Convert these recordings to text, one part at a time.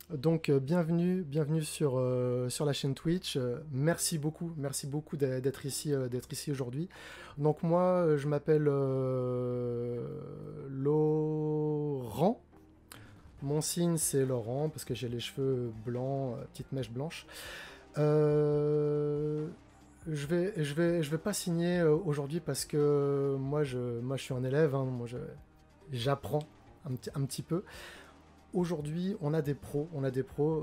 Donc, bienvenue sur la chaîne Twitch. Merci beaucoup d'être ici aujourd'hui. Donc, moi, je m'appelle Laurent. Mon signe, c'est Laurent, parce que j'ai les cheveux blancs, petite mèche blanche. Euh, je vais pas signer aujourd'hui parce que moi, je suis un élève, hein, j'apprends un petit peu. Aujourd'hui, on a des pros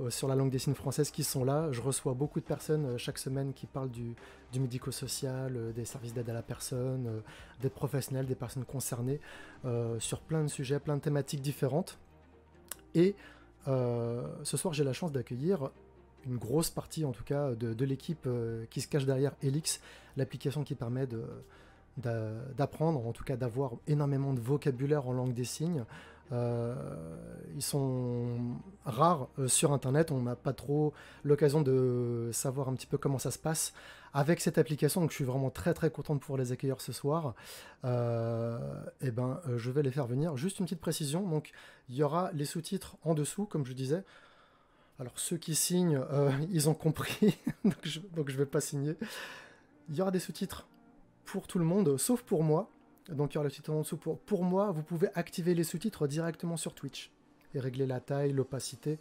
sur la langue des signes française qui sont là. Je reçois beaucoup de personnes chaque semaine qui parlent du médico-social, des services d'aide à la personne, des professionnels, des personnes concernées, sur plein de sujets, plein de thématiques différentes. Et ce soir, j'ai la chance d'accueillir une grosse partie, en tout cas, de l'équipe qui se cache derrière Elix, l'application qui permet d'apprendre, en tout cas d'avoir énormément de vocabulaire en langue des signes. Euh, Ils sont rares sur Internet, on n'a pas trop l'occasion de savoir un petit peu comment ça se passe avec cette application, donc je suis vraiment très content de pouvoir les accueillir ce soir. Je vais les faire venir. Juste une petite précision, donc il y aura les sous-titres en dessous, comme je disais. Alors ceux qui signent, ils ont compris, donc je vais pas signer. Il y aura des sous-titres pour tout le monde, sauf pour moi. Donc il y aura le sous-titre en dessous. Pour moi, vous pouvez activer les sous-titres directement sur Twitch et régler la taille, l'opacité,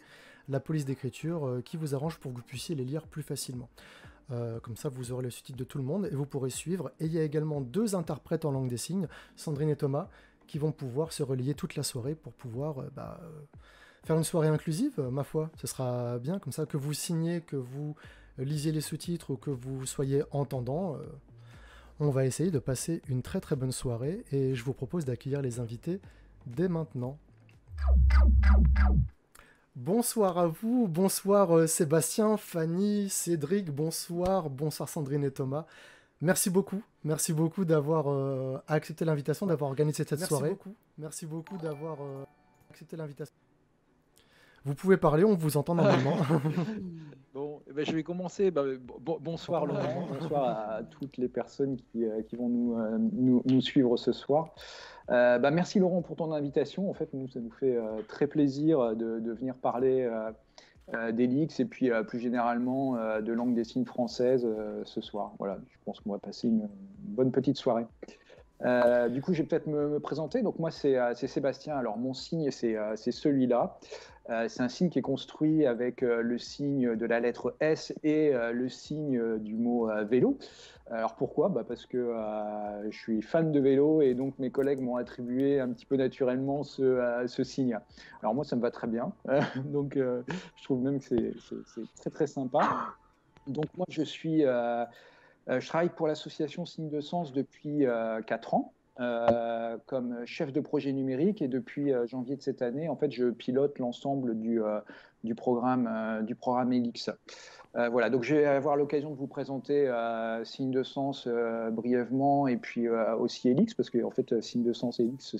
la police d'écriture qui vous arrange pour que vous puissiez les lire plus facilement. Comme ça, vous aurez le sous-titre de tout le monde et vous pourrez suivre. Et il y a également deux interprètes en langue des signes, Sandrine et Thomas, qui vont pouvoir se relayer toute la soirée pour pouvoir faire une soirée inclusive, ma foi. Ce sera bien, comme ça, que vous signez, que vous lisiez les sous-titres ou que vous soyez entendant. On va essayer de passer une très bonne soirée et je vous propose d'accueillir les invités dès maintenant. Bonsoir à vous, bonsoir Sébastien, Fanny, Cédric, bonsoir Sandrine et Thomas. Merci beaucoup d'avoir accepté l'invitation, d'avoir organisé cette soirée. Merci beaucoup d'avoir accepté l'invitation. Vous pouvez parler, on vous entend normalement. Bon, je vais commencer. Bonsoir Laurent, bonsoir à toutes les personnes qui vont nous suivre ce soir. Merci Laurent pour ton invitation. En fait, ça nous fait très plaisir de venir parler d'Elix et puis plus généralement de langue des signes française ce soir. Voilà, je pense qu'on va passer une bonne petite soirée. Du coup, je vais peut-être me présenter. Donc moi, c'est Sébastien. Alors mon signe, c'est celui-là. C'est un signe qui est construit avec le signe de la lettre S et le signe du mot vélo. Alors pourquoi? Parce que je suis fan de vélo et donc mes collègues m'ont attribué un petit peu naturellement ce signe. Alors moi, ça me va très bien. Donc je trouve même que c'est très sympa. Donc moi, je travaille pour l'association Signe de Sens depuis 4 ans. Comme chef de projet numérique et depuis janvier de cette année, en fait, je pilote l'ensemble du programme Elix. Voilà, donc je vais avoir l'occasion de vous présenter Signe de Sens brièvement et puis aussi Elix parce que en fait Signe de Sens et Elix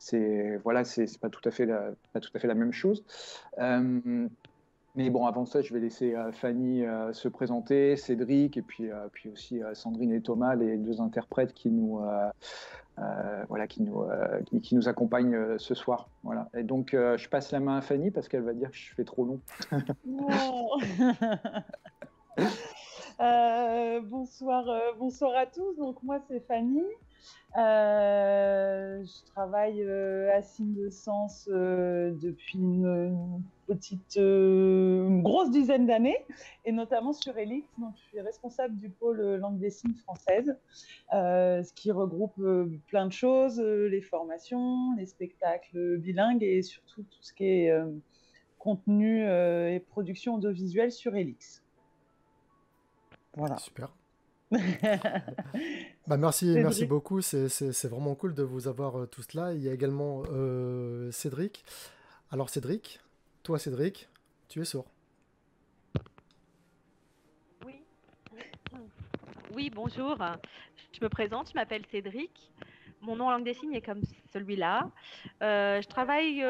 c'est pas tout à fait la même chose. Mais bon, avant ça, je vais laisser Fanny se présenter, Cédric, et puis aussi Sandrine et Thomas, les deux interprètes qui nous accompagnent ce soir. Voilà. Et donc, je passe la main à Fanny parce qu'elle va dire que je fais trop long. Wow. Bonsoir à tous. Donc moi c'est Fanny. Je travaille à Signe de Sens depuis une grosse dizaine d'années et notamment sur Elix. Donc je suis responsable du pôle langue des signes française, ce qui regroupe plein de choses, les formations, les spectacles bilingues et surtout tout ce qui est contenu et production audiovisuelle sur Elix. Voilà. Super. Merci beaucoup, c'est vraiment cool de vous avoir tous là. Il y a également Cédric. Alors Cédric, tu es sourd. Oui, bonjour. Je me présente, je m'appelle Cédric. Mon nom en langue des signes est comme celui-là. Je travaille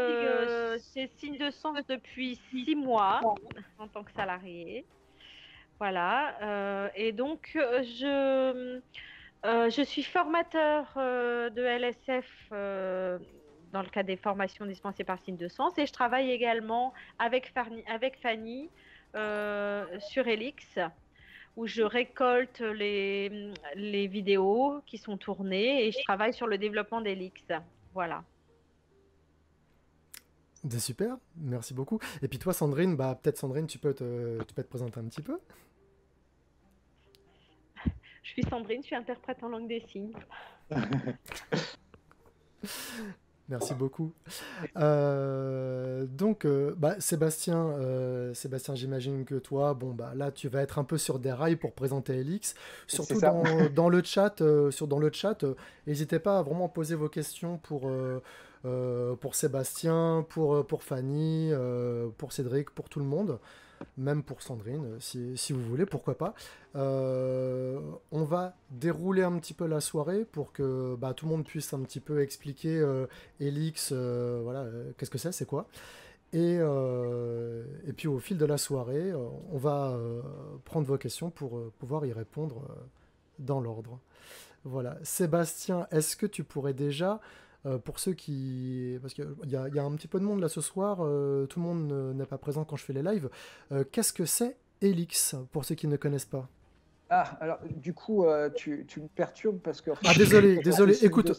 chez Signe de Sens depuis 6 mois en tant que salarié. Voilà. Et donc, je suis formateur de LSF dans le cadre des formations dispensées par Signe de Sens. Et je travaille également avec Fanny sur Elix, où je récolte les vidéos qui sont tournées et je travaille sur le développement d'Elix. Voilà. C'est super, merci beaucoup. Et puis toi, Sandrine, peut-être Sandrine, tu peux te présenter un petit peu. Je suis Sandrine, je suis interprète en langue des signes. Merci beaucoup. Donc, Sébastien, j'imagine que toi, là, tu vas être un peu sur des rails pour présenter Elix. Surtout dans le chat, n'hésitez pas à vraiment poser vos questions pour Sébastien, pour Fanny, pour Cédric, pour tout le monde. Même pour Sandrine, si vous voulez, pourquoi pas. On va dérouler un petit peu la soirée pour que tout le monde puisse un petit peu expliquer Elix, qu'est-ce que c'est quoi. Et puis au fil de la soirée, on va prendre vos questions pour pouvoir y répondre dans l'ordre. Voilà. Sébastien, est-ce que tu pourrais déjà... pour ceux qui... Parce qu'il y a un petit peu de monde là ce soir, tout le monde n'est pas présent quand je fais les lives. Qu'est-ce que c'est Elix, pour ceux qui ne connaissent pas? Ah, alors du coup, tu me perturbes parce que... désolé, écoute,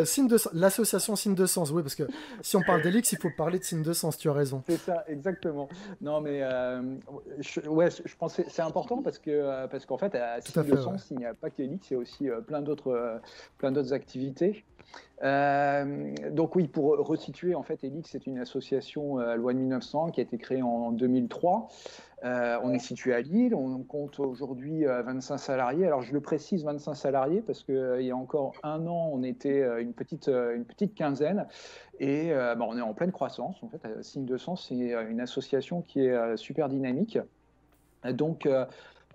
signe de sens l'association Signe de Sens, oui, parce que si on parle d'Elix, il faut parler de Signe de Sens, tu as raison. C'est ça, exactement. Non, mais je pense que c'est important parce qu'en fait, à Signe de Sens, il n'y a pas qu'Elix, il y a aussi plein d'autres activités. Donc oui, pour resituer, en fait, Elix, c'est une association loi de 1900 qui a été créée en 2003. On est situé à Lille, on compte aujourd'hui 25 salariés. Alors je le précise, 25 salariés, parce qu'il y a encore un an, on était une petite quinzaine. Et on est en pleine croissance. En fait, Signe de Sens, c'est une association qui est super dynamique. Donc,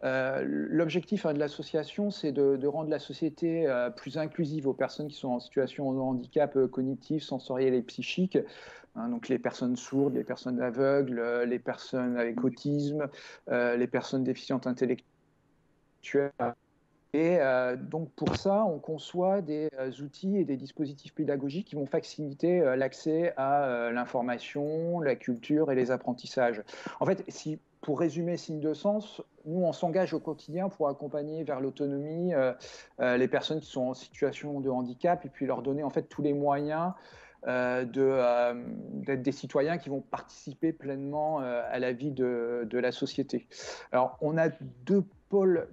l'objectif de l'association, c'est de rendre la société plus inclusive aux personnes qui sont en situation de handicap cognitif, sensoriel et psychique. Donc les personnes sourdes, les personnes aveugles, les personnes avec autisme, les personnes déficientes intellectuelles. Et donc pour ça, on conçoit des outils et des dispositifs pédagogiques qui vont faciliter l'accès à l'information, la culture et les apprentissages. En fait, pour résumer Signe de Sens, nous, on s'engage au quotidien pour accompagner vers l'autonomie les personnes qui sont en situation de handicap et puis leur donner en fait tous les moyens d'être des citoyens qui vont participer pleinement à la vie de la société. Alors, on a deux pôles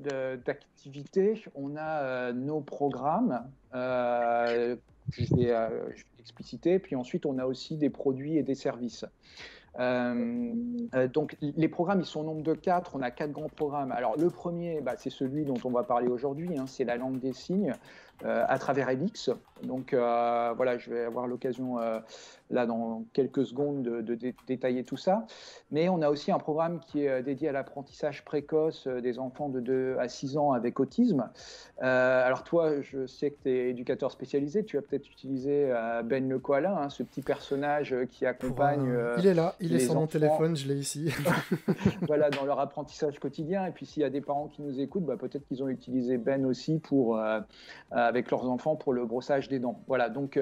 d'activité. On a nos programmes, je vais expliciter, puis ensuite, on a aussi des produits et des services. Donc les programmes, ils sont au nombre de 4. On a 4 grands programmes. Alors le premier, c'est celui dont on va parler aujourd'hui, c'est la langue des signes à travers Elix. Donc voilà, je vais avoir l'occasion là dans quelques secondes de détailler tout ça. Mais on a aussi un programme qui est dédié à l'apprentissage précoce des enfants de 2 à 6 ans avec autisme. Alors toi, je sais que tu es éducateur spécialisé, tu vas peut-être utiliser Ben le koala, ce petit personnage qui accompagne il est là, il est sur mon téléphone, je l'ai ici. Voilà, dans leur apprentissage quotidien. Et puis s'il y a des parents qui nous écoutent, peut-être qu'ils ont utilisé Ben aussi avec leurs enfants pour le brossage des dents. Voilà, donc...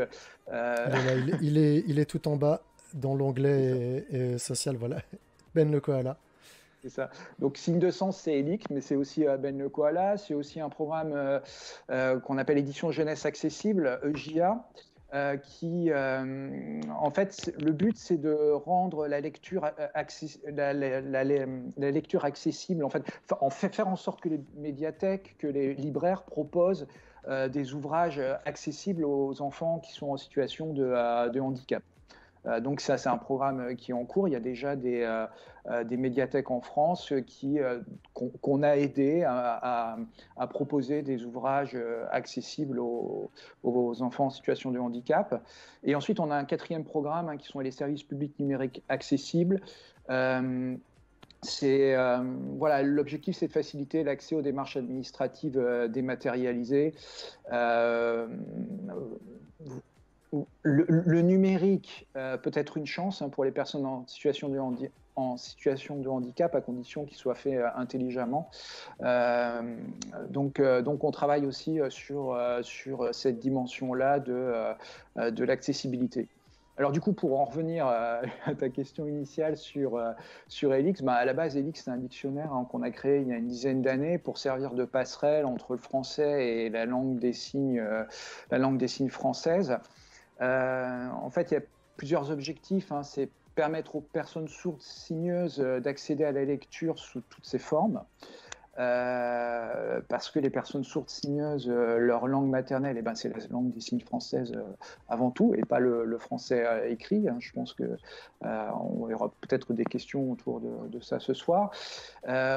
il est tout en bas dans l'onglet social, voilà. Ben le koala. C'est ça. Donc, Signe de Sens, c'est Elix, mais c'est aussi Ben le koala. C'est aussi un programme qu'on appelle Édition Jeunesse Accessible, EJA, qui, en fait, le but, c'est de rendre la lecture, la lecture accessible, en fait, faire en sorte que les médiathèques, que les libraires proposent des ouvrages accessibles aux enfants qui sont en situation de handicap. Donc ça, c'est un programme qui est en cours. Il y a déjà des médiathèques en France qu'on a aidé à proposer des ouvrages accessibles aux enfants en situation de handicap. Et ensuite, on a un 4e programme qui sont les services publics numériques accessibles. L'objectif, c'est de faciliter l'accès aux démarches administratives dématérialisées. Le numérique peut être une chance pour les personnes en situation de en situation de handicap à condition qu'il soit fait intelligemment. Donc on travaille aussi sur cette dimension-là de l'accessibilité. Alors du coup, pour en revenir à ta question initiale sur Elix, à la base, Elix, c'est un dictionnaire qu'on a créé il y a une dizaine d'années pour servir de passerelle entre le français et la langue des signes française. En fait, il y a plusieurs objectifs. C'est permettre aux personnes sourdes signeuses d'accéder à la lecture sous toutes ses formes. Parce que les personnes sourdes signeuses, leur langue maternelle, c'est la langue des signes française avant tout, et pas le français écrit. Je pense que on aura peut-être des questions autour de ça ce soir.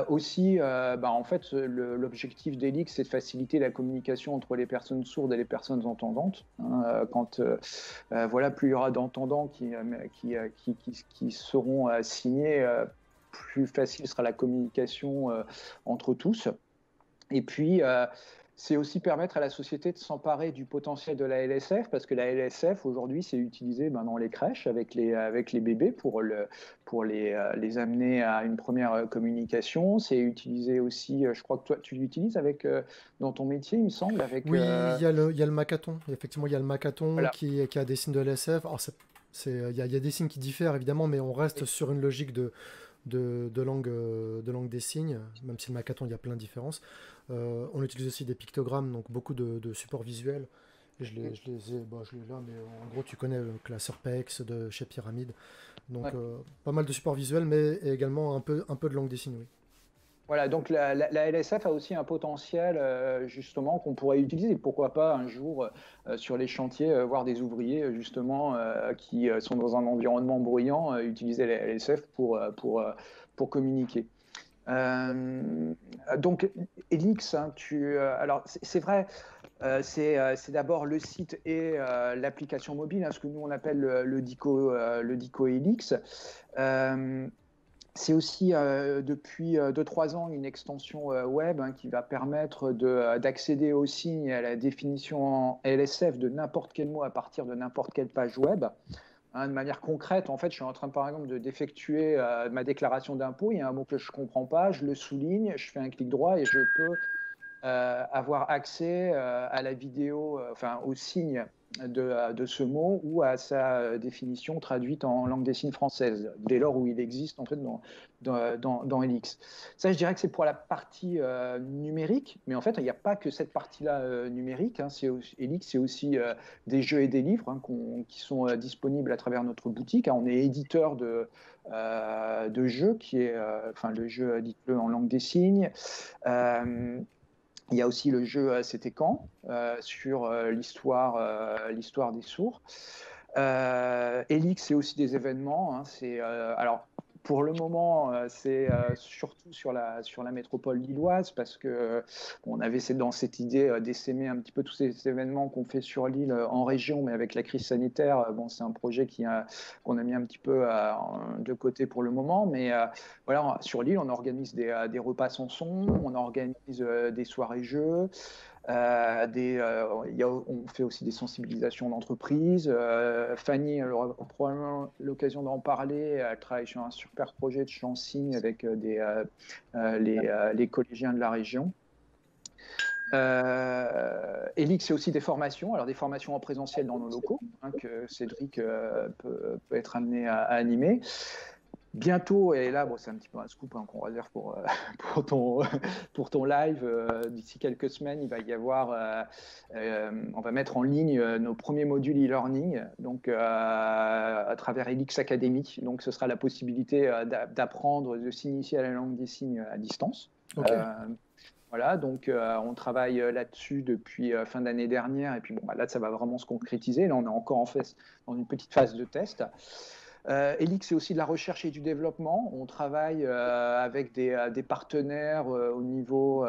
Aussi, en fait, l'objectif d'Elix, c'est de faciliter la communication entre les personnes sourdes et les personnes entendantes. Quand plus il y aura d'entendants qui seront signés, plus facile sera la communication entre tous. Et puis, c'est aussi permettre à la société de s'emparer du potentiel de la LSF, parce que la LSF, aujourd'hui, c'est utilisé dans les crèches avec les bébés pour les amener à une première communication. C'est utilisé aussi, je crois que toi, tu l'utilises dans ton métier, il me semble. Oui, il y a le Macathon. Effectivement, il y a le Macathon qui a des signes de LSF. Alors, il y a des signes qui diffèrent, évidemment, mais on reste sur une logique de langue des signes, même si le Macathon, il y a plein de différences. On utilise aussi des pictogrammes, donc beaucoup de supports visuels. Je les ai là, mais en gros, tu connais le classeur PEX de chez Pyramide. Donc, pas mal de supports visuels, mais également un peu de langue des signes, oui. Voilà, donc la LSF a aussi un potentiel justement qu'on pourrait utiliser. Pourquoi pas un jour sur les chantiers voir des ouvriers justement qui sont dans un environnement bruyant utiliser la LSF pour communiquer. Donc Elix, alors c'est vrai, c'est d'abord le site et l'application mobile, ce que nous on appelle le Dico Elix. C'est aussi depuis 2-3 ans une extension web qui va permettre d'accéder aux signes et à la définition en LSF de n'importe quel mot à partir de n'importe quelle page web. De manière concrète, en fait, je suis en train par exemple d'effectuer ma déclaration d'impôt, il y a un mot que je ne comprends pas, je le souligne, je fais un clic droit et je peux avoir accès à la vidéo, au signe de ce mot ou à sa définition traduite en langue des signes française, dès lors où il existe en fait dans Elix. Ça, je dirais que c'est pour la partie numérique, mais en fait, il n'y a pas que cette partie-là numérique. Elix, c'est aussi des jeux et des livres qui sont disponibles à travers notre boutique. On est éditeur de jeux, qui est le jeu, dites-le en langue des signes. Il y a aussi le jeu C'était quand sur l'histoire des sourds. Elix, c'est aussi des événements. Alors, pour le moment, c'est surtout sur la métropole lilloise parce que on avait dans cette idée d'essaimer un petit peu tous ces événements qu'on fait sur l'île en région, mais avec la crise sanitaire, c'est un projet qu'on a mis un petit peu de côté pour le moment. Mais voilà, sur l'île, on organise des repas sans son, on organise des soirées jeux. On fait aussi des sensibilisations d'entreprise. Fanny, elle aura probablement l'occasion d'en parler. Elle travaille sur un super projet de chant-signe avec les collégiens de la région. Elix, c'est aussi des formations, alors des formations en présentiel dans nos locaux, que Cédric peut être amené à animer. Bientôt, et là, c'est un petit peu un scoop qu'on réserve pour ton live. D'ici quelques semaines, il va y avoir, on va mettre en ligne nos premiers modules e-learning, donc à travers Elix Academy. Donc, ce sera la possibilité d'apprendre, de s'initier à la langue des signes à distance. Okay. Voilà, donc on travaille là-dessus depuis fin d'année dernière, et puis là, ça va vraiment se concrétiser. Là, on est encore dans une petite phase de test. Elix, c'est aussi de la recherche et du développement. On travaille avec des partenaires au niveau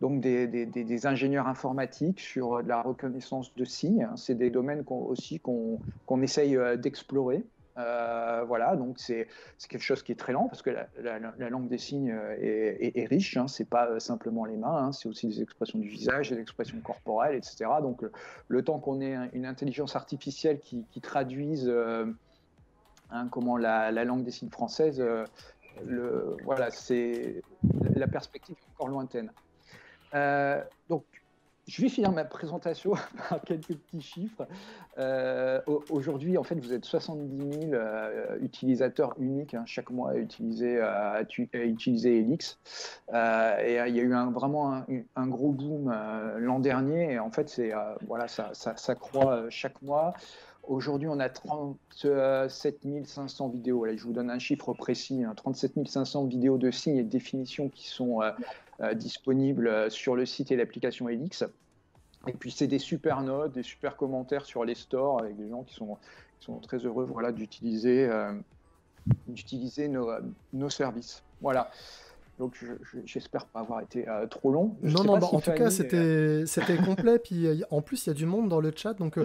donc des ingénieurs informatiques sur de la reconnaissance de signes. C'est des domaines qu'on essaye d'explorer. Voilà, donc c'est quelque chose qui est très lent parce que la langue des signes est riche. C'est pas simplement les mains, c'est aussi des expressions du visage, des expressions corporelles, etc. Donc le temps qu'on ait une intelligence artificielle qui traduise hein, comment la langue des signes française, voilà, la perspective est encore lointaine. Donc, je vais finir ma présentation par quelques petits chiffres. Aujourd'hui, en fait, vous êtes 70 000 utilisateurs uniques, hein, chaque mois à utiliser Helix. Et il y a eu vraiment un gros boom l'an dernier. Et en fait, voilà, ça croît chaque mois. Aujourd'hui, on a 37 500 vidéos. Là, je vous donne un chiffre précis, hein, 37 500 vidéos de signes et de définitions qui sont disponibles sur le site et l'application Helix. Et puis, c'est des super notes, des super commentaires sur les stores avec des gens qui sont très heureux, voilà, d'utiliser nos services. Voilà. Donc, j'espère pas avoir été trop long. Non, en tout cas, c'était complet. Puis en plus, il y a du monde dans le chat donc,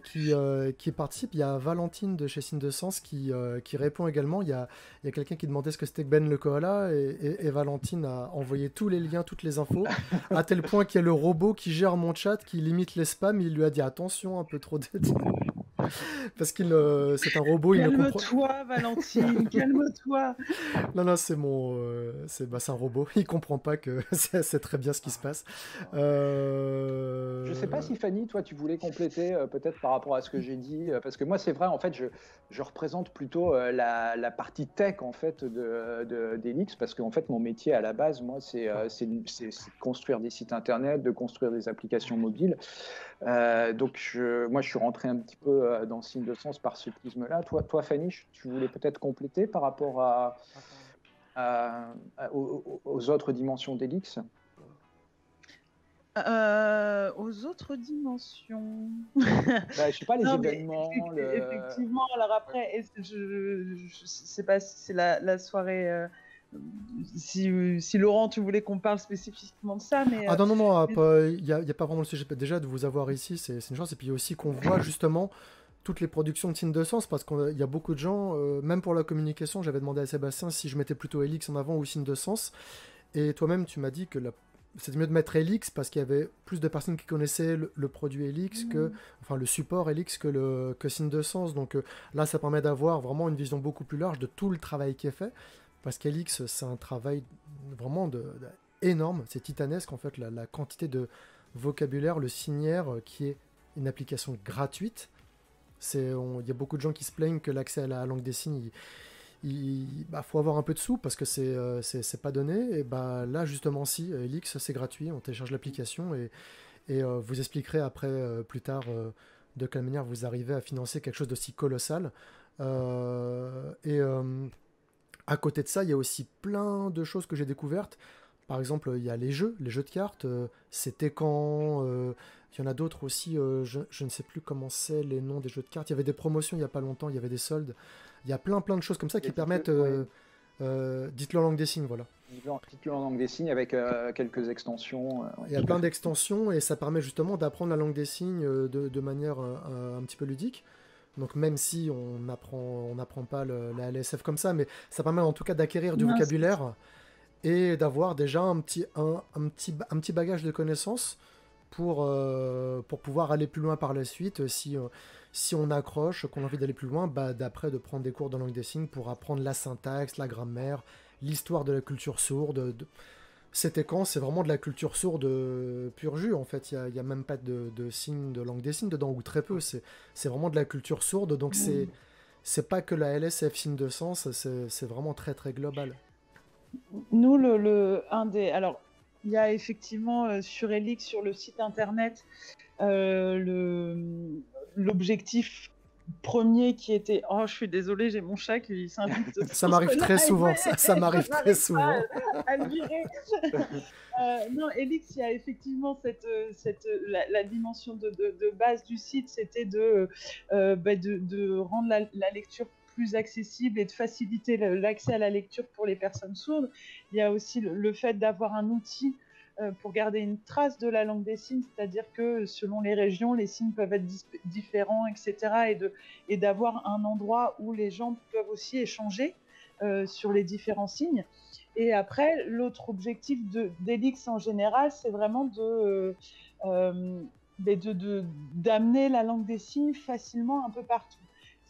qui participe. Il y a Valentine de chez Signe de Sens qui répond également. Il y a quelqu'un qui demandait ce que c'était que Ben le koala. Et Valentine a envoyé tous les liens, toutes les infos, à tel point qu'il y a le robot qui gère mon chat, qui limite les spams. Il lui a dit attention, un peu trop de... Parce qu'il c'est un robot. Calme-toi, Valentine, calme-toi. Non, c'est un robot. Il comprend pas que c'est très bien ce qui se passe. Je sais pas si Fanny, toi, tu voulais compléter peut-être par rapport à ce que j'ai dit, parce que moi, c'est vrai, en fait, je représente plutôt la partie tech en fait d'Helix, parce qu'en fait, mon métier à la base, moi, c'est de construire des sites internet, de construire des applications mobiles. Donc, moi, je suis rentré un petit peu dans Signe de Sens par ce prisme-là. Toi, Fanny, tu voulais peut-être compléter par rapport aux autres dimensions d'Helix? Aux autres dimensions. Je sais pas, les événements. Effectivement, alors après, je sais pas si c'est la soirée. Si Laurent, tu voulais qu'on parle spécifiquement de ça, mais... non, il n'y a pas vraiment le sujet. Déjà, de vous avoir ici, c'est une chance. Et puis aussi qu'on voit justement toutes les productions de Signe de Sens, parce qu'il y a beaucoup de gens, même pour la communication, j'avais demandé à Sébastien si je mettais plutôt Helix en avant ou Signe de Sens. Et toi-même, tu m'as dit que c'était mieux de mettre Helix parce qu'il y avait plus de personnes qui connaissaient le produit Helix, enfin le support Helix que Signe de Sens. Donc là, ça permet d'avoir vraiment une vision beaucoup plus large de tout le travail qui est fait. Parce qu'Helix, c'est un travail vraiment énorme, c'est titanesque en fait, la quantité de vocabulaire, le signaire qui est une application gratuite. Il y a beaucoup de gens qui se plaignent que l'accès à la langue des signes, il faut avoir un peu de sous parce que c'est pas donné. Et là justement si, Helix c'est gratuit, on télécharge l'application et vous expliquerez après plus tard de quelle manière vous arrivez à financer quelque chose d'aussi colossal. À côté de ça, il y a aussi plein de choses que j'ai découvertes. Par exemple, il y a les jeux de cartes, c'était quand... il y en a d'autres aussi, je ne sais plus comment c'est les noms des jeux de cartes. Il y avait des promotions il n'y a pas longtemps, il y avait des soldes. Il y a plein de choses comme ça qui permettent... dites-le en langue des signes, voilà. Dites-le en langue des signes avec quelques extensions. Il y a plein d'extensions et ça permet justement d'apprendre la langue des signes de manière un petit peu ludique. Donc même si on n'apprend pas la LSF comme ça, mais ça permet en tout cas d'acquérir du vocabulaire et d'avoir déjà un petit bagage de connaissances pour pouvoir aller plus loin par la suite. Si on accroche, qu'on a envie d'aller plus loin, d'après de prendre des cours de langue des signes pour apprendre la syntaxe, la grammaire, l'histoire de la culture sourde. C'était quand c'est vraiment de la culture sourde pur jus, en fait. Il n'y a même pas de signes de langue des signes dedans, ou très peu. C'est vraiment de la culture sourde, donc c'est pas que la LSF Signe de Sens, c'est vraiment très très global. Nous, alors, il y a effectivement sur Helix, sur le site internet, l'objectif premier qui était... Oh, je suis désolée, j'ai mon chat qui s'invite. Ça m'arrive très souvent, ça m'arrive très souvent. À le virer. Non, Helix, il y a effectivement la dimension de base du site, c'était de rendre la lecture plus accessible et de faciliter l'accès à la lecture pour les personnes sourdes. Il y a aussi le fait d'avoir un outil pour garder une trace de la langue des signes, c'est-à-dire que selon les régions, les signes peuvent être différents, etc. Et d'avoir un endroit où les gens peuvent aussi échanger sur les différents signes. Et après, l'autre objectif d'Helix en général, c'est vraiment d'amener la langue des signes facilement un peu partout.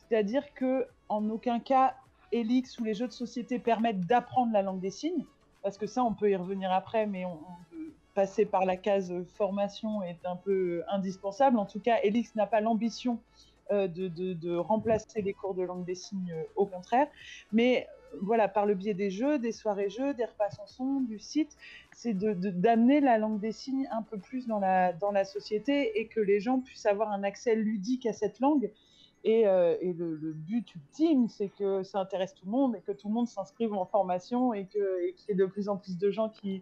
C'est-à-dire que en aucun cas, Elix ou les jeux de société permettent d'apprendre la langue des signes, parce que ça, on peut y revenir après, mais passer par la case formation est un peu indispensable. En tout cas, Elix n'a pas l'ambition de remplacer les cours de langue des signes, au contraire. Mais voilà, par le biais des jeux, des soirées jeux, des repas chansons, du site, c'est d'amener la langue des signes un peu plus dans la société et que les gens puissent avoir un accès ludique à cette langue. Et le but ultime, c'est que ça intéresse tout le monde et que tout le monde s'inscrive en formation et qu'il y ait de plus en plus de gens qui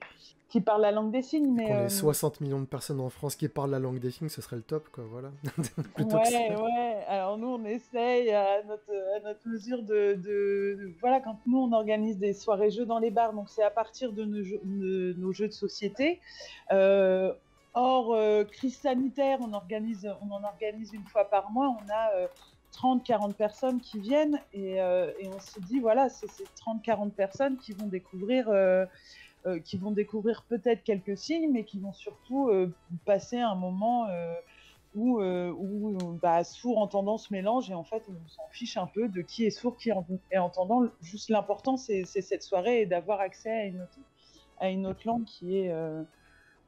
parlent la langue des signes. Mais qu'on ait 60 millions de personnes en France qui parlent la langue des signes, ce serait le top, quoi, voilà. Ouais. Alors nous, on essaye à notre mesure voilà, quand nous, on organise des soirées jeux dans les bars, donc c'est à partir de nos jeux de société. Hors crise sanitaire, on en organise une fois par mois. On a 30-40 personnes qui viennent et on se dit, voilà, c'est ces 30-40 personnes qui vont découvrir peut-être quelques signes, mais qui vont surtout passer un moment où sourd entendant se mélange et en fait on s'en fiche un peu de qui est sourd, qui est entendant. Juste l'important c'est cette soirée et d'avoir accès à une autre langue qui est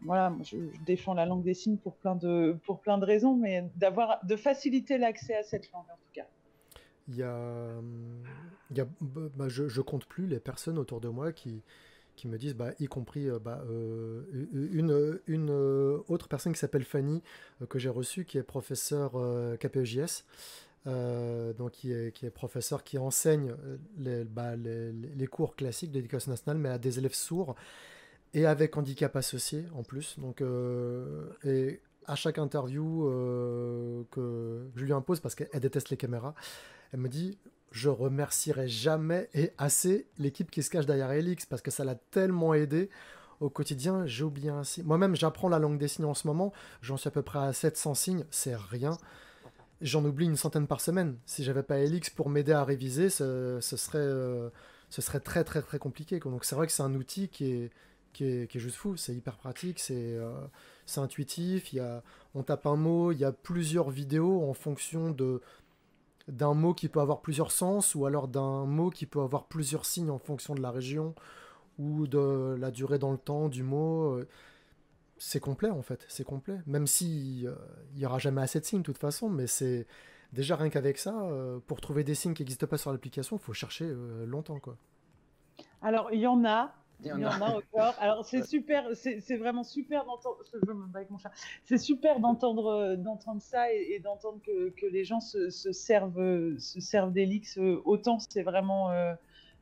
voilà, je défends la langue des signes pour plein de raisons, mais de faciliter l'accès à cette langue en tout cas. Je compte plus les personnes autour de moi qui me disent, y compris une autre personne qui s'appelle Fanny, que j'ai reçue, qui est professeure KPEJS, donc qui est professeur qui enseigne les cours classiques de l'éducation nationale, mais à des élèves sourds et avec handicap associé en plus. Donc, et à chaque interview que je lui impose, parce qu'elle déteste les caméras, elle me dit: je remercierai jamais et assez l'équipe qui se cache derrière Elix, parce que ça l'a tellement aidé au quotidien. J'ai oublié un signe. Moi-même, j'apprends la langue des signes en ce moment. J'en suis à peu près à 700 signes. C'est rien. J'en oublie une centaine par semaine. Si j'avais pas Elix pour m'aider à réviser, ce serait très, très, très compliqué, quoi. Donc c'est vrai que c'est un outil qui est juste fou. C'est hyper pratique. C'est intuitif. On tape un mot. Il y a plusieurs vidéos en fonction d'un mot qui peut avoir plusieurs sens, ou alors d'un mot qui peut avoir plusieurs signes en fonction de la région ou de la durée dans le temps du mot. C'est complet en fait, c'est complet. Même si il n'y aura jamais assez de signes de toute façon, mais c'est déjà rien qu'avec ça, pour trouver des signes qui n'existent pas sur l'application, il faut chercher longtemps, quoi. Alors il y en a encore. Alors c'est super, c'est vraiment super d'entendre. Je me bats avec mon chat. C'est super d'entendre ça et d'entendre que les gens se servent d'Elix autant. C'est vraiment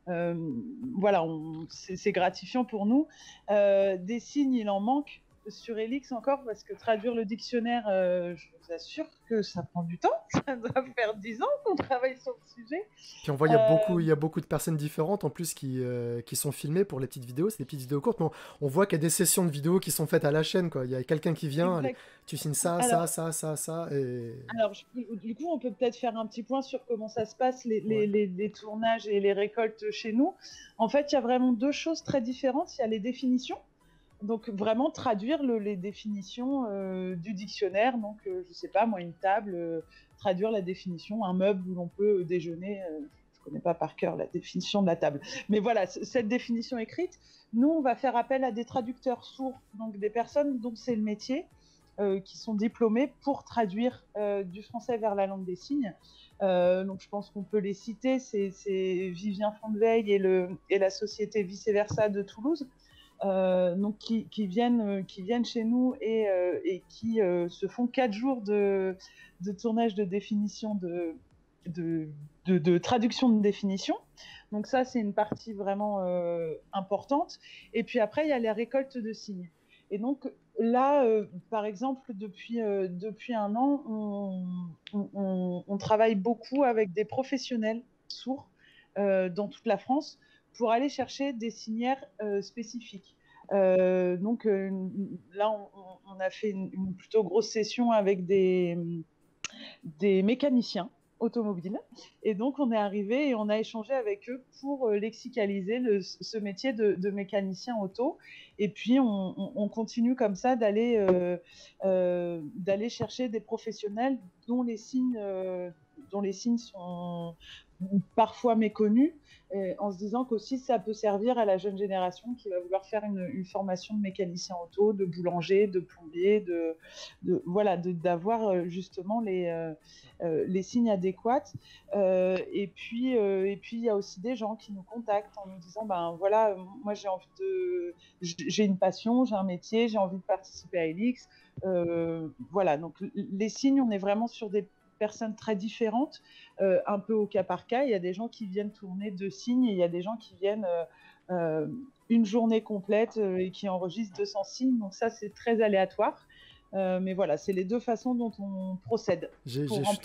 voilà, c'est gratifiant pour nous. Des signes, il en manque sur Elix encore, parce que traduire le dictionnaire, je vous assure que ça prend du temps. Ça doit faire 10 ans qu'on travaille sur le sujet. Puis on voit, il y a beaucoup de personnes différentes en plus qui sont filmées pour les petites vidéos. C'est des petites vidéos courtes, mais on voit qu'il y a des sessions de vidéos qui sont faites à la chaîne, quoi. Il y a quelqu'un qui vient, allez, tu signes ça. Et... Alors, du coup, on peut peut-être faire un petit point sur comment ça se passe, les tournages et les récoltes chez nous. En fait, il y a vraiment deux choses très différentes. Il y a les définitions. Donc vraiment traduire les définitions du dictionnaire, donc je sais pas moi, une table, traduire la définition, un meuble où l'on peut déjeuner, je connais pas par cœur la définition de la table, mais voilà, cette définition écrite, nous on va faire appel à des traducteurs sourds, donc des personnes dont c'est le métier, qui sont diplômés pour traduire du français vers la langue des signes. Donc je pense qu'on peut les citer, c'est Vivien Fondeveille et la société Vice Versa de Toulouse. Donc qui viennent chez nous et qui se font 4 jours de tournage de définition, de traduction de définition. Donc ça, c'est une partie vraiment importante. Et puis après, il y a la récolte de signes. Et donc là, par exemple, depuis un an, on travaille beaucoup avec des professionnels sourds dans toute la France, pour aller chercher des signières spécifiques. Donc là, on a fait une plutôt grosse session avec des mécaniciens automobiles. Et donc, on est arrivé et on a échangé avec eux pour lexicaliser ce métier de mécanicien auto. Et puis, on continue comme ça d'aller chercher des professionnels dont les signes parfois méconnues, en se disant qu'aussi ça peut servir à la jeune génération qui va vouloir faire une formation de mécanicien auto, de boulanger, de plombier, voilà, d'avoir justement les signes adéquats. Et puis il y a aussi des gens qui nous contactent en nous disant ben voilà, moi j'ai une passion, j'ai un métier, j'ai envie de participer à Helix. Voilà, donc les signes, on est vraiment sur des personnes très différentes, un peu au cas par cas. Il y a des gens qui viennent tourner 2 signes et il y a des gens qui viennent une journée complète et qui enregistrent 200 signes. Donc ça, c'est très aléatoire. Mais voilà, c'est les 2 façons dont on procède. Je suis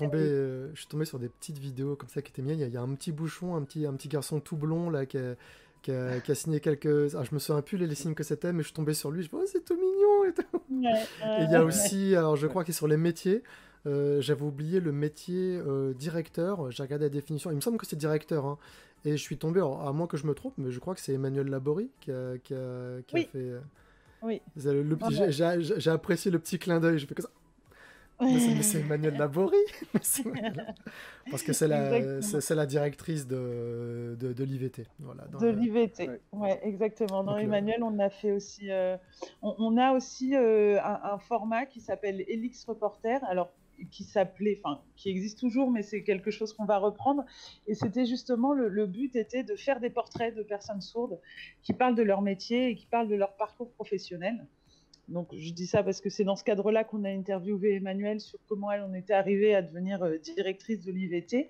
tombé sur des petites vidéos comme ça qui étaient miennes. Il y a un petit bouchon, un petit garçon tout blond là qui a signé quelques. Ah, je me souviens plus les signes que c'était, mais je suis tombé sur lui. Je me dis, oh, c'est tout mignon et tout. Et il y a aussi, alors je crois qu'il est sur les métiers. J'avais oublié le métier directeur. J'ai regardé la définition. Il me semble que c'est directeur. Hein. Et je suis tombé, alors, à moins que je me trompe, mais je crois que c'est Emmanuel Laborie qui a fait. Oui. J'ai apprécié le petit clin d'œil. Je fais comme ça. Mais c'est Emmanuel Laborie. Parce que c'est la directrice de l'IVT. Voilà, de l'IVT, ouais, exactement. Dans Emmanuel, on a fait aussi, on a aussi un format qui s'appelle Helix Reporter. Alors, qui existe toujours, mais c'est quelque chose qu'on va reprendre. Et c'était justement, le but était de faire des portraits de personnes sourdes qui parlent de leur métier et qui parlent de leur parcours professionnel. Donc, je dis ça parce que c'est dans ce cadre-là qu'on a interviewé Emmanuelle sur comment elle en était arrivée à devenir directrice de l'IVT.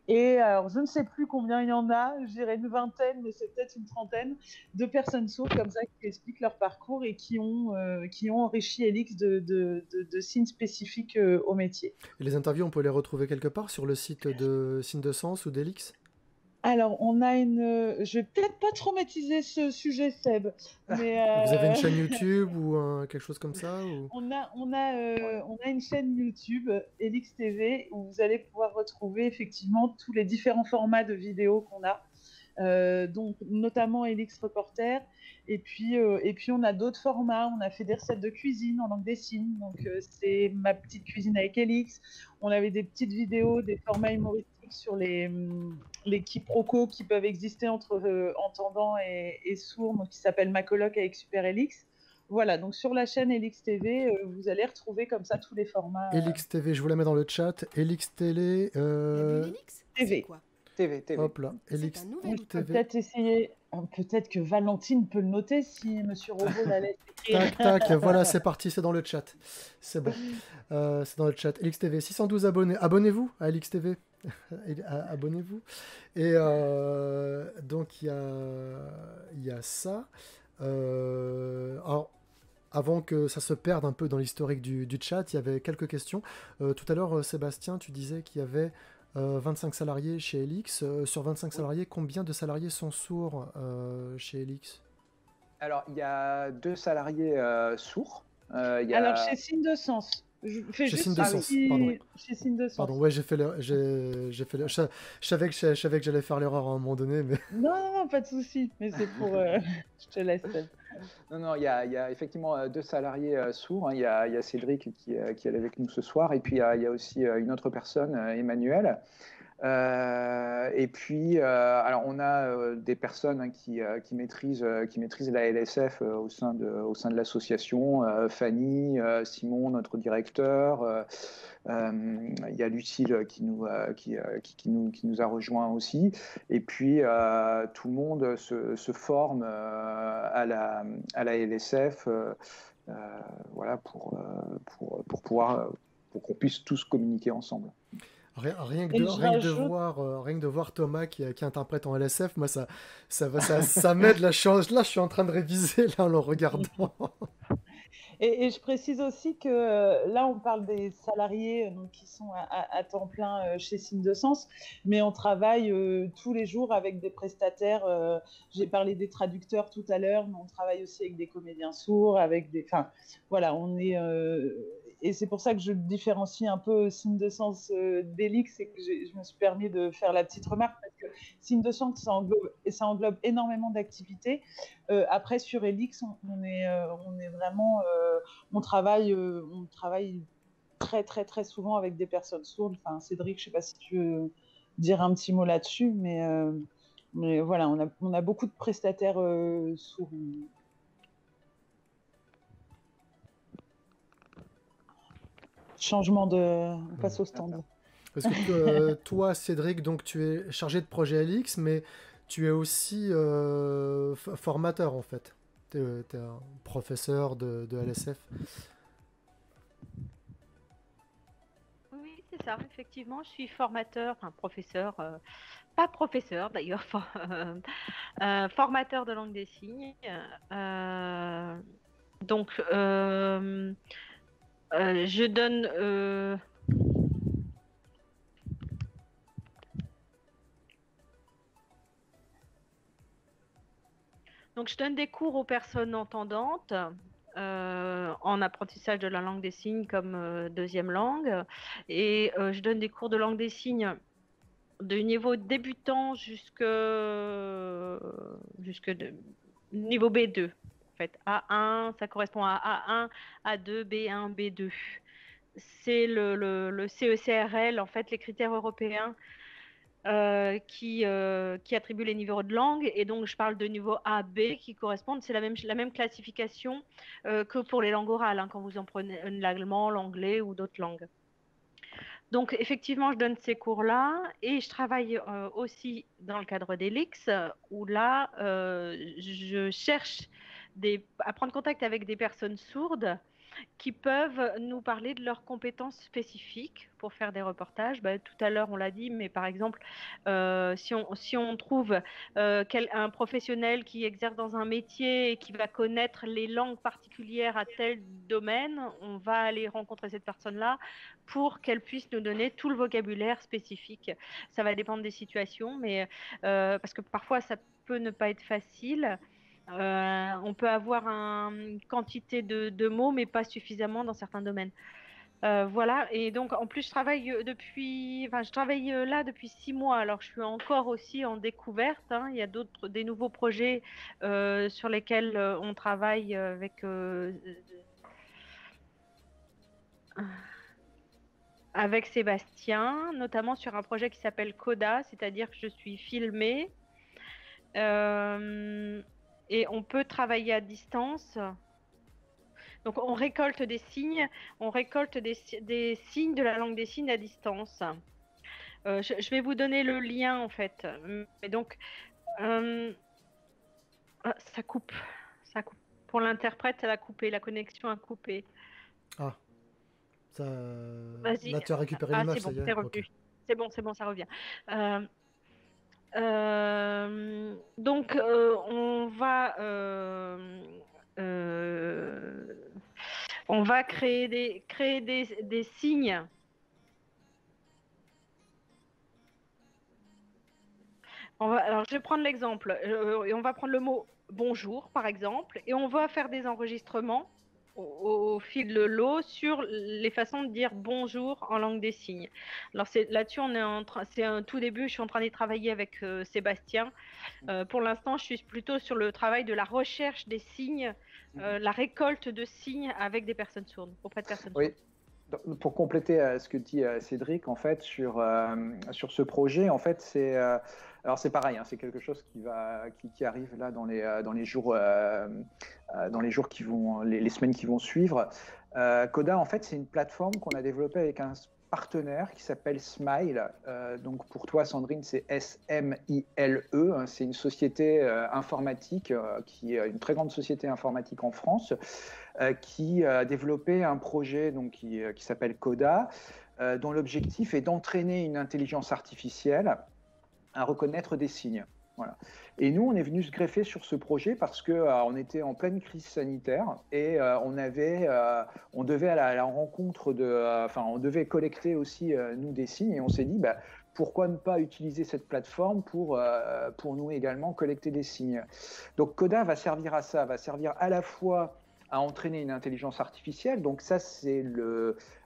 Et alors, je ne sais plus combien il y en a, je dirais une vingtaine, mais c'est peut-être une trentaine de personnes sourdes comme ça qui expliquent leur parcours et qui ont enrichi Helix de signes spécifiques au métier. Et les interviews, on peut les retrouver quelque part sur le site de Signes de Sens ou d'Helix ? Alors, on a je vais peut-être pas traumatiser ce sujet, Seb. Mais, vous avez une chaîne YouTube ou quelque chose comme ça ou... On a une chaîne YouTube, Helix TV, où vous allez pouvoir retrouver effectivement tous les différents formats de vidéos qu'on a. Donc, notamment Helix Reporter. Et puis, on a d'autres formats. On a fait des recettes de cuisine en langue des signes. Donc, c'est ma petite cuisine avec Helix. On avait des petites vidéos, des formats humoristiques sur les quiproquos qui peuvent exister entre entendants et sourds, donc qui s'appelle Ma coloc avec Super Helix. Voilà, donc sur la chaîne Helix TV, vous allez retrouver comme ça tous les formats. Helix TV, je vous la mets dans le chat. Helix Télé. TV. TV. Hop là, Helix TV. Peut-être essayer. Peut-être que Valentine peut le noter si Monsieur Robot la laisse écrire. Tac, voilà, c'est parti, c'est dans le chat. C'est bon. C'est dans le chat. Helix TV, 612 abonnés. Abonnez-vous à Helix TV. Abonnez-vous. Et donc, il y a ça. Alors, avant que ça se perde un peu dans l'historique du chat, il y avait quelques questions. Tout à l'heure, Sébastien, tu disais qu'il y avait 25 salariés chez Helix. Sur 25 salariés, combien de salariés sont sourds chez Helix ? Alors, il y a 2 salariés sourds. Alors, chez Signes de Sens. Chez Signes de Sens, pardon. Chez Signes de Sens. Pardon, ouais, je savais que j'allais faire l'erreur à un moment donné, mais... Non, pas de souci, mais c'est pour... je te laisse. Non, il y a effectivement 2 salariés sourds. Hein. Il y a Cédric qui est avec nous ce soir, et puis il y a aussi une autre personne, Emmanuel. Et puis, alors on a des personnes hein, qui maîtrisent la LSF au sein de l'association. Fanny, Simon, notre directeur. Il y a Lucille qui nous a rejoint aussi. Et puis tout le monde se forme à la LSF, voilà pour qu'on puisse tous communiquer ensemble. Rien que de voir Thomas qui interprète en LSF, moi ça m'aide. Là, je suis en train de réviser là, en le regardant. Et je précise aussi que là, on parle des salariés donc, qui sont à temps plein chez Signes de Sens, mais on travaille tous les jours avec des prestataires. J'ai parlé des traducteurs tout à l'heure, mais on travaille aussi avec des comédiens sourds, Enfin, voilà, on est... Et c'est pour ça que je différencie un peu Signes de Sens d'Helix et que je me suis permis de faire la petite remarque parce que Signes de Sens, ça englobe énormément d'activités. Après, sur Helix, on est vraiment... on travaille très, très, très souvent avec des personnes sourdes. Enfin, Cédric, je ne sais pas si tu veux dire un petit mot là-dessus, mais voilà, on a beaucoup de prestataires sourds. Changement de... On passe au stand. Parce que toi, Cédric, donc tu es chargé de projet LX, mais tu es aussi formateur en fait. Tu es un professeur de LSF. Oui, c'est ça, effectivement, je suis formateur, enfin professeur, pas professeur d'ailleurs, formateur de langue des signes. Donc, je donne... Donc, je donne des cours aux personnes entendantes en apprentissage de la langue des signes comme deuxième langue. Et je donne des cours de langue des signes de niveau débutant jusque niveau B2. En fait, A1, ça correspond à A1, A2, B1, B2. C'est le CECRL, en fait, les critères européens qui attribuent les niveaux de langue. Et donc, je parle de niveau A, B qui correspondent. C'est la même classification que pour les langues orales, hein, quand vous en prenez l'allemand, l'anglais ou d'autres langues. Donc, effectivement, je donne ces cours-là et je travaille aussi dans le cadre d'ELIX où là, je cherche à prendre contact avec des personnes sourdes qui peuvent nous parler de leurs compétences spécifiques pour faire des reportages. Tout à l'heure, on l'a dit, mais par exemple, si on trouve un professionnel qui exerce dans un métier et qui va connaître les langues particulières à tel domaine, on va aller rencontrer cette personne-là pour qu'elle puisse nous donner tout le vocabulaire spécifique. Ça va dépendre des situations, mais parce que parfois, ça peut ne pas être facile. On peut avoir une quantité de mots, mais pas suffisamment dans certains domaines. Voilà, et donc en plus je travaille là depuis 6 mois, alors je suis encore aussi en découverte, hein. Il y a des nouveaux projets sur lesquels on travaille avec Sébastien, notamment sur un projet qui s'appelle Coda, c'est-à-dire que je suis filmée. Et on peut travailler à distance. Donc, on récolte des signes de la langue des signes à distance. Je vais vous donner le lien, en fait. Et donc, ça coupe. Pour l'interprète, elle a coupé, la connexion a coupé. Ah, Vas-y. là tu as récupéré l'image, c'est bon, ça y est. c'est revenu. Okay. C'est bon, ça revient. Donc, on va créer des signes. Alors, je vais prendre l'exemple. On va prendre le mot bonjour, par exemple, et on va faire des enregistrements au fil de l'eau sur les façons de dire bonjour en langue des signes. Alors, là-dessus, c'est un tout début. Je suis en train d'y travailler avec Sébastien. Pour l'instant, je suis plutôt sur le travail de la recherche des signes, la récolte de signes avec des personnes sourdes, auprès de personnes sourdes. Pour compléter ce que dit Cédric, en fait, sur ce projet, en fait, alors c'est pareil, hein, c'est quelque chose qui arrive là dans les jours qui vont, les semaines qui vont suivre. Coda, en fait, c'est une plateforme qu'on a développée avec un partenaire qui s'appelle Smile. Donc pour toi, Sandrine, c'est S-M-I-L-E. Hein, c'est une société informatique qui est une très grande société informatique en France. Qui a développé un projet donc, qui s'appelle Coda, dont l'objectif est d'entraîner une intelligence artificielle à reconnaître des signes. Voilà. Et nous, on est venu se greffer sur ce projet parce qu'on était en pleine crise sanitaire et on devait aller à la rencontre on devait collecter aussi, nous, des signes, et on s'est dit, pourquoi ne pas utiliser cette plateforme pour nous également collecter des signes. Donc Coda va servir à ça, va servir à la fois à entraîner une intelligence artificielle. Donc ça, c'est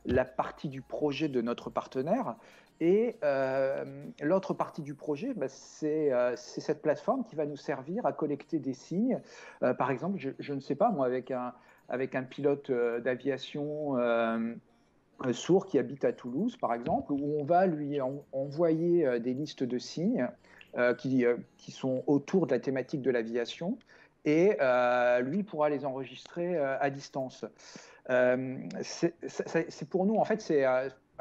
la partie du projet de notre partenaire. Et l'autre partie du projet, c'est cette plateforme qui va nous servir à collecter des signes. Par exemple, je ne sais pas, moi, avec un pilote d'aviation sourd qui habite à Toulouse, par exemple, où on va lui envoyer des listes de signes qui sont autour de la thématique de l'aviation, et lui pourra les enregistrer à distance. C'est pour nous, en fait,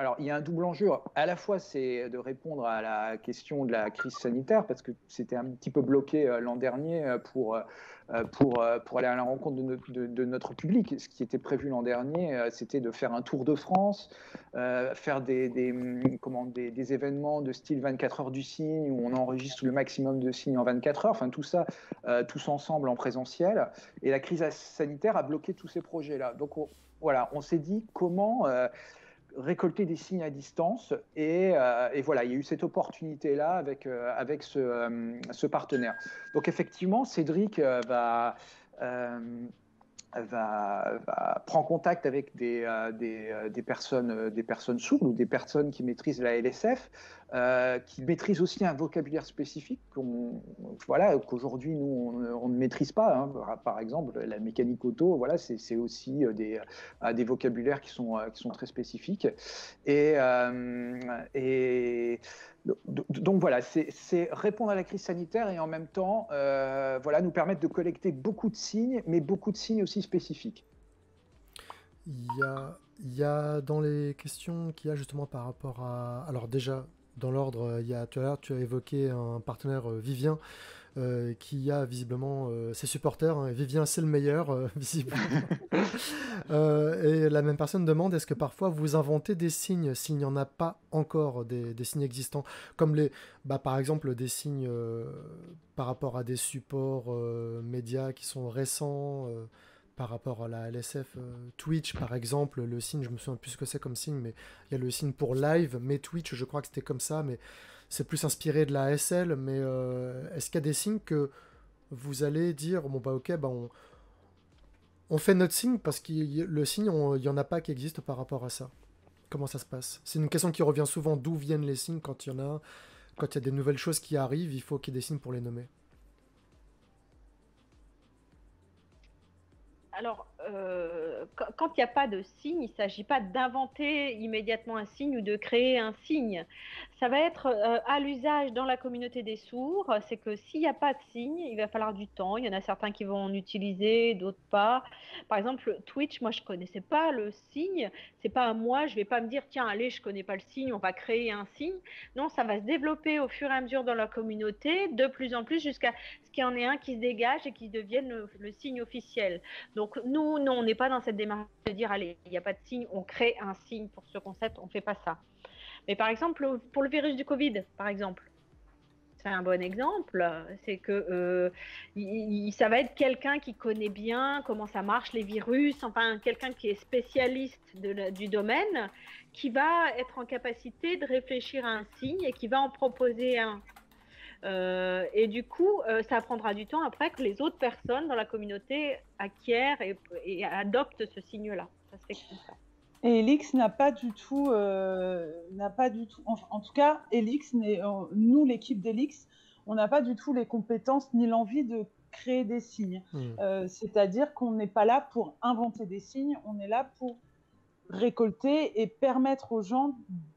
alors, il y a un double enjeu. À la fois, c'est de répondre à la question de la crise sanitaire, parce que c'était un petit peu bloqué l'an dernier pour aller à la rencontre de notre public. Ce qui était prévu l'an dernier, c'était de faire un tour de France, faire des événements de style 24 heures du signe, où on enregistre le maximum de signes en 24 heures, enfin tout ça, tous ensemble en présentiel. Et la crise sanitaire a bloqué tous ces projets-là. Donc voilà, on s'est dit comment récolter des signes à distance, et voilà, il y a eu cette opportunité-là avec ce partenaire. Donc effectivement, Cédric prend contact avec des personnes sourdes, ou des personnes qui maîtrisent la LSF, qui maîtrisent aussi un vocabulaire spécifique qu'aujourd'hui nous on ne maîtrise pas, hein. Par exemple, la mécanique auto, voilà, c'est aussi des vocabulaires qui sont très spécifiques, et donc voilà, c'est répondre à la crise sanitaire, et en même temps voilà, nous permettre de collecter beaucoup de signes, mais beaucoup de signes aussi spécifiques. Il y a dans les questions qu'il y a justement par rapport à... Alors déjà, dans l'ordre, tout à l'heure, tu as évoqué un partenaire, Vivien, qui a visiblement ses supporters, hein. Vivien, c'est le meilleur, visiblement. Et la même personne demande, est-ce que parfois vous inventez des signes s'il n'y en a pas encore des signes existants, comme par exemple des signes par rapport à des supports médias qui sont récents, par rapport à la LSF, Twitch par exemple, le signe, je me souviens plus ce que c'est comme signe, mais il y a le signe pour live, mais Twitch, je crois que c'était comme ça, mais c'est plus inspiré de la ASL. Mais est-ce qu'il y a des signes que vous allez dire, bon bah ok, bah on fait notre signe parce que le signe, il n'y en a pas qui existe par rapport à ça. Comment ça se passe? C'est une question qui revient souvent, d'où viennent les signes quand il y en a, quand il y a des nouvelles choses qui arrivent, il faut qu'il y ait des signes pour les nommer. Alors, quand il n'y a pas de signe, il ne s'agit pas d'inventer immédiatement un signe ou de créer un signe. Ça va être à l'usage dans la communauté des sourds. C'est que s'il n'y a pas de signe, il va falloir du temps. Il y en a certains qui vont en utiliser, d'autres pas. Par exemple, Twitch, moi, je ne connaissais pas le signe. C'est pas à moi, je ne vais pas me dire, tiens, allez, je ne connais pas le signe, on va créer un signe. Non, ça va se développer au fur et à mesure dans la communauté, de plus en plus, jusqu'à ce qu'il y en ait un qui se dégage et qui devienne le signe officiel. Donc nous, non, on n'est pas dans cette démarche de dire, allez, il n'y a pas de signe, on crée un signe pour ce concept, on ne fait pas ça. Mais par exemple, pour le virus du Covid, par exemple, c'est un bon exemple, c'est que ça va être quelqu'un qui connaît bien comment ça marche, les virus, enfin quelqu'un qui est spécialiste du domaine, qui va être en capacité de réfléchir à un signe et qui va en proposer un. Et du coup, ça prendra du temps après que les autres personnes dans la communauté acquièrent et adoptent ce signe-là. Ça se fait comme ça. Et Elix n'a pas du tout, en tout cas, nous, l'équipe d'Elix, on n'a pas du tout les compétences ni l'envie de créer des signes. C'est-à-dire qu'on n'est pas là pour inventer des signes, on est là pour récolter et permettre aux gens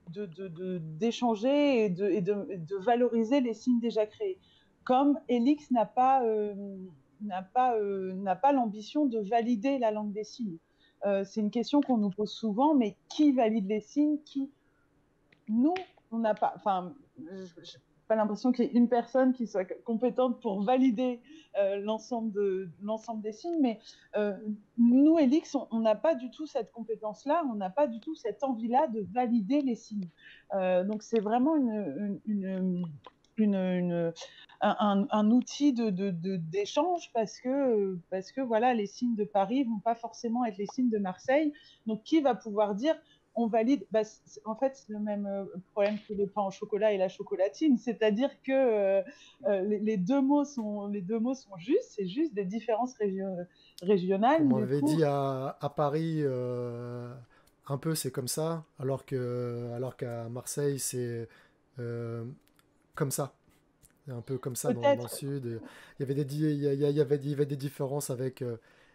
d'échanger et de valoriser les signes déjà créés. Comme Elix n'a pas l'ambition de valider la langue des signes. C'est une question qu'on nous pose souvent, mais qui valide les signes? Nous, on n'a pas... Enfin, je n'ai pas l'impression qu'il y ait une personne qui soit compétente pour valider l'ensemble des signes, mais nous, Elix, on n'a pas du tout cette compétence-là, on n'a pas du tout cette envie-là de valider les signes. Donc, c'est vraiment un outil d'échange parce que voilà, les signes de Paris vont pas forcément être les signes de Marseille. Donc, qui va pouvoir dire on valide? En fait, c'est le même problème que le pain au chocolat et la chocolatine, c'est-à-dire que les deux mots sont justes, c'est juste des différences régionales. On m'avait dit à Paris, un peu c'est comme ça, alors qu'à Marseille c'est comme ça. Un peu comme ça dans le sud. Il y avait des différences avec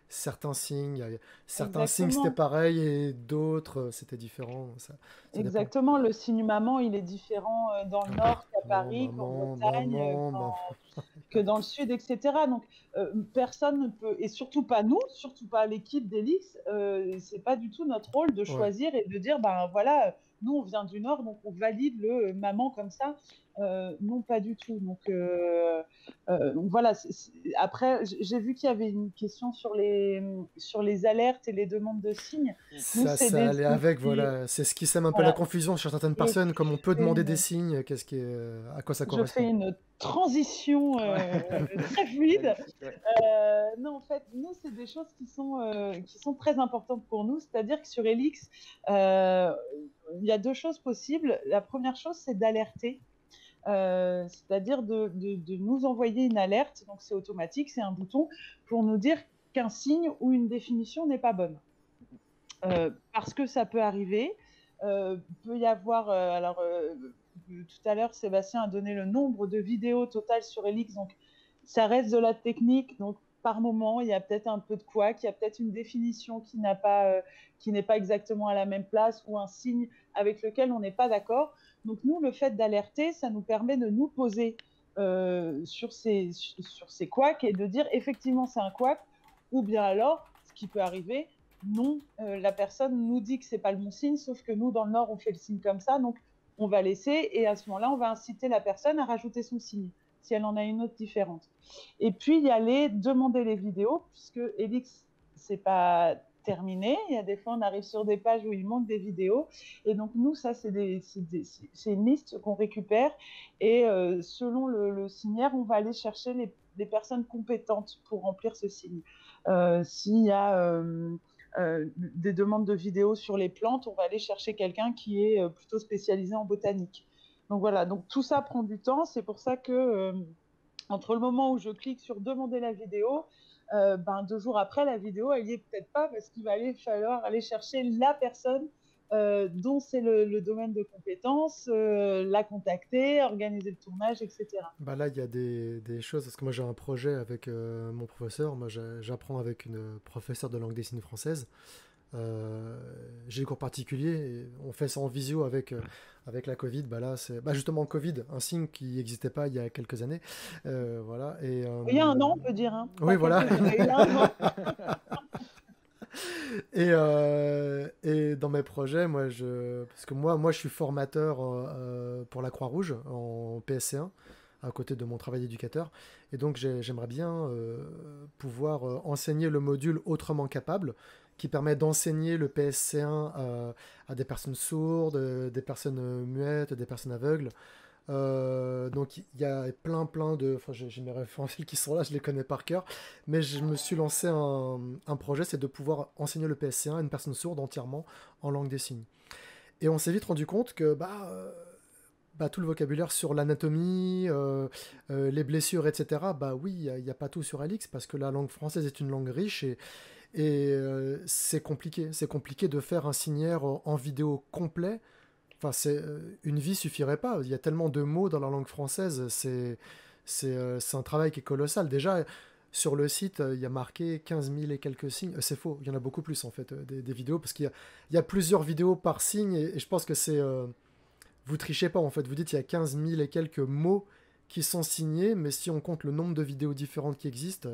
certains signes, certains signes Exactement. c'était pareil et d'autres c'était différent. Ça dépend. Exactement, le signe maman, il est différent dans le nord qu'à Maman, Paris, qu'en maman, Bretagne, maman, maman. que dans le sud, etc. Donc, personne ne peut, et surtout pas nous, surtout pas l'équipe d'Elix, c'est pas du tout notre rôle de Ouais. choisir et de dire, ben voilà, nous on vient du Nord, donc on valide le maman comme ça. Non, pas du tout. Donc voilà. Après, j'ai vu qu'il y avait une question sur les alertes et les demandes de signes. Nous, c'est Ça des allait signes avec, qui, voilà. C'est ce qui sème un peu la voilà, confusion sur certaines je personnes, comme on peut fais demander des une, signes, à quoi ça je fais correspond. une transition très fluide. Magnifique, ouais. Non, en fait, nous, c'est des choses qui sont très importantes pour nous. C'est-à-dire que sur Elix, il y a deux choses possibles. La première chose, c'est d'alerter. C'est-à-dire de nous envoyer une alerte. Donc, c'est automatique, c'est un bouton pour nous dire qu'un signe ou une définition n'est pas bonne. Parce que ça peut arriver. Peut y avoir... tout à l'heure, Sébastien a donné le nombre de vidéos totales sur Elix. Donc, ça reste de la technique. Donc, par moment, il y a peut-être un peu de couac, il y a peut-être une définition qui n'est pas exactement à la même place ou un signe avec lequel on n'est pas d'accord. Donc, nous, le fait d'alerter, ça nous permet de nous poser sur ces couacs et de dire effectivement c'est un couac, ou bien alors, ce qui peut arriver, non, la personne nous dit que c'est pas le bon signe, sauf que nous, dans le Nord, on fait le signe comme ça, donc on va laisser, et à ce moment-là, on va inciter la personne à rajouter son signe, si elle en a une autre différente. Et puis, il y a les demander les vidéos, puisque Elix, c'est pas terminé. Il y a des fois, on arrive sur des pages où il manque des vidéos. Et donc, nous, ça, c'est une liste qu'on récupère. Et selon le signaire, on va aller chercher les personnes compétentes pour remplir ce signe. S'il y a des demandes de vidéos sur les plantes, on va aller chercher quelqu'un qui est plutôt spécialisé en botanique. Donc voilà, donc tout ça prend du temps. C'est pour ça que entre le moment où je clique sur demander la vidéo, 2 jours après, la vidéo, elle y est peut-être pas parce qu'il va falloir aller chercher la personne dont c'est le domaine de compétence, la contacter, organiser le tournage, etc. Bah là, il y a des choses, parce que moi j'ai un projet avec mon professeur. Moi j'apprends avec une professeure de langue des signes française. J'ai des cours particuliers, et on fait ça en visio avec la Covid. Bah là, c'est justement Covid, un signe qui n'existait pas il y a quelques années. Voilà. Il y a un an, on peut dire. Hein. Oui, voilà. Il y a un an. Et dans mes projets, parce que moi je suis formateur pour la Croix-Rouge en PSC1 à côté de mon travail d'éducateur, et donc j'aimerais bien pouvoir enseigner le module Autrement capable, qui permet d'enseigner le PSC1 à des personnes sourdes, des personnes muettes, des personnes aveugles. Donc il y a plein de... Enfin, j'ai mes référentiels qui sont là, je les connais par cœur. Mais je me suis lancé un projet, c'est de pouvoir enseigner le PSC1 à une personne sourde entièrement en langue des signes. Et on s'est vite rendu compte que tout le vocabulaire sur l'anatomie, les blessures, etc., oui, il n'y a pas tout sur Alix, parce que la langue française est une langue riche, et c'est compliqué. C'est compliqué de faire un signaire en vidéo complet. Enfin, une vie suffirait pas. Il y a tellement de mots dans la langue française. C'est un travail qui est colossal. Déjà, sur le site, il y a marqué 15 000 et quelques signes. C'est faux. Il y en a beaucoup plus, en fait, des vidéos, parce qu'il y a plusieurs vidéos par signe, et je pense que c'est... vous trichez pas, en fait. Vous dites qu'il y a 15 000 et quelques mots qui sont signés, mais si on compte le nombre de vidéos différentes qui existent,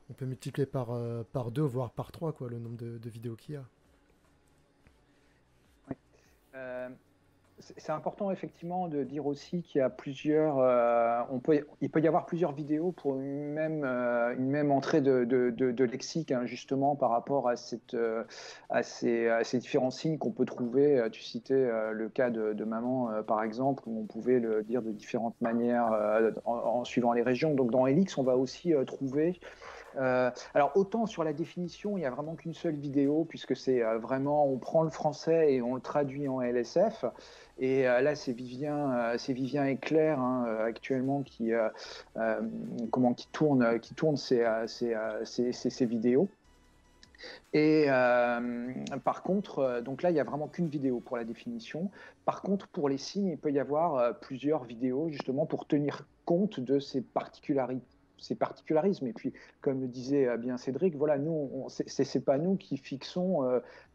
on peut multiplier par 2, voire par 3, quoi, le nombre de vidéos qu'il y a. C'est important effectivement de dire aussi qu'il y a plusieurs, il peut y avoir plusieurs vidéos pour une même entrée de lexique, hein, justement par rapport à ces différents signes qu'on peut trouver. Tu citais le cas de maman par exemple, où on pouvait le dire de différentes manières en suivant les régions. Donc dans Elix, on va aussi trouver... alors autant sur la définition, il n'y a vraiment qu'une seule vidéo, puisque c'est vraiment, on prend le français et on le traduit en LSF. Et là, c'est Vivien et Claire, hein, actuellement qui tourne ces vidéos. Et par contre, donc là, il n'y a vraiment qu'une vidéo pour la définition. Par contre, pour les signes, il peut y avoir plusieurs vidéos, justement, pour tenir compte de ces particularités ces particularismes. Et puis, comme le disait bien Cédric, voilà, nous, c'est pas nous qui fixons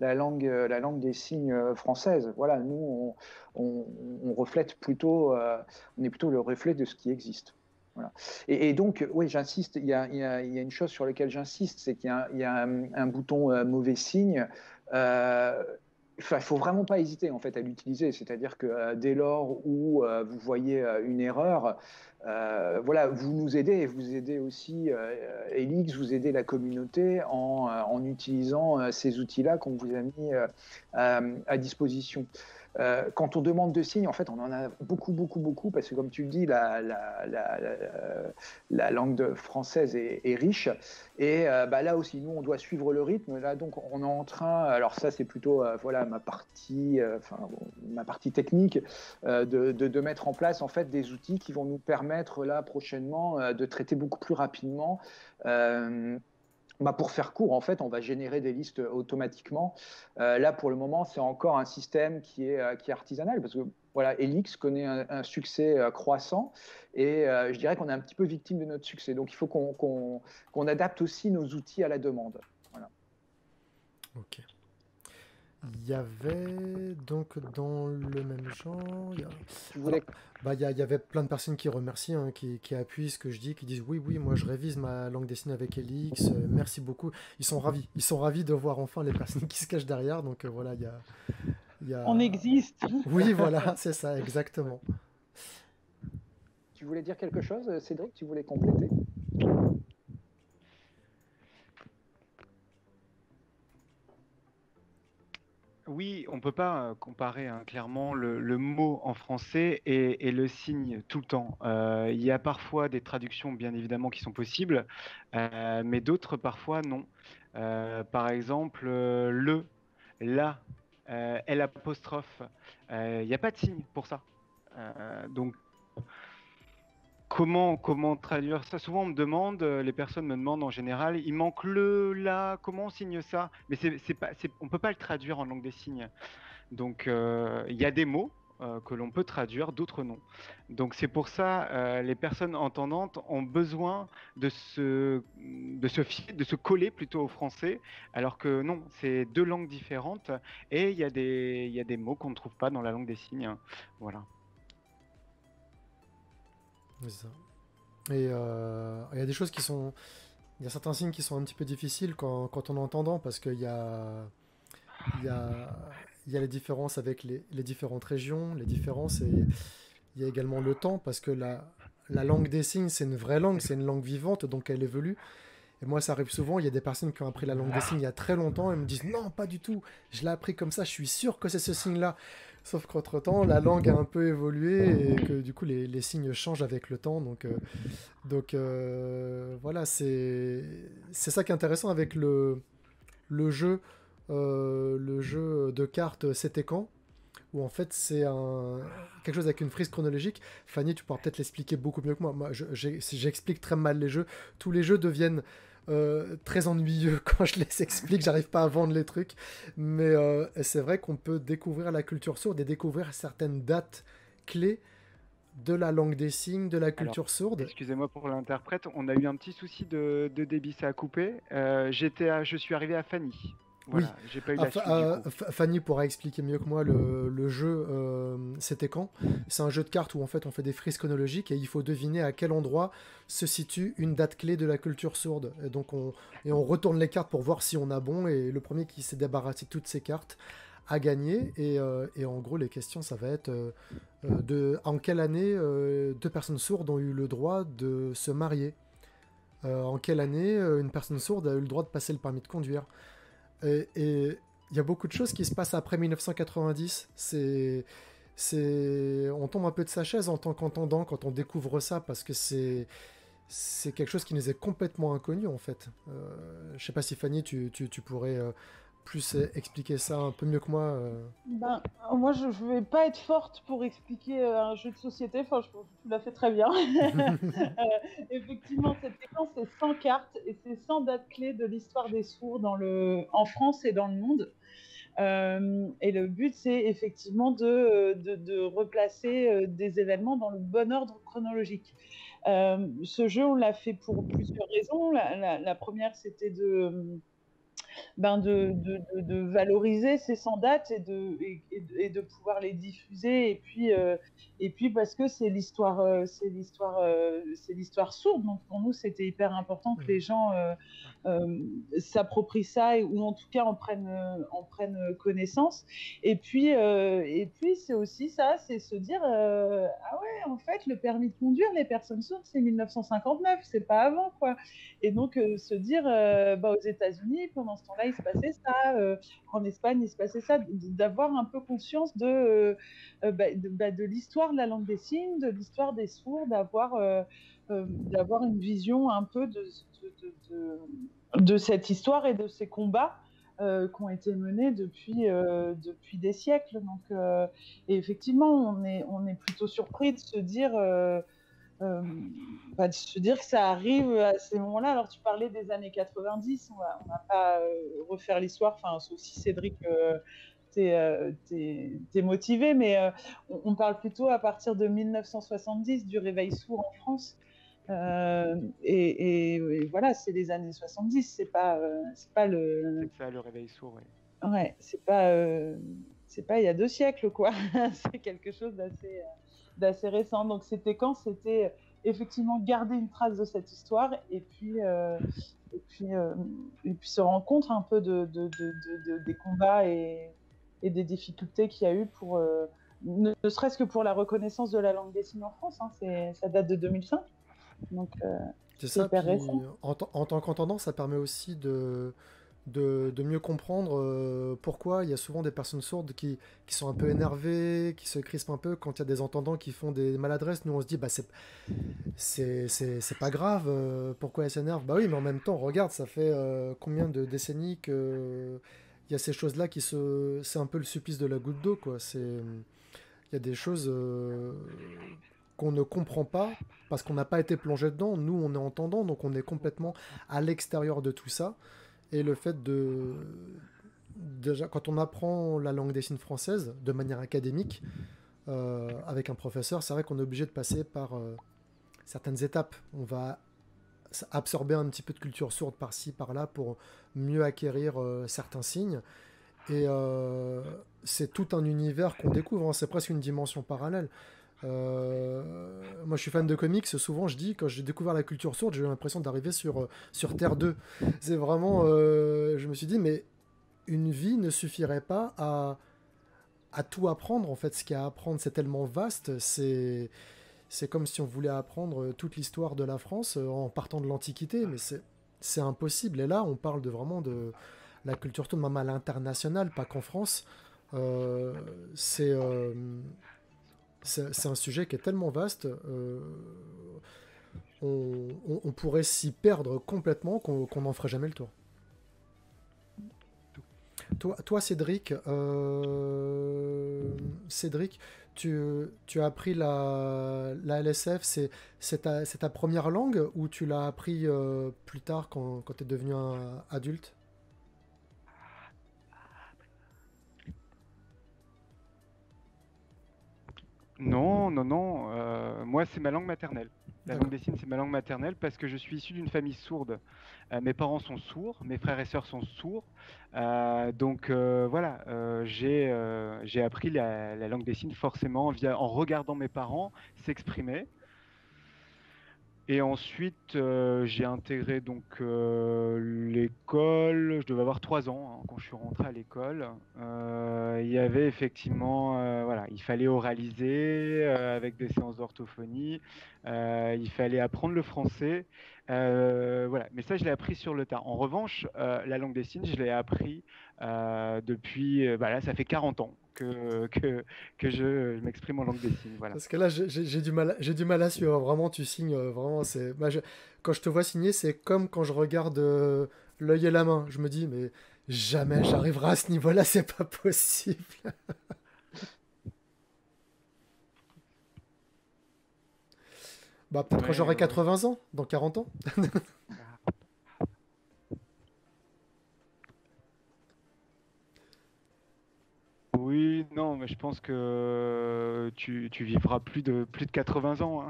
la langue des signes française. Voilà, nous, on reflète plutôt, on est plutôt le reflet de ce qui existe. Voilà. Et donc, oui, j'insiste, il y a une chose sur laquelle j'insiste, c'est qu'il y a un bouton mauvais signe. Il ne faut vraiment pas hésiter en fait, à l'utiliser. C'est-à-dire que dès lors où vous voyez une erreur, voilà, vous nous aidez et vous aidez aussi Elix, vous aidez la communauté en utilisant ces outils-là qu'on vous a mis à disposition. Quand on demande de signes, en fait, on en a beaucoup, parce que comme tu le dis, la langue française est riche. Et là aussi, nous, on doit suivre le rythme. Là, donc, on est en train, alors ça, c'est plutôt voilà, ma partie technique, de mettre en place en fait des outils qui vont nous permettre là prochainement de traiter beaucoup plus rapidement. Pour faire court, en fait, on va générer des listes automatiquement. Là, pour le moment, c'est encore un système qui est artisanal, parce que voilà, Elix connaît un succès croissant, et je dirais qu'on est un petit peu victime de notre succès. Donc, il faut qu'on adapte aussi nos outils à la demande. Voilà. Ok. Il y avait donc dans le même genre, il y avait plein de personnes qui remercient, hein, qui appuient ce que je dis, qui disent oui, moi je révise ma langue dessinée avec Elix, merci beaucoup. Ils sont ravis de voir enfin les personnes qui se cachent derrière. Donc voilà, il y a... On existe. Oui, voilà, c'est ça, exactement. Tu voulais dire quelque chose, Cédric? Tu voulais compléter? Oui, on ne peut pas comparer clairement le mot en français et le signe tout le temps. Il y a parfois des traductions, bien évidemment, qui sont possibles, mais d'autres parfois non. Par exemple, le, la, L', il n'y a pas de signe pour ça. Donc, comment traduire ça? Souvent, on me demande, les personnes me demandent en général, il manque le, là, comment on signe ça? Mais on ne peut pas le traduire en langue des signes. Donc, il y a des mots que l'on peut traduire, d'autres non. Donc, c'est pour ça, les personnes entendantes ont besoin de se coller plutôt au français, alors que non, c'est deux langues différentes, et il y a des mots qu'on ne trouve pas dans la langue des signes. Voilà. C'est ça. Et il y a des choses il y a certains signes qui sont un petit peu difficiles quand on est entendant, parce qu'il y a les différences avec les différentes régions, les différences, et il y a également le temps, parce que la langue des signes, c'est une vraie langue, c'est une langue vivante, donc elle évolue. Et moi, ça arrive souvent, il y a des personnes qui ont appris la langue des signes il y a très longtemps et me disent non, pas du tout, je l'ai appris comme ça, je suis sûr que c'est ce signe-là. Sauf qu'entre-temps, la langue a un peu évolué et que du coup, les signes changent avec le temps. Donc voilà, c'est ça qui est intéressant avec le jeu de cartes C'était quand, où en fait c'est quelque chose avec une frise chronologique. Fanny, tu pourras peut-être l'expliquer beaucoup mieux que moi. Moi, j'explique très mal les jeux. Tous les jeux deviennent très ennuyeux quand je les explique, j'arrive pas à vendre les trucs, mais c'est vrai qu'on peut découvrir la culture sourde et découvrir certaines dates clés de la langue des signes, de la culture sourde. Excusez-moi pour l'interprète, on a eu un petit souci de débit, ça a coupé. Je suis arrivé à Fanny. Voilà, oui, j'ai pas eu la suite, du coup. Fanny pourra expliquer mieux que moi le jeu C'était quand. C'est un jeu de cartes où en fait on fait des frises chronologiques et il faut deviner à quel endroit se situe une date clé de la culture sourde. Et donc on retourne les cartes pour voir si on a bon, et le premier qui s'est débarrassé de toutes ces cartes a gagné. Et en gros les questions ça va être en quelle année deux personnes sourdes ont eu le droit de se marier, en quelle année une personne sourde a eu le droit de passer le permis de conduire. Et il y a beaucoup de choses qui se passent après 1990. On tombe un peu de sa chaise en tant qu'entendant quand on découvre ça, parce que c'est quelque chose qui nous est complètement inconnu en fait. Je sais pas si Fanny, tu pourrais plus expliquer ça un peu mieux que moi. Moi, je vais pas être forte pour expliquer un jeu de société. Enfin, tu l'as fait très bien. Effectivement, cette séquence, c'est 100 cartes et c'est 100 dates clés de l'histoire des sourds en France et dans le monde. Et le but, c'est effectivement de replacer des événements dans le bon ordre chronologique. Ce jeu, on l'a fait pour plusieurs raisons. La première, c'était de valoriser ces 100 dates et de pouvoir les diffuser. Et puis parce que c'est l'histoire sourde. Donc pour nous, c'était hyper important que les gens s'approprient ça ou en tout cas en prennent connaissance. Et puis c'est aussi ça, c'est se dire ah ouais, en fait, le permis de conduire, les personnes sourdes, c'est 1959, c'est pas avant, quoi. Et donc se dire aux États-Unis, pendant ce temps-là, il se passait ça, en Espagne, il se passait ça, d'avoir un peu conscience de l'histoire de la langue des signes, de l'histoire des sourds, d'avoir une vision un peu de cette histoire et de ces combats qui ont été menés depuis des siècles. Donc, et effectivement, on est plutôt surpris de se dire que ça arrive à ces moments-là. Alors, tu parlais des années 90, on va pas refaire l'histoire, sauf si Cédric, t'es motivé, mais on parle plutôt à partir de 1970 du réveil sourd en France. Et voilà, c'est les années 70, c'est pas le. C'est ça, le réveil sourd, oui. Ouais, c'est pas il y a 2 siècles, quoi. C'est quelque chose d'assez récent. Donc c'était effectivement garder une trace de cette histoire et puis se rendre compte un peu des combats et des difficultés qu'il y a eu pour ne serait-ce que pour la reconnaissance de la langue des signes en France. Hein. Ça date de 2005. Donc, c'est ça. Puis, en tant qu'entendant, ça permet aussi de mieux comprendre pourquoi il y a souvent des personnes sourdes qui sont un peu énervées, qui se crispent un peu quand il y a des entendants qui font des maladresses. Nous, on se dit, c'est pas grave, pourquoi elles s'énervent? Bah oui, mais en même temps, regarde, ça fait combien de décennies que il y a ces choses-là c'est un peu le supplice de la goutte d'eau, quoi. Il y a des choses qu'on ne comprend pas parce qu'on n'a pas été plongé dedans. Nous, on est entendant, donc on est complètement à l'extérieur de tout ça. Et le fait déjà, quand on apprend la langue des signes française de manière académique, avec un professeur, c'est vrai qu'on est obligé de passer par certaines étapes. On va absorber un petit peu de culture sourde par-ci, par-là, pour mieux acquérir certains signes. Et c'est tout un univers qu'on découvre, hein. C'est presque une dimension parallèle. Moi je suis fan de comics, souvent je dis quand j'ai découvert la culture sourde, j'ai eu l'impression d'arriver sur Terre 2. C'est vraiment je me suis dit mais une vie ne suffirait pas à tout apprendre. En fait, ce qu'il y a à apprendre, c'est tellement vaste. C'est comme si on voulait apprendre toute l'histoire de la France en partant de l'Antiquité, mais c'est impossible. Et là on parle vraiment de la culture sourde même à l'international, pas qu'en France. C'est un sujet qui est tellement vaste, on pourrait s'y perdre complètement qu'on n'en ferait jamais le tour. Toi Cédric, tu as appris la LSF, c'est ta première langue ou tu l'as appris plus tard quand tu es devenu un adulte? Non. Moi, c'est ma langue maternelle. La D'accord. langue des signes, c'est ma langue maternelle parce que je suis issu d'une famille sourde. Mes parents sont sourds, mes frères et sœurs sont sourds. Donc voilà, j'ai appris la langue des signes forcément en regardant mes parents s'exprimer. Et ensuite, j'ai intégré donc l'école. Je devais avoir 3 ans, hein, quand je suis rentré à l'école. Il y avait effectivement, voilà, il fallait oraliser avec des séances d'orthophonie. Il fallait apprendre le français. Voilà. Mais ça, je l'ai appris sur le tard. En revanche, la langue des signes, je l'ai appris depuis. Là, ça fait 40 ans que je m'exprime en langue des signes. Voilà. Parce que là, j'ai du mal à suivre. Vraiment, tu signes. Vraiment, quand je te vois signer, c'est comme quand je regarde l'œil et la main. Je me dis, mais jamais j'arriverai à ce niveau-là, c'est pas possible. Peut-être quand j'aurai 80 ans, dans 40 ans. Oui, non, mais je pense que tu vivras plus de 80 ans. Hein.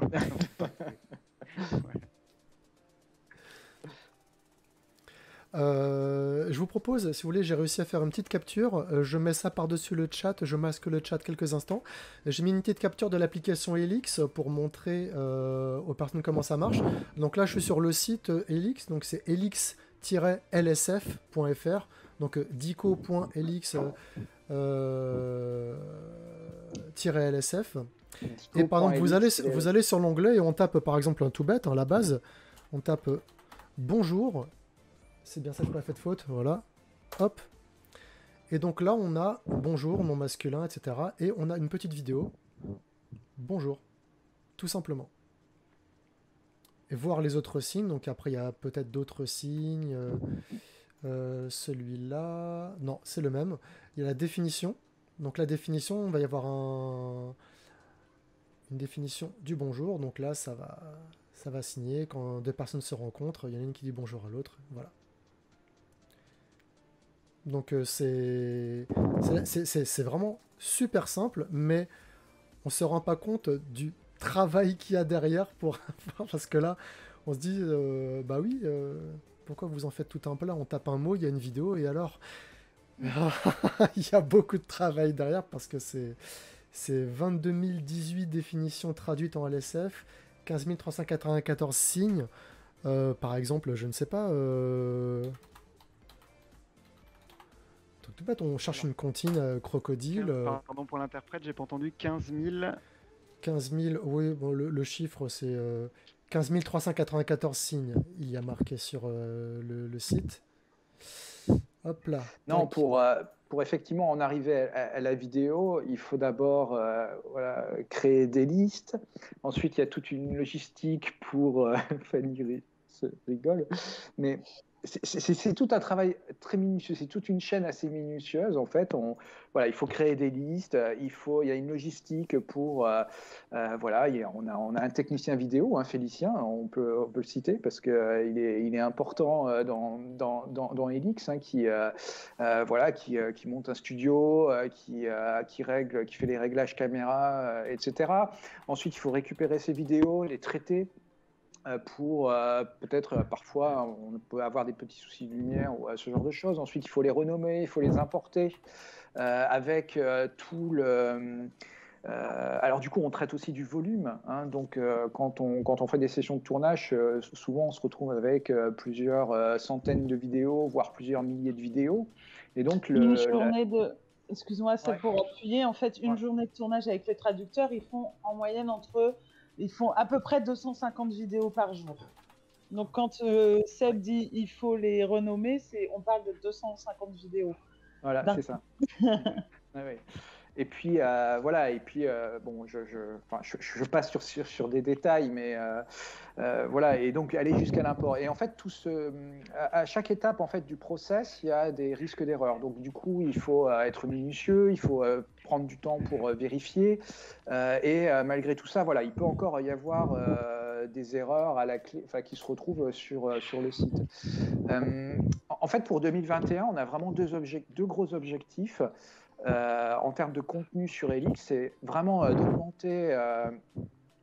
Je vous propose, si vous voulez, j'ai réussi à faire une petite capture. Je mets ça par-dessus le chat, je masque le chat quelques instants. J'ai mis une petite capture de l'application Helix pour montrer aux personnes comment ça marche. Donc là, je suis sur le site Helix, donc c'est helix-lsf.fr, donc dico.helix-lsf. Et par exemple, vous allez sur l'onglet et on tape par exemple un tout bête, la base, on tape bonjour. C'est bien ça que j'ai pas fait de faute, voilà. Hop. Et donc là, on a bonjour, nom masculin, etc. Et on a une petite vidéo. Bonjour. Tout simplement. Et voir les autres signes. Donc après, il y a peut-être d'autres signes. Celui-là... Non, c'est le même. Il y a la définition. Donc la définition, on va y avoir une définition du bonjour. Donc là, ça va signer. Quand deux personnes se rencontrent, il y en a une qui dit bonjour à l'autre. Voilà. Donc c'est vraiment super simple, mais on se rend pas compte du travail qu'il y a derrière parce que là, on se dit, bah oui, pourquoi vous en faites tout un plat? On tape un mot, il y a une vidéo, et alors il y a beaucoup de travail derrière parce que c'est 22 018 définitions traduites en LSF, 15 394 signes. Par exemple, je ne sais pas... Tout bête, on cherche une comptine crocodile. Pardon pour l'interprète, j'ai pas entendu 15 000. 15 000, oui, bon, le chiffre c'est 15 394 signes, il y a marqué sur le site. Hop là. Non, pour effectivement en arriver à la vidéo, il faut d'abord créer des listes. Ensuite, il y a toute une logistique pour... Fanny rigole, mais... C'est tout un travail très minutieux, c'est toute une chaîne assez minutieuse en fait. Il faut créer des listes, il y a une logistique pour on a un technicien vidéo, Félicien, on peut le citer parce que il est important dans Helix, qui monte un studio, qui fait les réglages caméra, etc. Ensuite, il faut récupérer ces vidéos, les traiter. Pour peut-être parfois on peut avoir des petits soucis de lumière ou ce genre de choses. Ensuite, il faut les renommer, il faut les importer avec tout le... alors du coup, on traite aussi du volume. Donc quand on fait des sessions de tournage, souvent on se retrouve avec plusieurs centaines de vidéos, voire plusieurs milliers de vidéos. Et donc Excuse-moi, c'est pour appuyer. En fait, une journée de tournage avec les traducteurs, ils font en moyenne ils font à peu près 250 vidéos par jour. Donc, quand Seb dit il faut les renommer, on parle de 250 vidéos. Voilà, c'est ça. Ouais. Et puis, je passe sur des détails, mais et donc aller jusqu'à l'import. Et en fait, à chaque étape en fait, du process, il y a des risques d'erreur. Donc, du coup, il faut être minutieux, il faut prendre du temps pour vérifier. Et malgré tout ça, il peut encore y avoir des erreurs à la clé, qui se retrouvent sur le site. En fait, pour 2021, on a vraiment deux gros objectifs. En termes de contenu sur Helix, c'est vraiment d'augmenter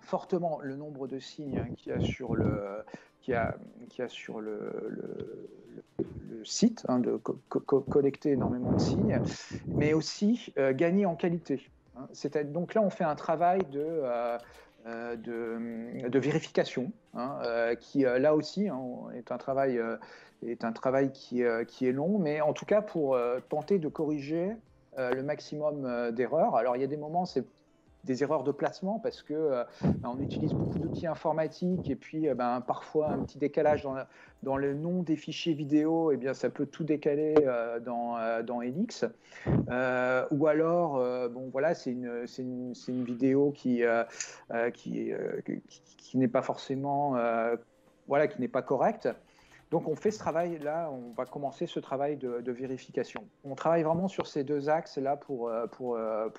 fortement le nombre de signes qu'il y a sur le site, de collecter énormément de signes, mais aussi gagner en qualité. Donc là, on fait un travail de vérification, qui là aussi est un travail qui est long, mais en tout cas pour tenter de corriger le maximum d'erreurs. Alors il y a des moments, c'est des erreurs de placement parce que on utilise beaucoup d'outils informatiques et puis parfois un petit décalage dans le nom des fichiers vidéo, ça peut tout décaler dans Helix. Ou alors, c'est une vidéo qui n'est pas forcément, qui n'est pas correcte. Donc on fait ce travail-là, on va commencer ce travail de vérification. On travaille vraiment sur ces deux axes-là pour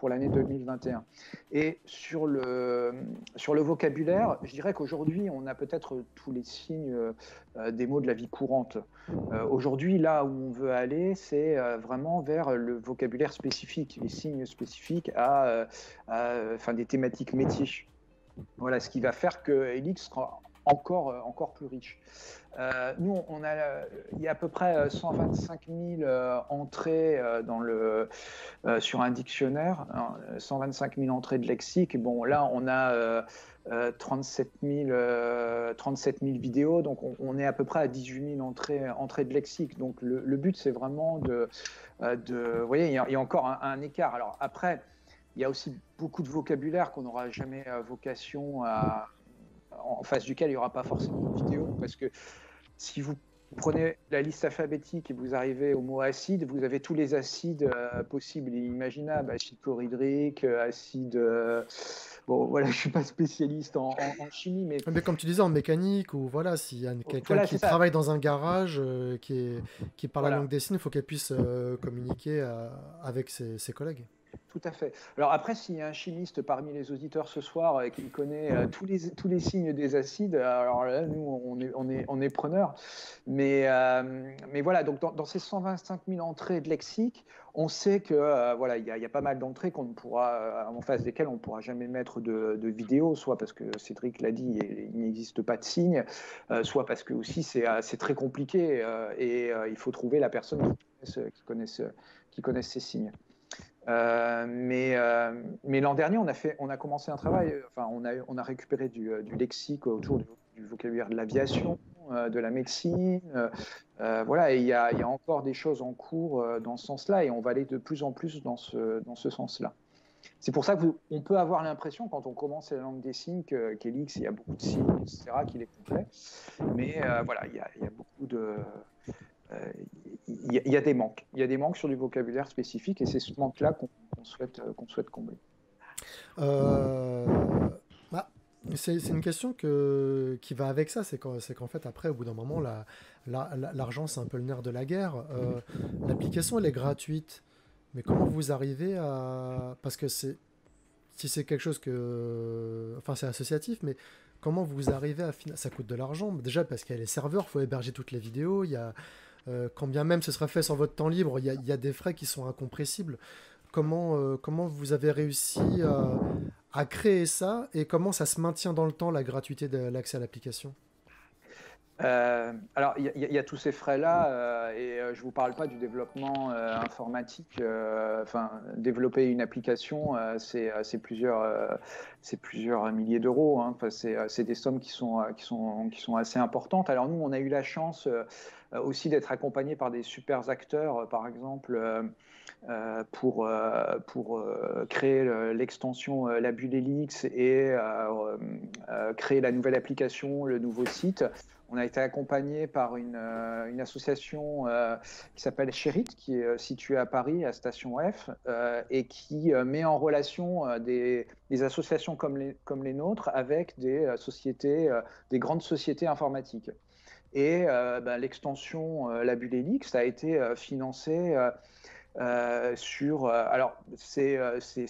l'année 2021. Et sur le vocabulaire, je dirais qu'aujourd'hui, on a peut-être tous les signes des mots de la vie courante. Aujourd'hui, là où on veut aller, c'est vraiment vers le vocabulaire spécifique, les signes spécifiques à des thématiques métiers. Voilà, ce qui va faire que Helix sera encore plus riche. Nous, il y a à peu près 125 000 entrées sur un dictionnaire, 125 000 entrées de lexique. Bon, là, on a 37 000 vidéos, donc on est à peu près à 18 000 entrées de lexique. Donc le but, c'est vraiment vous voyez, il y a encore un écart. Alors après, il y a aussi beaucoup de vocabulaire qu'on n'aura jamais vocation en face duquel il n'y aura pas forcément de vidéo, parce que si vous prenez la liste alphabétique et vous arrivez au mot acide, vous avez tous les acides possibles et imaginables, acide chlorhydrique, acide... bon, voilà, je ne suis pas spécialiste en chimie, mais... Mais comme tu disais, en mécanique, ou voilà, s'il y a quelqu'un qui travaille dans un garage, qui parle la langue des signes, il faut qu'elle puisse communiquer avec ses collègues. Tout à fait. Alors après, s'il y a un chimiste parmi les auditeurs ce soir qui connaît tous les signes des acides, alors là, nous, on est preneurs. Mais voilà, donc dans ces 125 000 entrées de lexique, on sait que voilà, il y a pas mal d'entrées en face desquelles on ne pourra jamais mettre de vidéo, soit parce que Cédric l'a dit, il n'existe pas de signes, soit parce que aussi c'est très compliqué et il faut trouver la personne qui connaisse ces signes. Mais l'an dernier, on a commencé un travail. Enfin, on a récupéré du lexique autour du vocabulaire de l'aviation, de la médecine. Voilà, et il y a encore des choses en cours dans ce sens-là, et on va aller de plus en plus dans ce sens-là. C'est pour ça qu'on peut avoir l'impression, quand on commence la langue des signes, qu'Elix, il y a beaucoup de signes, etc., qu'il est complet. Mais voilà, il y a beaucoup de... Il y a des manques. Il y a des manques sur du vocabulaire spécifique et c'est ce manque-là qu'on souhaite combler. C'est une question qui va avec ça, c'est qu'en fait après, au bout d'un moment, l'argent c'est un peu le nerf de la guerre. L'application elle est gratuite, mais comment vous arrivez à... Parce que si c'est quelque chose enfin c'est associatif, mais comment vous arrivez à... Ça coûte de l'argent, déjà parce qu'il y a les serveurs, il faut héberger toutes les vidéos, il y a... quand bien même ce sera fait sur votre temps libre, il y a des frais qui sont incompressibles. Comment vous avez réussi à créer ça et comment ça se maintient dans le temps, la gratuité de l'accès à l'application? Alors, il y a tous ces frais-là et je ne vous parle pas du développement informatique. Enfin, développer une application, c'est plusieurs milliers d'euros. Hein. Enfin, c'est des sommes qui sont assez importantes. Alors nous, on a eu la chance aussi d'être accompagnés par des super acteurs, par exemple, pour créer l'extension La Bulle Helix et créer la nouvelle application, le nouveau site. On a été accompagné par une association qui s'appelle Sherit, qui est située à Paris, à Station F, et qui met en relation des associations comme les nôtres avec des grandes sociétés informatiques. Et l'extension La Bulle Helix a été financée alors, c'est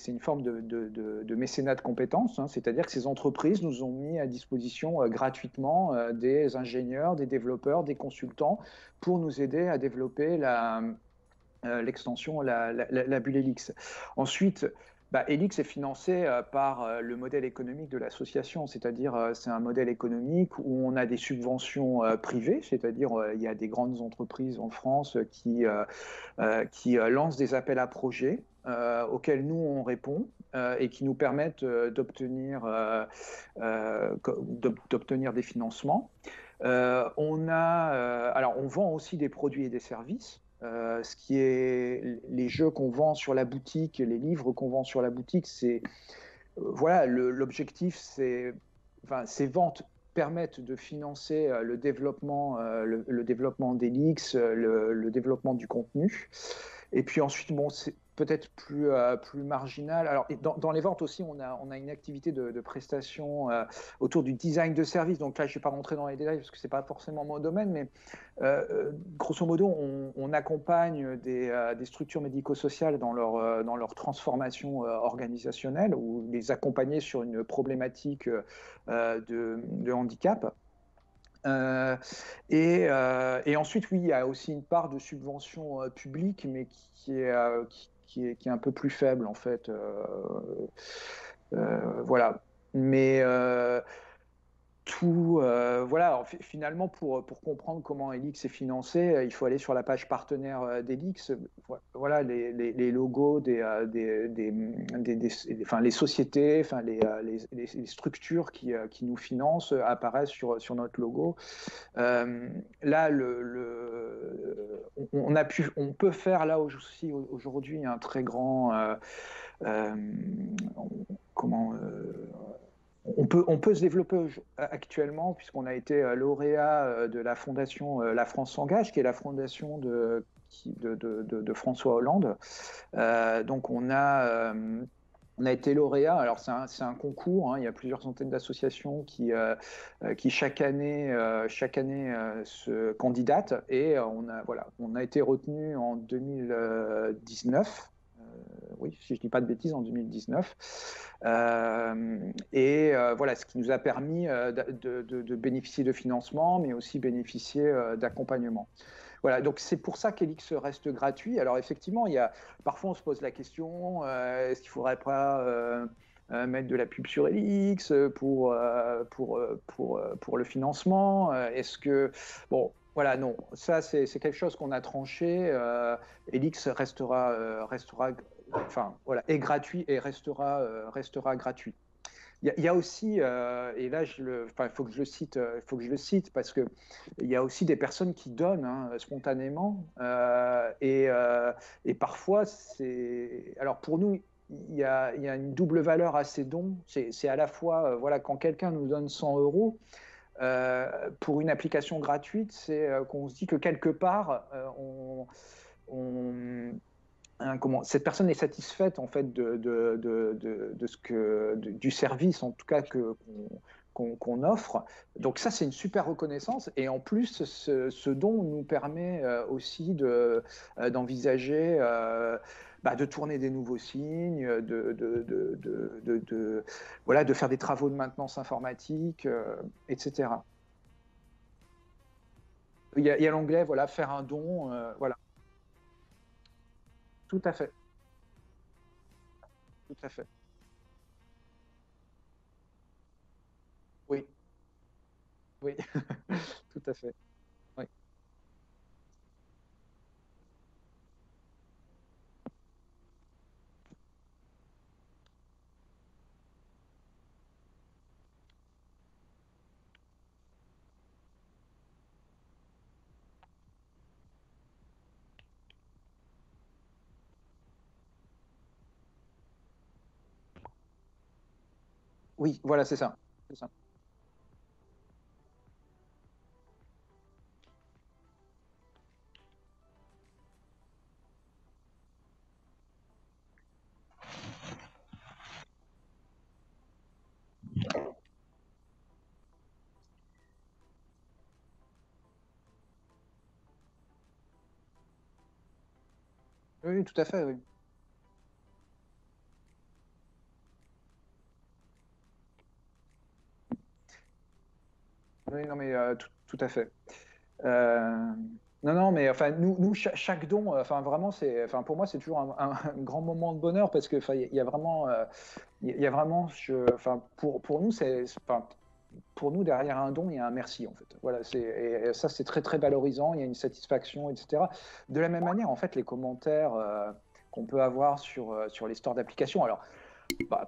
une forme de mécénat de compétences, hein, c'est-à-dire que ces entreprises nous ont mis à disposition gratuitement des ingénieurs, des développeurs, des consultants pour nous aider à développer l'extension La Bulle Helix. Ensuite, Helix est financé par le modèle économique de l'association, c'est-à-dire c'est un modèle économique où on a des subventions privées, c'est-à-dire il y a des grandes entreprises en France qui lancent des appels à projets auxquels nous on répond et qui nous permettent d'obtenir des financements. Alors on vend aussi des produits et des services. Ce qui est les jeux qu'on vend sur la boutique, les livres qu'on vend sur la boutique, c'est voilà, l'objectif, ces ventes permettent de financer le développement d'Helix, le développement du contenu. Et puis ensuite, bon, c'est peut-être plus marginal. Alors, dans les ventes aussi, on a une activité de prestation autour du design de service. Donc là, je ne vais pas rentrer dans les détails parce que ce n'est pas forcément mon domaine, mais grosso modo, on accompagne des structures médico-sociales dans leur transformation organisationnelle ou les accompagner sur une problématique de handicap. Et ensuite, oui, il y a aussi une part de subvention publique, mais qui est un peu plus faible, en fait. Voilà. Mais tout, voilà, alors, finalement, pour comprendre comment Helix est financé, il faut aller sur la page partenaire d'Helix. Voilà, les logos enfin, les sociétés, enfin, les structures qui nous financent apparaissent sur notre logo. Là, on peut faire là aussi aujourd'hui un très grand, comment on peut se développer actuellement, puisqu'on a été lauréat de la fondation La France s'engage, qui est la fondation de François Hollande. Donc on a été lauréat. Alors c'est un concours, hein, il y a plusieurs centaines d'associations qui chaque année se candidatent, et on a été retenu en 2019. Oui, si je ne dis pas de bêtises, en 2019. Voilà, ce qui nous a permis de bénéficier de financement, mais aussi bénéficier d'accompagnement. Voilà, donc c'est pour ça qu'Helix reste gratuit. Alors effectivement, parfois on se pose la question, est-ce qu'il ne faudrait pas mettre de la pub sur Helix pour le financement? Est-ce que... Bon, voilà, non, ça c'est quelque chose qu'on a tranché. Helix restera enfin, voilà, est gratuit et restera gratuit. Il y a aussi, et là, il faut que je le cite, parce que il y a aussi des personnes qui donnent, hein, spontanément, et parfois alors pour nous, il y a une double valeur à ces dons. C'est à la fois, voilà, quand quelqu'un nous donne 100 euros pour une application gratuite, c'est qu'on se dit que quelque part, cette personne est satisfaite en fait du service, en tout cas qu'on offre. Donc ça, c'est une super reconnaissance, et en plus ce don nous permet aussi d'envisager de tourner des nouveaux signes, voilà, de faire des travaux de maintenance informatique, etc. Il y a l'onglet, voilà, faire un don, voilà. Tout à fait. Tout à fait. Oui, oui, tout à fait. Oui, oui, voilà, c'est ça. C'est ça. Oui, tout à fait, oui. Oui, non, mais tout à fait. Non, non, mais enfin, nous chaque don, enfin, vraiment, enfin, pour moi, c'est toujours un grand moment de bonheur, parce que, enfin, il y a vraiment, enfin, pour nous, enfin, pour nous, derrière un don, il y a un merci, en fait. Voilà, et ça, c'est très, très valorisant. Il y a une satisfaction, etc. De la même manière, en fait, les commentaires qu'on peut avoir sur les stores d'applications. Alors,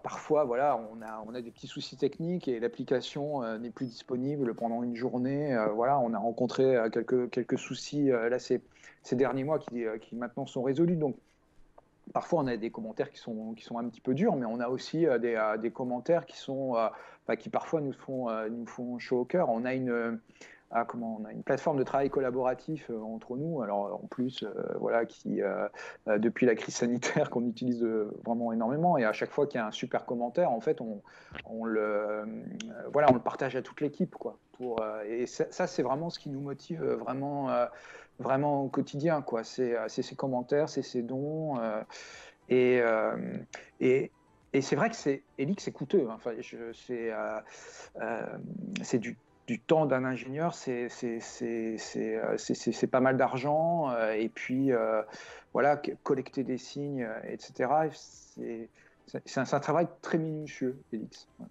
parfois, voilà, on a des petits soucis techniques, et l'application n'est plus disponible pendant une journée. Voilà, on a rencontré quelques soucis là, ces derniers mois, qui maintenant sont résolus. Donc, parfois, on a des commentaires qui sont un petit peu durs, mais on a aussi des commentaires qui parfois nous font chaud au cœur. On a on a une plateforme de travail collaboratif entre nous. Alors en plus, voilà, depuis la crise sanitaire, qu'on utilise vraiment énormément. Et à chaque fois qu'il y a un super commentaire, en fait, on le partage à toute l'équipe, quoi. Et ça, c'est vraiment ce qui nous motive vraiment au quotidien, quoi. C'est ces commentaires, c'est ces dons, et c'est vrai que Helix, c'est coûteux, hein. Enfin, c'est du temps d'un ingénieur, c'est pas mal d'argent, et puis voilà, collecter des signes, etc. C'est un travail très minutieux, Helix. Ouais.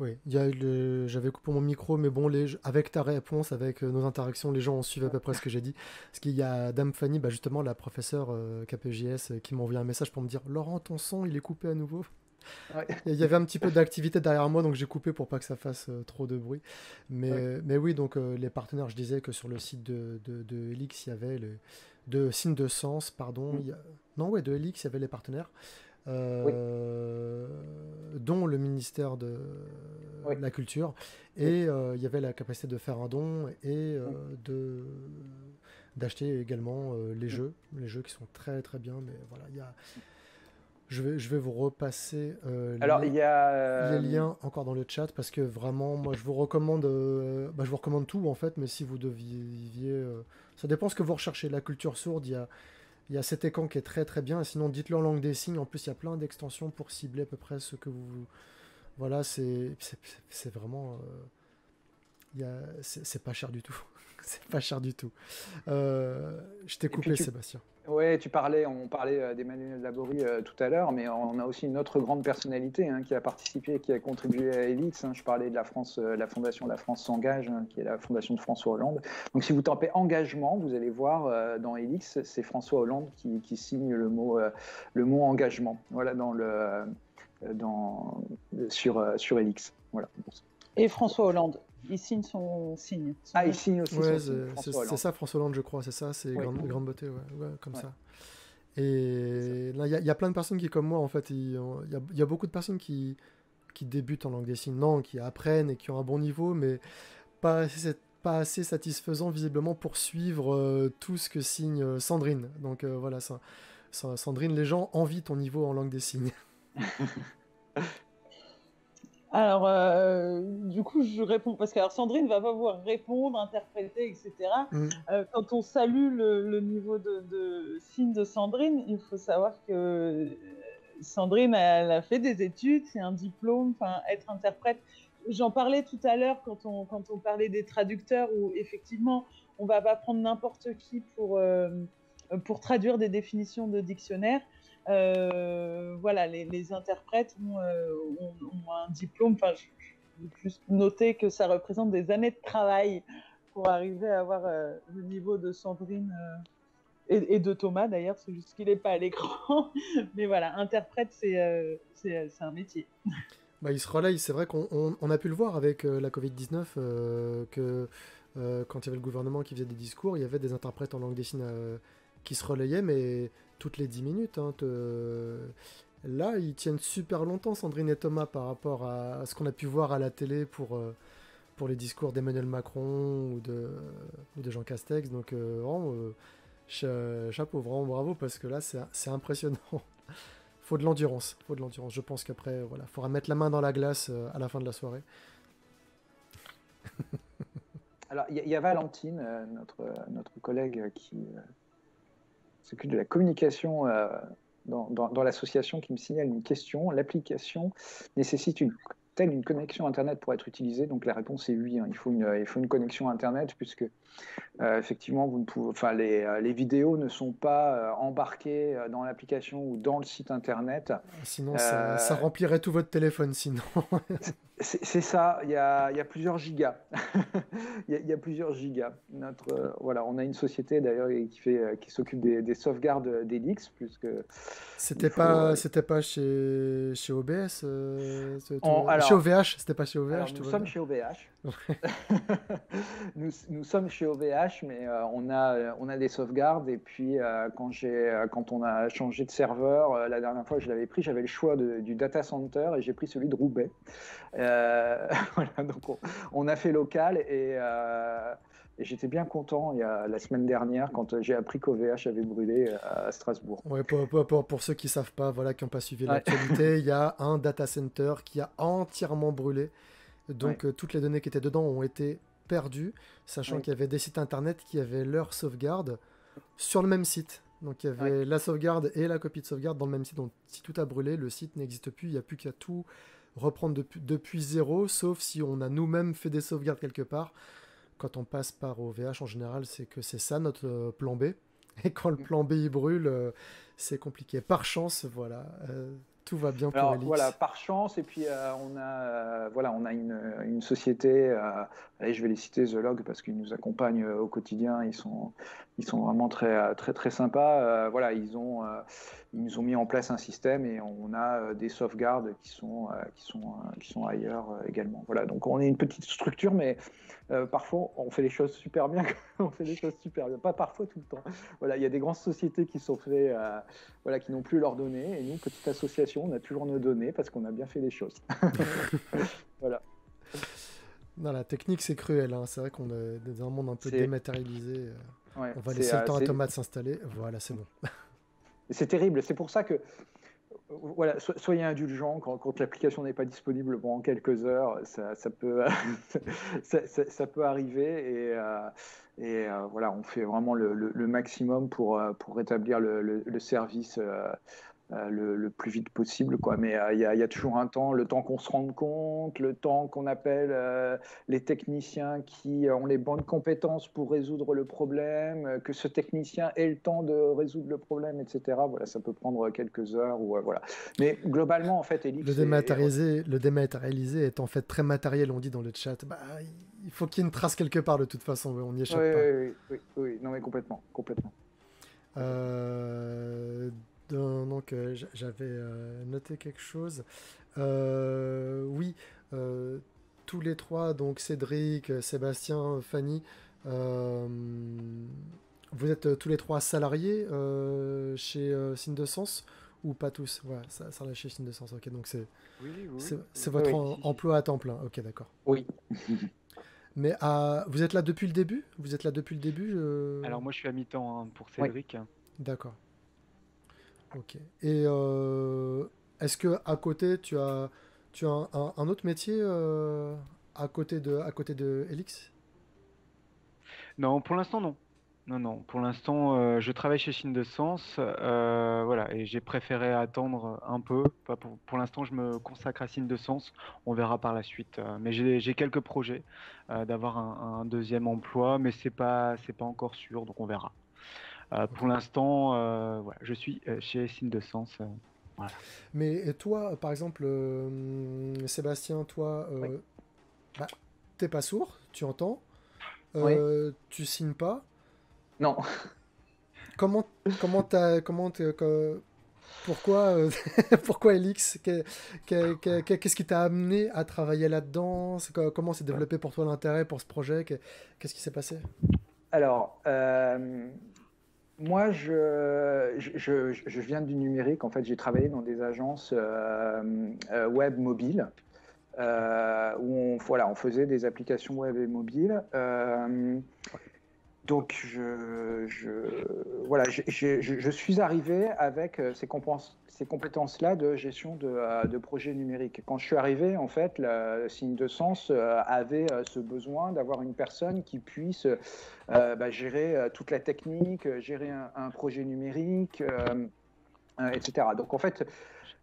Oui, j'avais coupé mon micro, mais bon, avec ta réponse, avec nos interactions, les gens ont suivi à peu près ce que j'ai dit. Parce qu'il y a Dame Fanny, bah, justement, la professeure KPJS, qui m'a envoyé un message pour me dire Laurent, ton son, il est coupé à nouveau. Ouais. Il y avait un petit peu d'activité derrière moi, donc j'ai coupé pour pas que ça fasse trop de bruit. Mais oui, donc les partenaires, je disais que sur le site de Helix, il y avait de Signe de Sens, pardon. Non, ouais, de Helix, il y avait les partenaires. Dont le ministère de la Culture, et il y avait la capacité de faire un don et d'acheter également les jeux qui sont très très bien. Mais voilà, je vais vous repasser Alors, il y a les liens encore dans le chat, parce que vraiment, moi, je vous recommande tout en fait. Mais si vous deviez, ça dépend ce que vous recherchez. La culture sourde, il y a cet écran qui est très très bien. Et sinon, dites-le en langue des signes. En plus, il y a plein d'extensions pour cibler à peu près ce que vous. Voilà, c'est vraiment. C'est pas cher du tout. C'est pas cher du tout. Je t'ai coupé, Sébastien. Ouais, on parlait d'Emmanuel Laborie tout à l'heure, mais on a aussi une autre grande personnalité qui a participé, qui a contribué à Helix. Je parlais de la fondation La France s'engage, qui est la fondation de François Hollande. Donc si vous tapez engagement, vous allez voir dans Helix, c'est François Hollande qui signe le mot engagement. Voilà, sur Helix. Voilà. Et François Hollande. Il signe son signe. Il signe aussi ouais, son signe. C'est ça, François Hollande, je crois. C'est ça, c'est grande beauté, comme ça. Et là, il y a plein de personnes qui, comme moi, en fait, il y a beaucoup de personnes qui débutent en langue des signes, non, qui apprennent et qui ont un bon niveau, mais pas assez satisfaisant, visiblement, pour suivre tout ce que signe Sandrine. Donc voilà, Sandrine, les gens envient ton niveau en langue des signes. Alors, du coup, je réponds, parce que Sandrine va pas pouvoir répondre, interpréter, etc. Quand on salue le niveau de signe de Sandrine, il faut savoir que Sandrine, elle a fait des études, c'est un diplôme, être interprète. J'en parlais tout à l'heure quand on parlait des traducteurs, où effectivement, on va pas prendre n'importe qui pour traduire des définitions de dictionnaire. Voilà, les interprètes ont un diplôme. Je veux juste noter que ça représente des années de travail pour arriver à avoir le niveau de Sandrine et de Thomas d'ailleurs, c'est juste qu'il n'est pas à l'écran. Mais voilà, interprète, c'est un métier. Bah, il se relaye, c'est vrai qu'on a pu le voir avec la Covid-19, que quand il y avait le gouvernement qui faisait des discours, il y avait des interprètes en langue des signes qui se relayaient, mais toutes les 10 minutes. Là, ils tiennent super longtemps, Sandrine et Thomas, par rapport à ce qu'on a pu voir à la télé pour les discours d'Emmanuel Macron ou de Jean Castex. Donc, vraiment, chapeau, vraiment bravo, parce que là, c'est impressionnant. Faut de l'endurance. Je pense qu'après, voilà, faudra mettre la main dans la glace à la fin de la soirée. Alors, il y a Valentine, notre collègue qui s'occupe de la communication dans l'association, qui me signale une question. L'application nécessite une connexion Internet pour être utilisée? Donc la réponse est oui. Il faut une connexion Internet, puisque effectivement, vous ne pouvez, les vidéos ne sont pas embarquées dans l'application ou dans le site Internet. Sinon, ça remplirait tout votre téléphone, sinon. C'est ça, il y a plusieurs gigas. Il y a plusieurs gigas. Voilà, on a une société d'ailleurs qui s'occupe des sauvegardes d'Helix, puisque c'était pas chez OBS, chez OVH, c'était pas chez OVH. Alors, nous sommes chez OVH. nous sommes chez OVH, mais on a des sauvegardes, et puis quand on a changé de serveur, la dernière fois que je l'avais pris, j'avais le choix du data center et j'ai pris celui de Roubaix. Voilà, donc on a fait local, et j'étais bien content la semaine dernière quand j'ai appris qu'OVH avait brûlé à Strasbourg. Ouais, pour ceux qui ne savent pas, voilà, qui n'ont pas suivi l'actualité, il y a un data center qui a entièrement brûlé. Donc toutes les données qui étaient dedans ont été perdues, sachant qu'il y avait des sites internet qui avaient leur sauvegarde sur le même site. Donc il y avait la sauvegarde et la copie de sauvegarde dans le même site. Donc si tout a brûlé, le site n'existe plus, il n'y a plus qu'à tout reprendre depuis zéro, sauf si on a nous-mêmes fait des sauvegardes quelque part. Quand on passe par OVH, en général, c'est que c'est ça notre plan B. Et quand le plan B il brûle, c'est compliqué. Par chance, voilà, Tout va bien pour Alors Elix. voilà, par chance, et puis on a une société, allez, je vais les citer, The Log, parce qu'ils nous accompagnent au quotidien, ils sont vraiment très, très, très sympas. Voilà, ils nous ont mis en place un système et on a des sauvegardes qui sont ailleurs également. Voilà, donc on est une petite structure, mais parfois on fait les choses super bien. On fait les choses super bien, pas parfois, tout le temps. Voilà, il y a des grandes sociétés qui sont faites, voilà, qui n'ont plus leurs données, et nous, petite association, on a toujours nos données parce qu'on a bien fait les choses. Voilà. Non, la technique, c'est cruel. Hein. C'est vrai qu'on est dans un monde un peu dématérialisé. Ouais, on va laisser le temps à Thomas de s'installer. Voilà, c'est bon. C'est terrible. C'est pour ça que, voilà, soyez indulgents quand l'application n'est pas disponible pendant quelques heures. Ça peut, ça peut arriver. Et voilà, on fait vraiment le maximum pour rétablir le service le plus vite possible, quoi. Mais il y a toujours un temps, le temps qu'on se rende compte, le temps qu'on appelle les techniciens qui ont les bonnes compétences pour résoudre le problème, que ce technicien ait le temps de résoudre le problème, etc. Voilà, ça peut prendre quelques heures. Ou, voilà. Mais globalement, en fait, Elix... Le dématérialisé est en fait très matériel, on dit dans le chat. Bah, il faut qu'il y ait une trace quelque part, de toute façon, on n'y échappe pas. Oui, non mais complètement. Donc j'avais noté quelque chose. Oui, tous les trois, donc Cédric, Sébastien, Fanny, vous êtes tous les trois salariés chez Signe de Sens ou pas tous? Ouais, salariés chez Signe de Sens. Ok, donc c'est votre emploi à temps plein. Ok, d'accord. Oui. Mais vous êtes là depuis le début? Alors moi je suis à mi-temps hein, pour Cédric. Oui. D'accord. Ok. Et est-ce que à côté tu as un autre métier à côté de Elix? Non, pour l'instant non. Non. Pour l'instant, je travaille chez Signe de Sens, voilà, et j'ai préféré attendre un peu. Pour l'instant, je me consacre à Signe de Sens. On verra par la suite. Mais j'ai quelques projets d'avoir un deuxième emploi, mais c'est pas encore sûr, donc on verra. Pour l'instant, voilà, je suis chez Signe de Sens. Voilà. Mais toi, par exemple, Sébastien, toi, bah, t'es pas sourd, tu entends, tu signes pas. Non. Pourquoi Elix? Qu'est-ce qui t'a amené à travailler là-dedans? Comment s'est développé pour toi l'intérêt pour ce projet? Qu'est-ce qui s'est passé? Alors, moi, je viens du numérique. En fait, j'ai travaillé dans des agences web mobiles où on faisait des applications web et mobiles. Donc, je suis arrivé avec ces compétences-là de gestion de projets numériques. Quand je suis arrivé, en fait, le Signe de Sens avait ce besoin d'avoir une personne qui puisse gérer toute la technique, gérer un projet numérique, etc. Donc, en fait,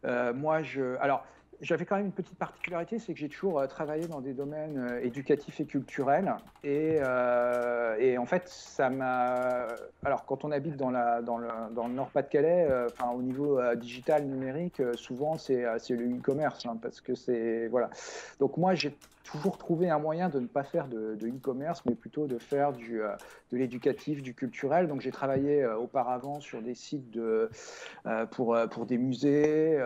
alors, j'avais quand même une petite particularité, c'est que j'ai toujours travaillé dans des domaines éducatifs et culturels. Et en fait, ça m'a... Alors, quand on habite dans le Nord-Pas-de-Calais, au niveau digital, numérique, souvent, c'est le e-commerce, hein, parce que c'est... Voilà. Donc, moi, j'ai toujours trouvé un moyen de ne pas faire de e-commerce, mais plutôt de faire de l'éducatif, du culturel. Donc, j'ai travaillé auparavant sur des sites pour des musées,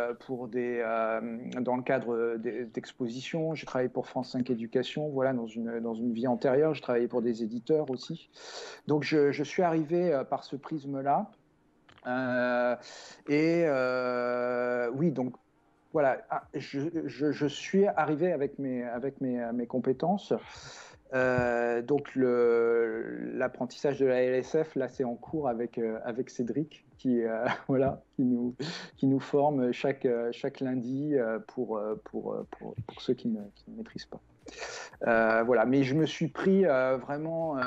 dans le cadre d'expositions. J'ai travaillé pour France 5 Éducation, voilà, dans une vie antérieure. J'ai travaillé pour des éditeurs aussi. Donc, je suis arrivé par ce prisme-là. Oui, donc, voilà, je suis arrivé avec mes compétences. Donc l'apprentissage de la LSF, là, c'est en cours avec Cédric qui nous forme chaque lundi pour ceux qui ne maîtrisent pas. Voilà, mais je me suis pris vraiment...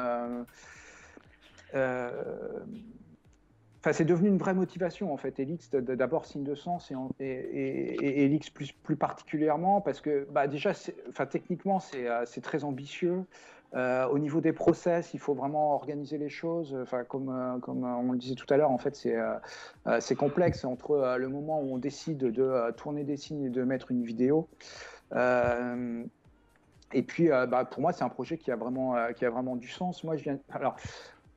c'est devenu une vraie motivation en fait, Elix, d'abord Signe de Sens et Elix plus particulièrement parce que déjà, techniquement c'est très ambitieux. Au niveau des process, il faut vraiment organiser les choses. Enfin, comme on le disait tout à l'heure, en fait, c'est complexe entre le moment où on décide de tourner des signes et de mettre une vidéo. Et puis, pour moi, c'est un projet qui a vraiment du sens. Moi, alors,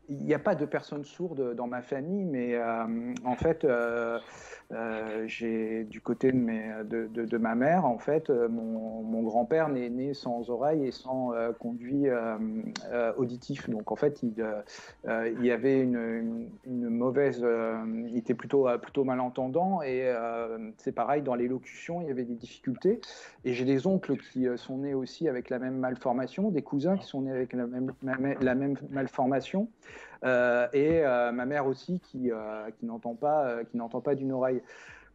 il n'y a pas de personnes sourdes dans ma famille, mais en fait, j'ai du côté de ma mère, en fait, mon grand-père n'est né sans oreille et sans conduit auditif. Donc, en fait, il y avait une mauvaise, il était plutôt malentendant, et c'est pareil dans l'élocution, il y avait des difficultés. Et j'ai des oncles qui sont nés aussi avec la même malformation, des cousins qui sont nés avec la même malformation. Et ma mère aussi qui n'entend pas d'une oreille.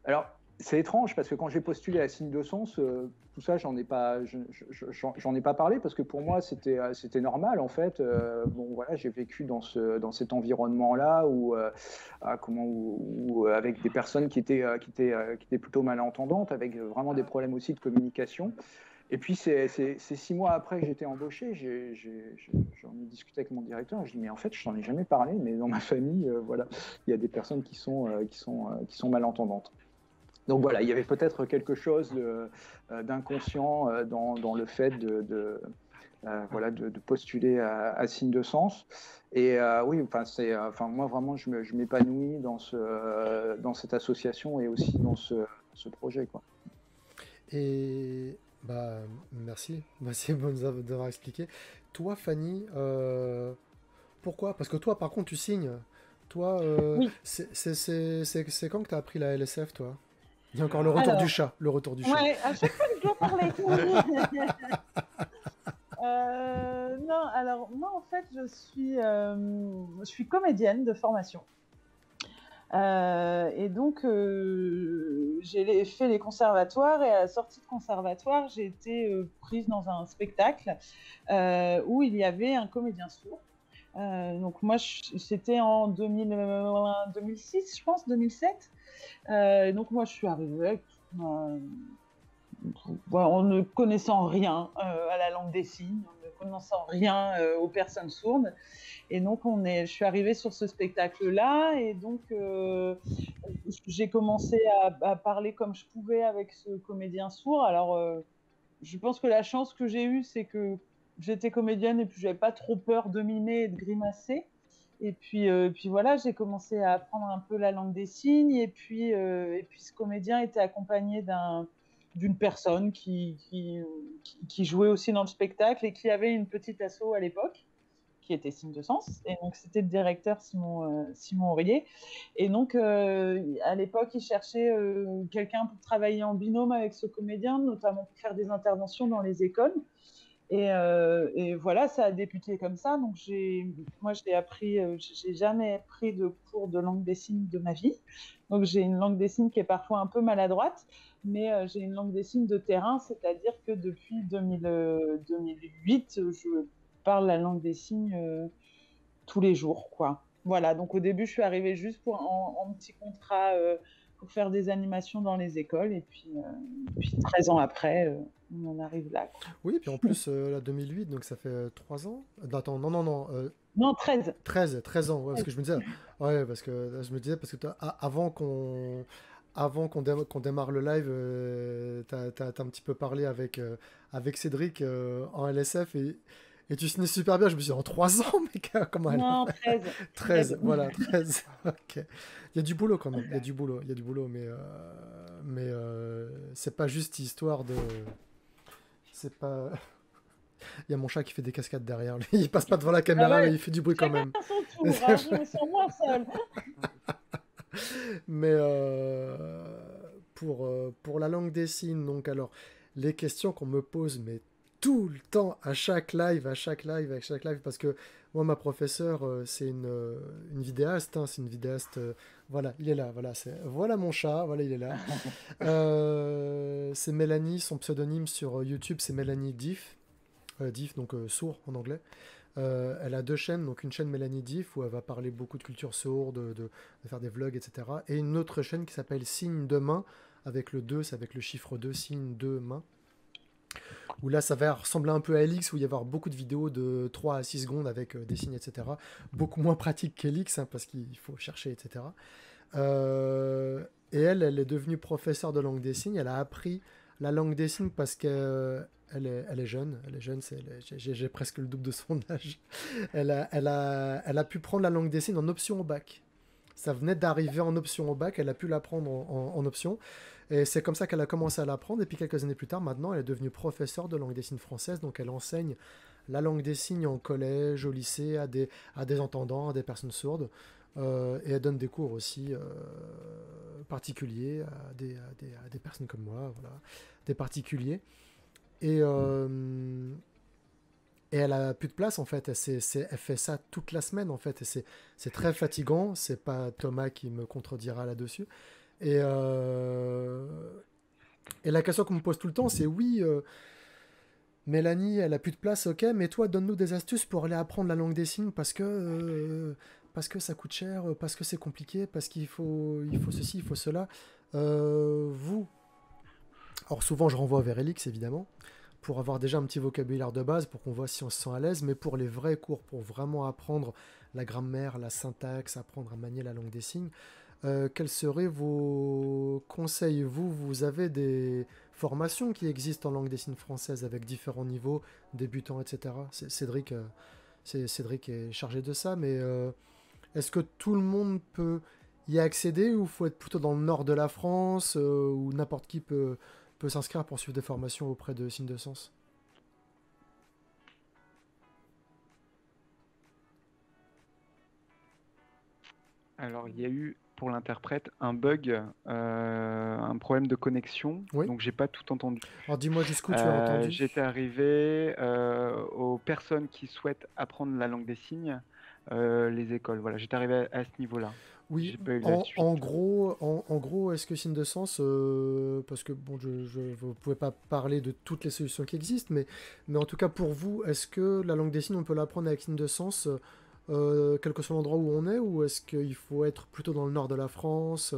Alors c'est étrange parce que quand j'ai postulé à Signe de Sens, tout ça j'en ai pas parlé parce que pour moi c'était normal en fait. Bon voilà, j'ai vécu dans cet environnement-là où avec des personnes qui étaient plutôt malentendantes, avec vraiment des problèmes aussi de communication. Et puis, c'est 6 mois après que j'étais embauché, j'en ai discuté avec mon directeur. Je dis, mais en fait, je n'en ai jamais parlé, mais dans ma famille, voilà, il y a des personnes qui sont malentendantes. Donc voilà, il y avait peut-être quelque chose d'inconscient dans le fait de postuler à Signe de Sens. Et oui, moi vraiment, je m'épanouis dans cette association et aussi dans ce projet, quoi. Et merci d'avoir expliqué. Toi, Fanny, pourquoi? Parce que toi, par contre, tu signes. Toi, Oui. c'est quand que tu as appris la LSF, toi? Il y a encore le retour du chat. Le retour du chat. Ouais, à chaque fois que je dois parler. Non, alors moi en fait je suis comédienne de formation. Et donc j'ai fait les conservatoires, et à la sortie de conservatoire j'ai été prise dans un spectacle où il y avait un comédien sourd. Donc moi c'était en 2006 je pense, 2007. Donc moi je suis arrivée avec en ne connaissant rien à la langue des signes, en ne connaissant rien aux personnes sourdes. Et donc je suis arrivée sur ce spectacle-là, et donc j'ai commencé à parler comme je pouvais avec ce comédien sourd. Alors je pense que la chance que j'ai eue, c'est que j'étais comédienne et puis j'avais pas trop peur de mimer et de grimacer. Et puis voilà, j'ai commencé à apprendre un peu la langue des signes, et puis ce comédien était accompagné d'une personne qui jouait aussi dans le spectacle et qui avait une petite asso à l'époque, qui était Signe de Sens. Et donc, c'était le directeur Simon Aurier. Et donc, à l'époque, il cherchait quelqu'un pour travailler en binôme avec ce comédien, notamment pour faire des interventions dans les écoles. Et voilà, ça a débuté comme ça. Donc, moi, j'ai jamais pris de cours de langue des signes de ma vie. Donc, j'ai une langue des signes qui est parfois un peu maladroite, mais j'ai une langue des signes de terrain, c'est-à-dire que depuis 2008, je parle la langue des signes tous les jours, quoi. Voilà, donc au début, je suis arrivée juste en petit contrat pour faire des animations dans les écoles, et puis 13 ans après, on en arrive là, quoi. Oui, puis en plus, là, 2008, donc ça fait 3 ans. Attends, non. Non, 13. 13 ans, ouais, parce que je me disais, parce que avant qu'on démarre le live, t'as un petit peu parlé avec Cédric en LSF, et tu signais super bien. Je me suis dit, en 3 ans, mec, comment elle... Non, 13. 13, voilà, 13. Ok. Il y a du boulot quand même, il y a du boulot, mais c'est pas juste histoire de... C'est pas... Il y a mon chat qui fait des cascades derrière lui. Il passe pas devant la caméra, mais il fait du bruit quand même. Son tour, hein, je me sens moins seule. Mais pour la langue des signes, donc alors, les questions qu'on me pose, mais tout le temps, à chaque live, parce que moi, ma professeure, c'est une vidéaste, hein, c'est une vidéaste, voilà, il est là, voilà mon chat, voilà, il est là. C'est Mélanie, son pseudonyme sur YouTube, c'est Mélanie Diff, donc sourd en anglais. Elle a 2 chaînes, donc une chaîne Mélanie Diff où elle va parler beaucoup de culture sourde, de faire des vlogs, etc. Et une autre chaîne qui s'appelle Signe de main, avec le 2, c'est avec le chiffre 2, Signe de main. où là, ça va ressembler un peu à Elix, où il va y avoir beaucoup de vidéos de 3 à 6 secondes avec des signes, etc. Beaucoup moins pratique qu'Elix, hein, parce qu'il faut chercher, etc. Et elle est devenue professeure de langue des signes. Elle a appris la langue des signes parce qu'elle elle est jeune. Elle est jeune, j'ai presque le double de son âge. Elle a pu prendre la langue des signes en option au bac. Ça venait d'arriver en option au bac, elle a pu l'apprendre en option. Et c'est comme ça qu'elle a commencé à l'apprendre. Et puis quelques années plus tard, maintenant, elle est devenue professeure de langue des signes française. Donc elle enseigne la langue des signes en collège, au lycée, à des entendants, à des personnes sourdes. Et elle donne des cours aussi particuliers à des personnes comme moi, voilà, des particuliers. Et, et elle a plus de place en fait. Elle fait ça toute la semaine en fait. Et c'est très fatigant. C'est pas Thomas qui me contredira là-dessus. Et, et la question qu'on me pose tout le temps, c'est oui, Mélanie, elle a plus de place, ok, mais toi, donne-nous des astuces pour aller apprendre la langue des signes parce que ça coûte cher, parce que c'est compliqué, parce qu'il il faut ceci, il faut cela. Vous, alors souvent je renvoie vers Elix évidemment, pour avoir déjà un petit vocabulaire de base, pour qu'on voit si on se sent à l'aise, mais pour les vrais cours, pour vraiment apprendre la grammaire, la syntaxe, apprendre à manier la langue des signes, quels seraient vos conseils? Vous avez des formations qui existent en langue des signes française avec différents niveaux, débutants, etc. Cédric est chargé de ça, mais est-ce que tout le monde peut y accéder ou faut être plutôt dans le nord de la France où n'importe qui peut s'inscrire pour suivre des formations auprès de Signes de Sens? Alors, il y a eu pour l'interprète un bug, un problème de connexion, Oui. donc j'ai pas tout entendu. Alors dis-moi jusqu'où tu as entendu. J'étais arrivé aux personnes qui souhaitent apprendre la langue des signes, les écoles. Voilà, j'étais arrivé à ce niveau-là. Oui, J'ai pas eu la suite. en gros, est-ce que Signes de Sens, parce que bon, vous pouvez pas parler de toutes les solutions qui existent, mais en tout cas pour vous, est-ce que la langue des signes, on peut l'apprendre avec Signes de Sens, quel que soit l'endroit où on est, ou est-ce qu'il faut être plutôt dans le nord de la France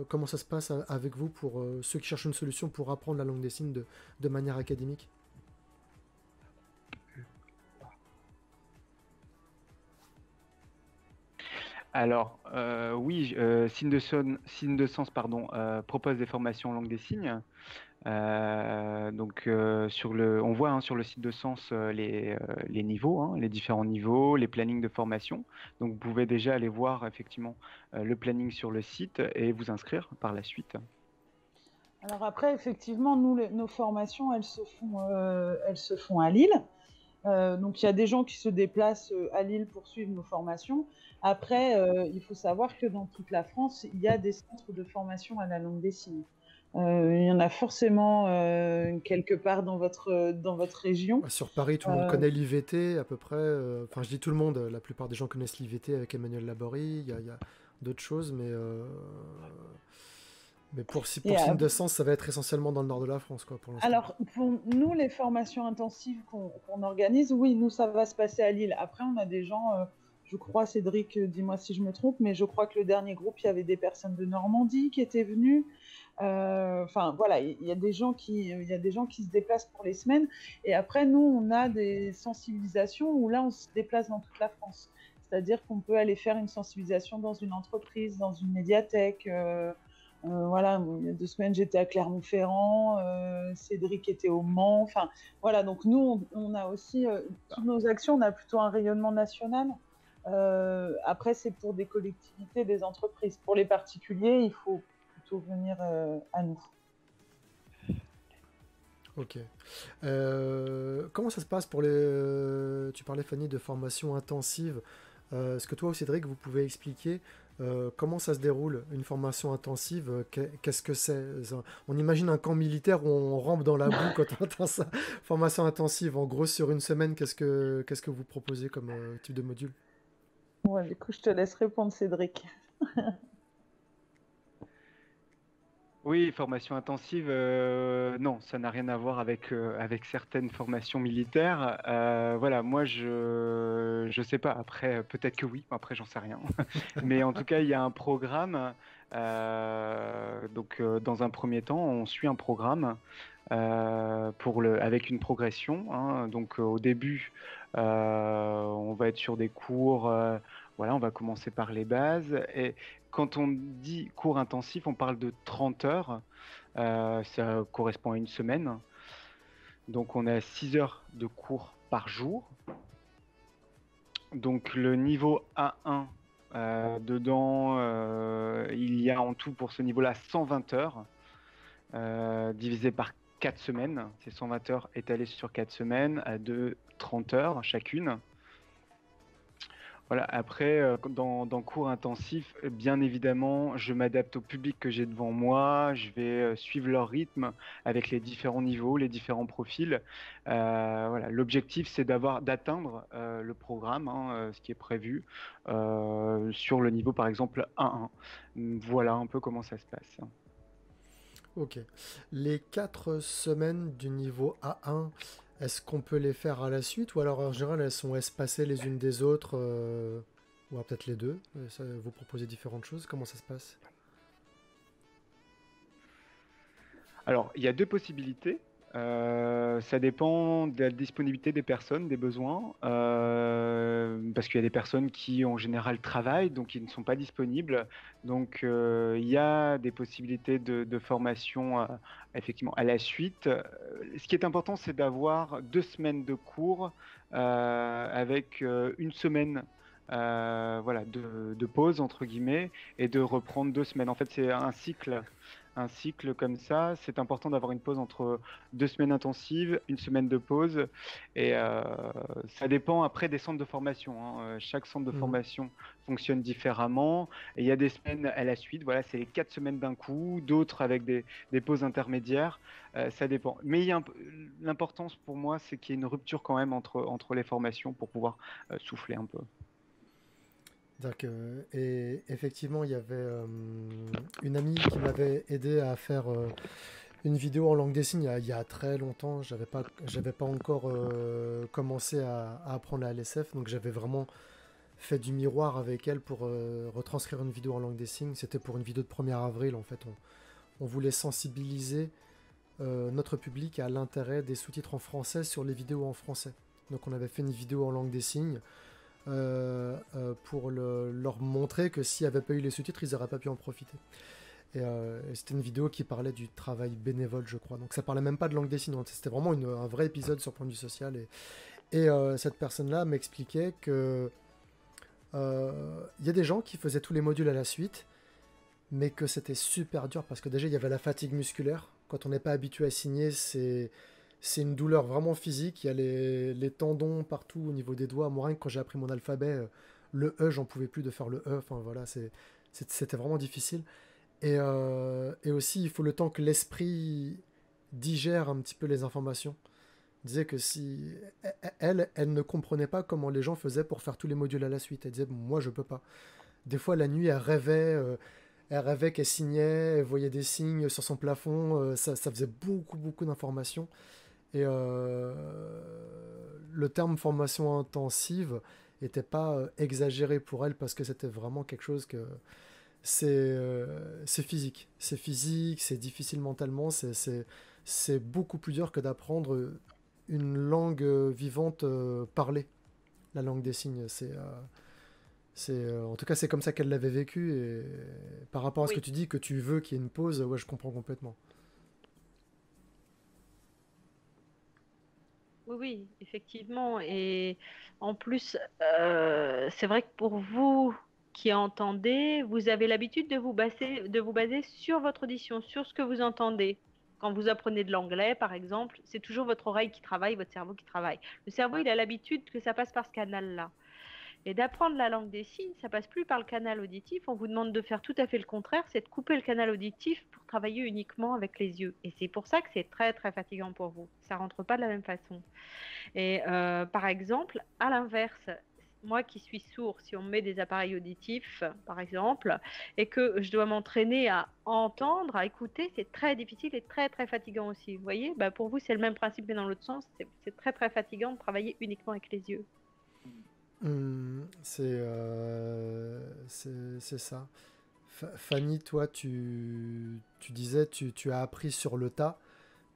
comment ça se passe avec vous pour ceux qui cherchent une solution pour apprendre la langue des signes de manière académique? Alors, oui, Signe de Sens, pardon, propose des formations en langue des signes. Donc, on voit hein, sur le site de Sens les niveaux, hein, les différents niveaux, les plannings de formation. Donc, vous pouvez déjà aller voir effectivement le planning sur le site et vous inscrire par la suite. Alors après, effectivement, nous, nos formations, elles se font à Lille. Donc il y a des gens qui se déplacent à Lille pour suivre nos formations. Après, il faut savoir que dans toute la France, il y a des centres de formation à la langue des signes. Il y en a forcément quelque part dans votre région. Sur Paris, tout le monde connaît l'IVT à peu près. Enfin, je dis tout le monde, la plupart des gens connaissent l'IVT avec Emmanuel Laborie. Il y a d'autres choses, mais pour Signes de Sens, ça va être essentiellement dans le nord de la France, quoi, pour l'instant. Alors, pour nous, les formations intensives qu'on organise, oui, nous, ça va se passer à Lille. Après, on a des gens, je crois, Cédric, dis-moi si je me trompe, mais je crois que le dernier groupe, il y avait des personnes de Normandie qui étaient venues. Enfin, voilà, il y a des gens qui se déplacent pour les semaines. Et après, nous, on a des sensibilisations où là, on se déplace dans toute la France. C'est-à-dire qu'on peut aller faire une sensibilisation dans une entreprise, dans une médiathèque. Voilà, il y a 2 semaines, j'étais à Clermont-Ferrand, Cédric était au Mans. Enfin, voilà, donc nous, on a aussi, toutes nos actions, on a plutôt un rayonnement national. Après, c'est pour des collectivités, des entreprises. Pour les particuliers, il faut plutôt venir à nous. Ok. Comment ça se passe pour tu parlais, Fanny, de formation intensive. Est-ce que toi ou Cédric, vous pouvez expliquer comment ça se déroule, une formation intensive? Qu'est-ce que c'est? On imagine un camp militaire où on rampe dans la boue quand on entend ça. Formation intensive, en gros, sur une semaine, qu'est-ce que vous proposez comme type de module? Ouais, du coup, je te laisse répondre, Cédric. Oui, formation intensive, non, ça n'a rien à voir avec certaines formations militaires. Voilà, moi je sais pas. Après, peut-être que oui. Après, j'en sais rien. Mais en tout cas, il y a un programme Donc, dans un premier temps, on suit un programme avec une progression, hein. Donc, au début, on va être sur des cours, voilà, on va commencer par les bases. Et quand on dit cours intensif, on parle de 30 heures. Ça correspond à une semaine. Donc, on a 6 heures de cours par jour. Donc, le niveau A1, dedans, il y a en tout pour ce niveau-là 120 heures, divisé par 4 semaines. C'est 120 heures étalées sur 4 semaines, de 30 heures chacune. Voilà. Après, dans cours intensifs, bien évidemment, je m'adapte au public que j'ai devant moi. Je vais suivre leur rythme avec les différents niveaux, les différents profils. Voilà. L'objectif, c'est d'atteindre le programme, hein, ce qui est prévu, sur le niveau, par exemple, 1-1. Voilà un peu comment ça se passe. Ok. Les 4 semaines du niveau A1, est-ce qu'on peut les faire à la suite ou alors en général elles sont espacées les unes des autres ou alors peut-être les deux vous proposez différentes choses, comment ça se passe? Alors, il y a deux possibilités. Ça dépend de la disponibilité des personnes, des besoins, parce qu'il y a des personnes qui, en général, travaillent, donc ils ne sont pas disponibles. Donc, il y a des possibilités de formation, effectivement, à la suite. Ce qui est important, c'est d'avoir 2 semaines de cours avec une semaine. Voilà, de pause entre guillemets et de reprendre 2 semaines. En fait, c'est un cycle comme ça. C'est important d'avoir une pause entre 2 semaines intensives, une semaine de pause. Et ça dépend après des centres de formation, hein. Chaque centre de formation fonctionne différemment. Et il y a des semaines à la suite. Voilà, c'est les 4 semaines d'un coup, d'autres avec des pauses intermédiaires. Ça dépend. Mais l'importance pour moi, c'est qu'il y ait une rupture quand même entre les formations pour pouvoir souffler un peu. Et effectivement, il y avait une amie qui m'avait aidé à faire une vidéo en langue des signes il y a très longtemps. J'avais pas encore commencé à apprendre la LSF, donc j'avais vraiment fait du miroir avec elle pour retranscrire une vidéo en langue des signes. C'était pour une vidéo de 1er avril, en fait. On voulait sensibiliser notre public à l'intérêt des sous-titres en français sur les vidéos en français. Donc on avait fait une vidéo en langue des signes pour leur montrer que s'il n'y avait pas eu les sous-titres, ils n'auraient pas pu en profiter. Et c'était une vidéo qui parlait du travail bénévole, je crois. Donc ça parlait même pas de langue des signes. C'était vraiment un vrai épisode sur le point de vue social. Et cette personne-là m'expliquait que y a des gens qui faisaient tous les modules à la suite, mais que c'était super dur parce que déjà il y avait la fatigue musculaire. Quand on n'est pas habitué à signer, c'est une douleur vraiment physique. Il y a les tendons partout au niveau des doigts. Moi, rien que quand j'ai appris mon alphabet, le E, j'en pouvais plus de faire le E. Enfin voilà, c'était vraiment difficile. Et aussi, il faut le temps que l'esprit digère un petit peu les informations. Elle disait que si elle ne comprenait pas comment les gens faisaient pour faire tous les modules à la suite. Elle disait, moi, je peux pas. Des fois, la nuit, elle rêvait qu'elle signait, elle voyait des signes sur son plafond. Ça faisait beaucoup, beaucoup d'informations. Et le terme formation intensive n'était pas exagéré pour elle parce que c'était vraiment quelque chose que c'est physique. C'est physique, c'est difficile mentalement, c'est beaucoup plus dur que d'apprendre une langue vivante parlée. La langue des signes, en tout cas, c'est comme ça qu'elle l'avait vécu. Et par rapport à ce que tu dis, que tu veux qu'il y ait une pause, ouais, je comprends complètement. Oui, oui, effectivement. Et en plus, c'est vrai que pour vous qui entendez, vous avez l'habitude de vous baser sur votre audition, sur ce que vous entendez. Quand vous apprenez de l'anglais, par exemple, c'est toujours votre oreille qui travaille, votre cerveau qui travaille. Le cerveau, il a l'habitude que ça passe par ce canal-là. Et d'apprendre la langue des signes, ça passe plus par le canal auditif. On vous demande de faire tout à fait le contraire, c'est de couper le canal auditif pour travailler uniquement avec les yeux. Et c'est pour ça que c'est très très fatigant pour vous. Ça rentre pas de la même façon. Et par exemple, à l'inverse, moi qui suis sourd, si on me met des appareils auditifs, par exemple, et que je dois m'entraîner à entendre, à écouter, c'est très difficile et très très fatigant aussi. Vous voyez, bah, pour vous, c'est le même principe, mais dans l'autre sens, c'est très très fatigant de travailler uniquement avec les yeux. C'est ça. Fanny, toi, tu tu disais, tu as appris sur le tas.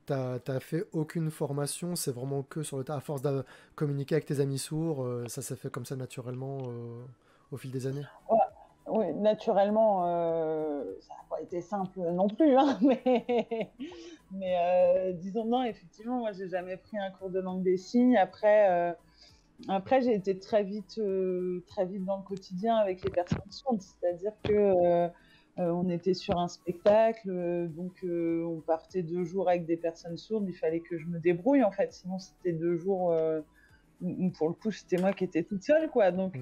T'as fait aucune formation, c'est vraiment que sur le tas. À force de communiquer avec tes amis sourds, ça s'est fait comme ça naturellement au fil des années. Ouais, oui, naturellement, ça n'a pas été simple non plus, hein, mais disons non, effectivement, moi, j'ai jamais pris un cours de langue des signes. Après, j'ai été très vite dans le quotidien avec les personnes sourdes, c'est-à-dire que on était sur un spectacle, donc on partait 2 jours avec des personnes sourdes, il fallait que je me débrouille en fait, sinon c'était 2 jours où pour le coup c'était moi qui étais toute seule, quoi. Donc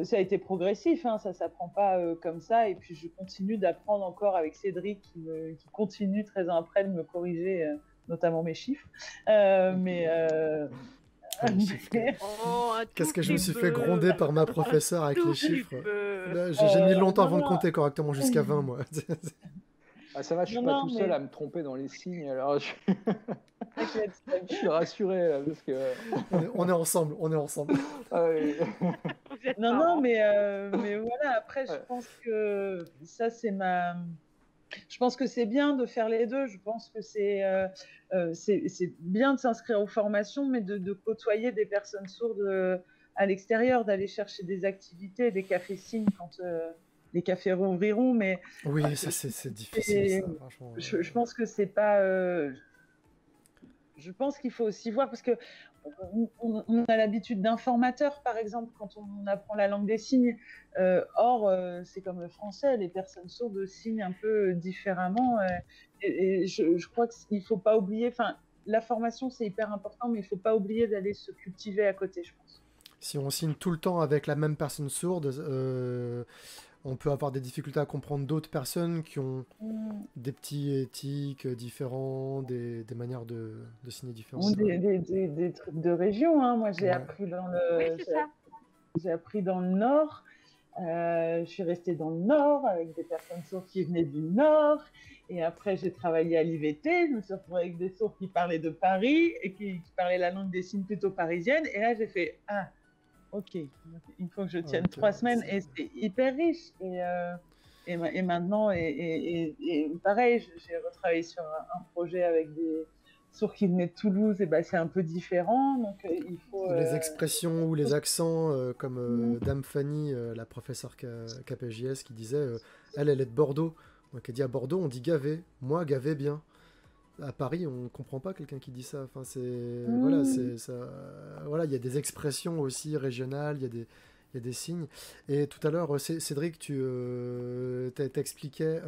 ça a été progressif, hein, ça s'apprend pas comme ça, et puis je continue d'apprendre encore avec Cédric qui continue 13 ans après de me corriger, notamment mes chiffres. Qu'est-ce que je me suis fait gronder par ma professeure avec les chiffres. Là, j'ai mis longtemps avant de compter correctement, jusqu'à 20, moi. Ah, ça va, je suis pas tout seul à me tromper dans les signes, alors je suis rassuré, là, parce que... on est ensemble, on est ensemble. Ah, oui. Non, mais voilà, après, je pense que ça, c'est ma... Je pense que c'est bien de faire les deux. Je pense que c'est bien de s'inscrire aux formations, mais de côtoyer des personnes sourdes à l'extérieur, d'aller chercher des activités, des cafés-signes quand les cafés rouvriront. Mais oui, ça c'est difficile. Ça, franchement. Je pense que c'est pas. Je pense qu'il faut aussi voir, parce que on a l'habitude d'informateurs, par exemple, quand on apprend la langue des signes. Or, c'est comme le français, les personnes sourdes signent un peu différemment. Et je crois qu'il ne faut pas oublier, enfin, la formation, c'est hyper important, mais il ne faut pas oublier d'aller se cultiver à côté, je pense. Si on signe tout le temps avec la même personne sourde, on peut avoir des difficultés à comprendre d'autres personnes qui ont des petits éthiques différents, des manières de signer différentes. Ou des trucs de région, hein. Moi, j'ai appris dans le... Oui, j'ai appris dans le Nord. Je suis restée dans le Nord avec des personnes sourdes qui venaient du Nord. Et après, j'ai travaillé à l'IVT. Je me suis retrouvée avec des sourds qui parlaient de Paris et qui parlaient la langue des signes plutôt parisienne. Et là, j'ai fait « Ah, ok, il faut que je tienne 3 semaines. » Et c'est hyper riche. Et maintenant, pareil, j'ai retravaillé sur un projet avec des sourds qui venaient de Toulouse, et ben c'est un peu différent, donc il faut... Les expressions ou les accents, comme Dame Fanny, la professeure KPJS, qui disait, elle est de Bordeaux, donc elle dit à Bordeaux, on dit gavé, moi gavé bien. À Paris, on comprend pas quelqu'un qui dit ça. Enfin, voilà, ça. Voilà, il y a des expressions aussi régionales, il y a des signes. Et tout à l'heure, Cédric, tu t'expliquais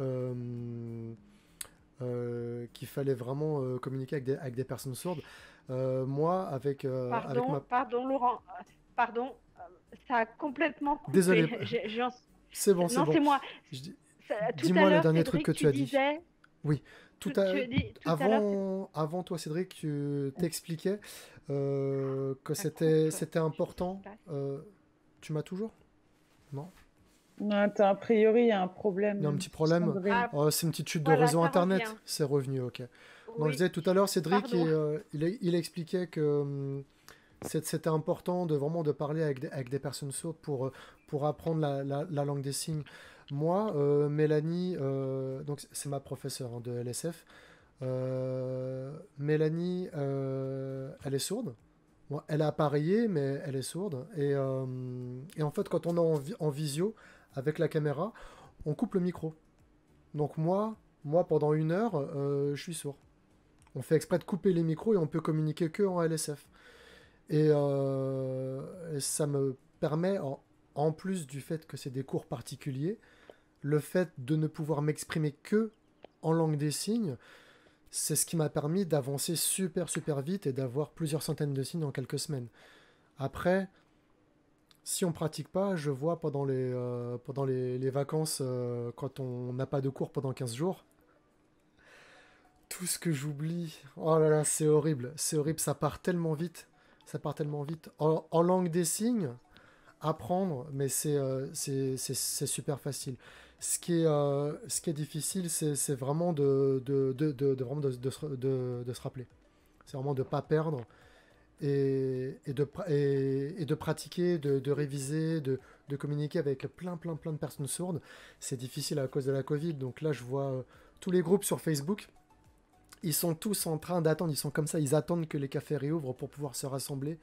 qu'il fallait vraiment communiquer avec des personnes sourdes. Moi, avec ma... Pardon, Laurent. Pardon, ça a complètement coupé. Désolé. C'est bon, c'est bon. Non, c'est moi. Dis-moi le dernier truc que tu as dit. Disais... Oui. Avant toi, Cédric, tu t'expliquais que c'était important. Tu m'as toujours? Non. Attends, a priori, il y a un problème. Il y a un petit problème. C'est une petite chute de réseau Internet. C'est revenu, ok. Oui. Donc, je disais tout à l'heure, Cédric, il expliquait que c'était important de parler avec des personnes sourdes pour apprendre la langue des signes. Moi, Mélanie, donc c'est ma professeure de LSF. Mélanie, elle est sourde. Bon, elle a appareillé, mais elle est sourde. Et en fait, quand on est en visio avec la caméra, on coupe le micro. Donc moi pendant 1 heure, je suis sourd. On fait exprès de couper les micros et on peut communiquer que en LSF. Et ça me permet, en plus du fait que c'est des cours particuliers, le fait de ne pouvoir m'exprimer que en langue des signes, c'est ce qui m'a permis d'avancer super vite et d'avoir plusieurs centaines de signes en quelques semaines. Après, si on pratique pas, je vois pendant les vacances, quand on n'a pas de cours pendant 15 jours, tout ce que j'oublie, oh là là, c'est horrible, ça part tellement vite. En langue des signes, apprendre, mais c'est super facile. Ce qui est difficile, c'est vraiment de se rappeler. C'est vraiment de ne pas perdre et de pratiquer, de réviser, de de communiquer avec plein de personnes sourdes. C'est difficile à cause de la Covid. Donc là, je vois tous les groupes sur Facebook. Ils sont tous en train d'attendre. Ils sont comme ça. Ils attendent que les cafés réouvrent pour pouvoir se rassembler.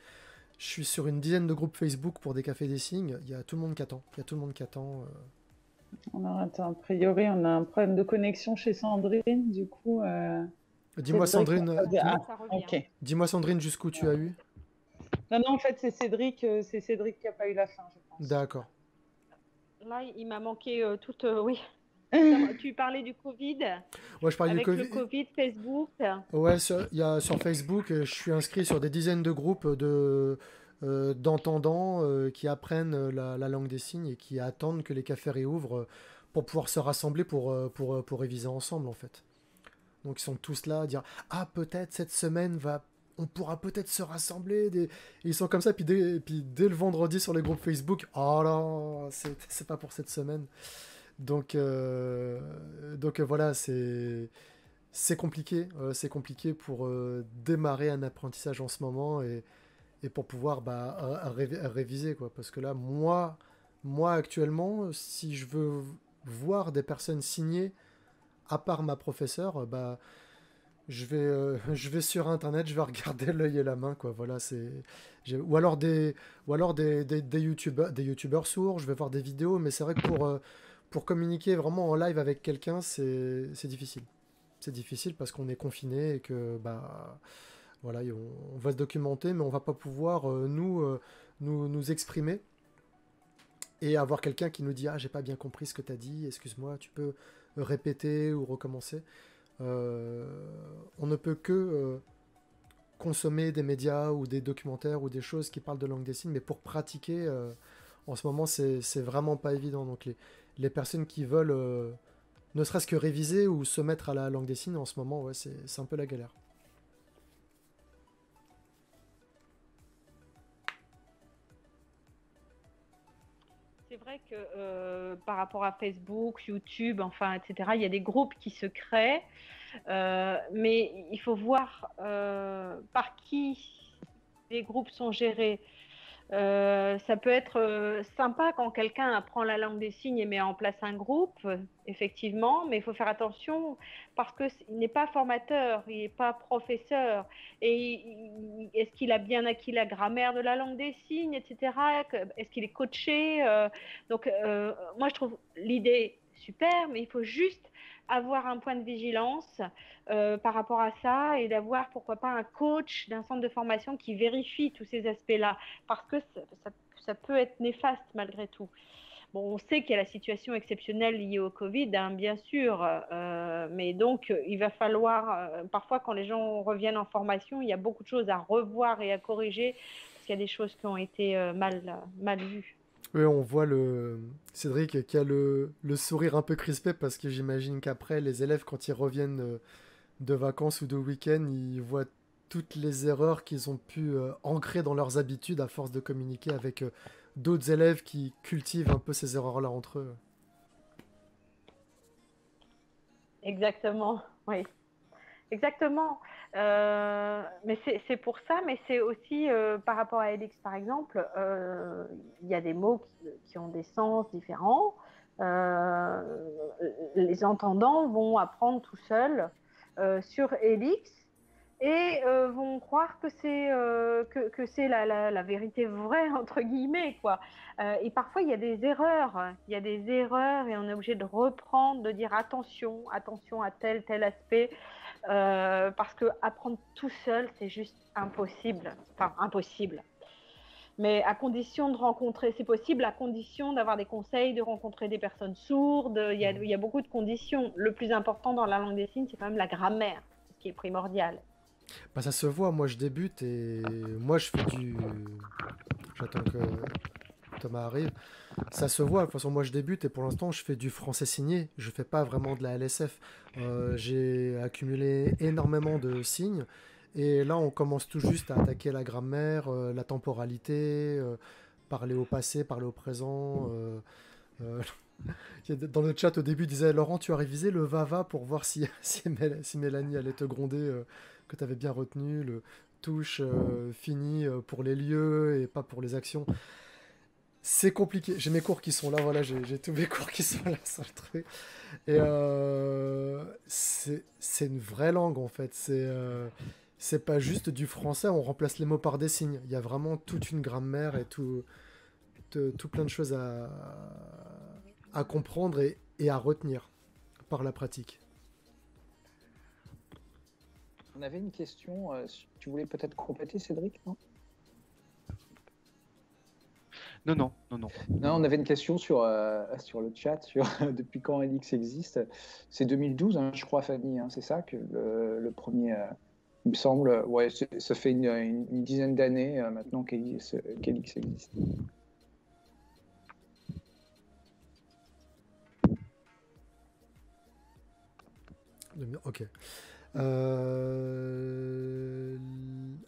Je suis sur une dizaine de groupes Facebook pour des cafés des signes. Il y a tout le monde qui attend. Attends, a priori, on a un problème de connexion chez Sandrine. Du coup, Dis-moi Sandrine, Ça revient. ok. dis-moi Sandrine jusqu'où tu as eu. Non, en fait, c'est Cédric qui n'a pas eu la fin, je pense. D'accord. Là, il m'a manqué toute. Oui. Tu parlais du Covid. Ouais, je parlais Avec du le Covid, Facebook. Ouais, sur Facebook, je suis inscrit sur des dizaines de groupes d'entendants qui apprennent la langue des signes et qui attendent que les cafés réouvrent pour pouvoir se rassembler pour réviser ensemble, en fait. Donc ils sont tous là à dire « Ah, peut-être cette semaine, on pourra peut-être se rassembler. » Et ils sont comme ça, puis dès le vendredi sur les groupes Facebook, « Oh là, c'est pas pour cette semaine. » Donc voilà, c'est compliqué. C'est compliqué pour démarrer un apprentissage en ce moment et pour pouvoir réviser, quoi. Parce que là, moi actuellement, si je veux voir des personnes signer, à part ma professeure, je vais sur internet, je vais regarder l'œil et la main, quoi. Voilà, ou alors des youtubeurs sourds, je vais voir des vidéos, mais c'est vrai que pour communiquer vraiment en live avec quelqu'un, c'est difficile. C'est difficile parce qu'on est confiné et que voilà, on va se documenter, mais on va pas pouvoir nous exprimer et avoir quelqu'un qui nous dit ah j'ai pas bien compris ce que tu as dit, excuse-moi, tu peux répéter ou recommencer. On ne peut que consommer des médias ou des documentaires ou des choses qui parlent de langue des signes, mais pour pratiquer en ce moment c'est vraiment pas évident. Donc les personnes qui veulent ne serait-ce que réviser ou se mettre à la langue des signes en ce moment, ouais, c'est un peu la galère. C'est vrai que par rapport à Facebook, YouTube, enfin, etc., il y a des groupes qui se créent, mais il faut voir par qui les groupes sont gérés. Ça peut être sympa quand quelqu'un apprend la langue des signes et met en place un groupe, effectivement, mais il faut faire attention parce qu'il n'est pas formateur, il n'est pas professeur. Et est-ce qu'il a bien acquis la grammaire de la langue des signes, etc. Est-ce qu'il est coaché Donc, moi, je trouve l'idée super, mais il faut juste avoir un point de vigilance par rapport à ça et d'avoir, pourquoi pas, un coach d'un centre de formation qui vérifie tous ces aspects-là, parce que ça peut être néfaste malgré tout. Bon, on sait qu'il y a la situation exceptionnelle liée au Covid, hein, bien sûr, mais donc il va falloir, parfois quand les gens reviennent en formation, il y a beaucoup de choses à revoir et à corriger, parce qu'il y a des choses qui ont été mal vues. Oui, on voit Cédric qui a le sourire un peu crispé parce que j'imagine qu'après, les élèves, quand ils reviennent de vacances ou de week-end, ils voient toutes les erreurs qu'ils ont pu ancrer dans leurs habitudes à force de communiquer avec d'autres élèves qui cultivent un peu ces erreurs-là entre eux. Exactement, oui. Exactement. Mais c'est pour ça, mais c'est aussi par rapport à Elix, par exemple, il y a des mots qui ont des sens différents. Les entendants vont apprendre tout seuls sur Elix et vont croire que c'est la vérité vraie, entre guillemets, quoi. Et parfois, il y a des erreurs. Il y a des erreurs et on est obligé de reprendre, de dire attention à tel aspect. Parce que apprendre tout seul, c'est juste impossible. Enfin, impossible. Mais à condition de rencontrer, c'est possible à condition d'avoir des conseils, de rencontrer des personnes sourdes. Il y a beaucoup de conditions. Le plus important dans la langue des signes, c'est quand même la grammaire, ce qui est primordial. Ça se voit, moi je débute et moi je fais J'attends que Thomas arrive. Ça se voit, de toute façon moi je débute et pour l'instant je fais du français signé, je fais pas vraiment de la LSF. J'ai accumulé énormément de signes et là on commence tout juste à attaquer la grammaire, la temporalité, parler au passé, parler au présent. Dans le chat au début il disait Laurent tu as révisé le va-va pour voir si Mélanie allait te gronder que tu avais bien retenu le touche fini pour les lieux et pas pour les actions. c'est compliqué. J'ai mes cours qui sont là, voilà, j'ai tous mes cours qui sont là sur le truc. Et c'est une vraie langue en fait. C'est pas juste du français, on remplace les mots par des signes. Il y a vraiment toute une grammaire et tout plein de choses à comprendre et à retenir par la pratique. On avait une question, tu voulais peut-être compléter, Cédric, non ? Non. Non, on avait une question sur le chat, sur depuis quand Elix existe. C'est 2012, hein, je crois, Fanny, hein, c'est ça que le premier, il me semble, ouais, ça fait une dizaine d'années maintenant qu'Elix existe. Ok.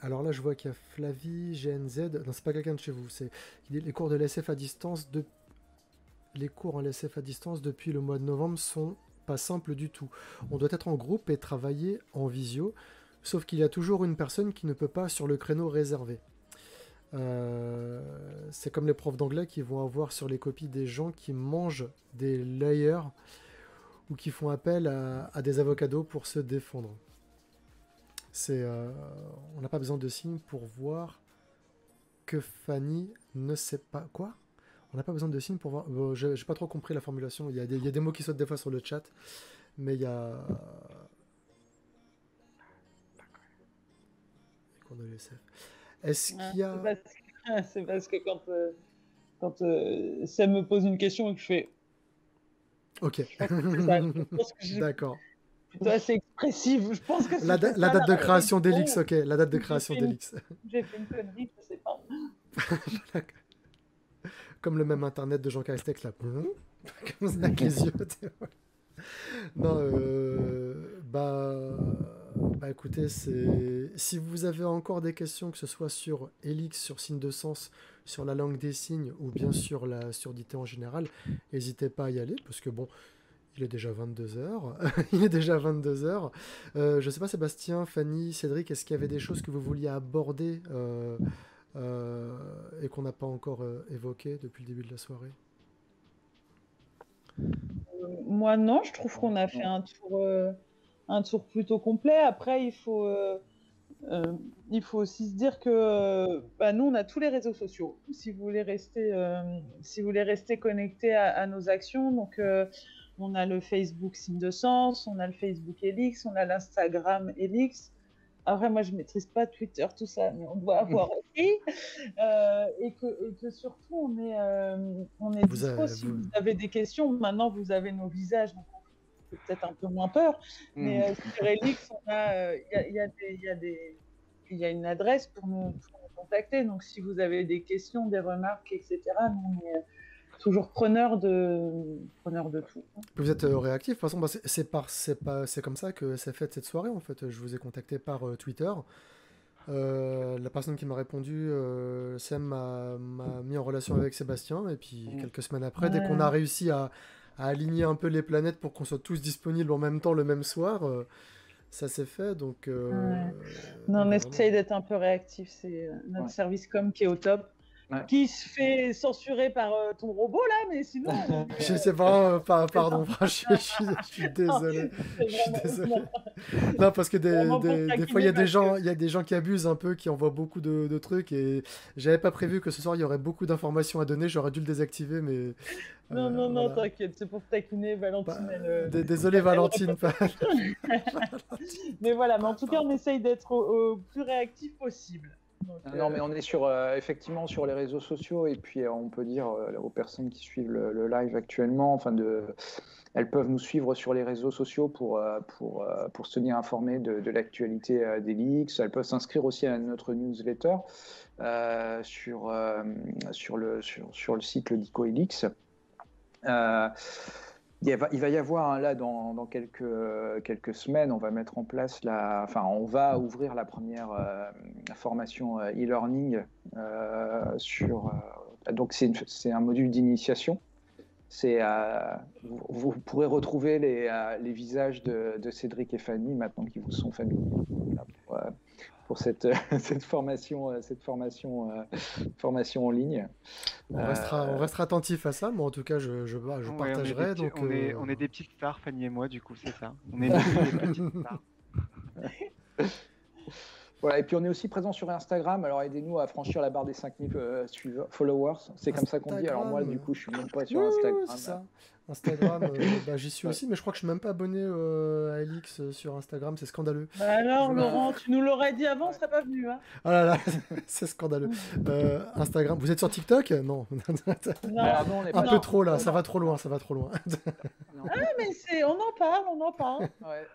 Alors là, je vois qu'il y a Flavie, GNZ. Non, c'est pas quelqu'un de chez vous. Il dit les cours de l'SF à distance les cours en LSF à distance depuis le mois de novembre sont pas simples du tout. On doit être en groupe et travailler en visio, sauf qu'il y a toujours une personne qui ne peut pas sur le créneau réservé. C'est comme les profs d'anglais qui vont avoir sur les copies des gens qui mangent des layers ou qui font appel à des avocados pour se défendre. On n'a pas besoin de signes pour voir que Fanny ne sait pas... Quoi ? On n'a pas besoin de signes pour voir... j'ai pas trop compris la formulation. Il y a des mots qui sautent des fois sur le chat, mais il y a... Est-ce qu'il y a... C'est parce que quand Sam me pose une question et que je fais... Ok. D'accord. C'est assez expressif. Je pense que c'est la date de création d'Elix, ok. La date de création d'Elix. J'ai fait une connerie, je sais pas. Comme le même internet de Jean Castex là. Comme ça avec les yeux. Non, écoutez, si vous avez encore des questions, que ce soit sur Elix, sur signe de sens, sur la langue des signes ou bien sur la surdité en général, n'hésitez pas à y aller parce que bon, il est déjà 22h. Il est déjà 22h. Je sais pas, Sébastien, Fanny, Cédric, est-ce qu'il y avait des choses que vous vouliez aborder et qu'on n'a pas encore évoqué depuis le début de la soirée? Moi, non, je trouve qu'on a fait un tour plutôt complet. Après, il faut aussi se dire que nous, on a tous les réseaux sociaux. Si vous voulez rester connecté à nos actions, donc on a le Facebook Signe de Sens, on a le Facebook Elix, on a l'Instagram Elix. Après, moi, je ne maîtrise pas Twitter, tout ça, mais on doit avoir aussi. Et que surtout, on est dispo. Si vous avez des questions, maintenant, vous avez nos visages, donc on fait peut-être un peu moins peur. Mais sur Elix, il y a une adresse pour nous contacter. Donc, si vous avez des questions, des remarques, etc., nous, on est toujours preneur de tout. Vous êtes réactif. De toute façon, c'est comme ça que s'est faite cette soirée. En fait, je vous ai contacté par Twitter. La personne qui m'a répondu, Sam m'a mis en relation avec Sébastien. Et puis quelques semaines après, dès qu'on a réussi à aligner un peu les planètes pour qu'on soit tous disponibles en même temps le même soir, ça s'est fait. Donc, non, on essaye d'être un peu réactif. C'est notre service com qui est au top. Ouais. Qui se fait censurer par ton robot là, mais sinon. Je sais pas, pardon, je suis désolé. Je suis désolé. Non, parce que des fois il y a des gens qui abusent un peu, qui envoient beaucoup de trucs et j'avais pas prévu que ce soir il y aurait beaucoup d'informations à donner. J'aurais dû le désactiver, mais. Non, voilà. T'inquiète, c'est pour taquiner Valentine. Désolé Valentine. Mais voilà, mais en tout cas on essaye d'être au plus réactif possible. Donc, non, mais on est effectivement sur les réseaux sociaux et puis on peut dire aux personnes qui suivent le live actuellement, elles peuvent nous suivre sur les réseaux sociaux pour se tenir informées de l'actualité d'Elix. Elles peuvent s'inscrire aussi à notre newsletter sur le site Dico-Elix. Il va y avoir là dans quelques semaines, on va mettre en place on va ouvrir la première formation e-learning donc c'est un module d'initiation vous pourrez retrouver les visages de Cédric et Fanny maintenant qu'ils vous sont familiers. Voilà, pour cette formation en ligne. On restera attentif à ça, mais en tout cas, je partagerai. On est des petites stars, Fanny et moi, du coup, c'est ça. On est des petites stars. Voilà, et puis on est aussi présent sur Instagram, alors aidez-nous à franchir la barre des 5000 followers, c'est comme ça qu'on dit, alors moi du coup je suis même pas sur Instagram. C'est ça. Instagram, j'y suis aussi, mais je crois que je suis même pas abonné à Elix sur Instagram, c'est scandaleux. Bah alors Laurent, tu nous l'aurais dit avant, on serait pas venu. Hein. Ah là là, c'est scandaleux. Instagram, vous êtes sur TikTok? Non. Non, un peu trop là, ça va trop loin. Mais on en parle. Ouais.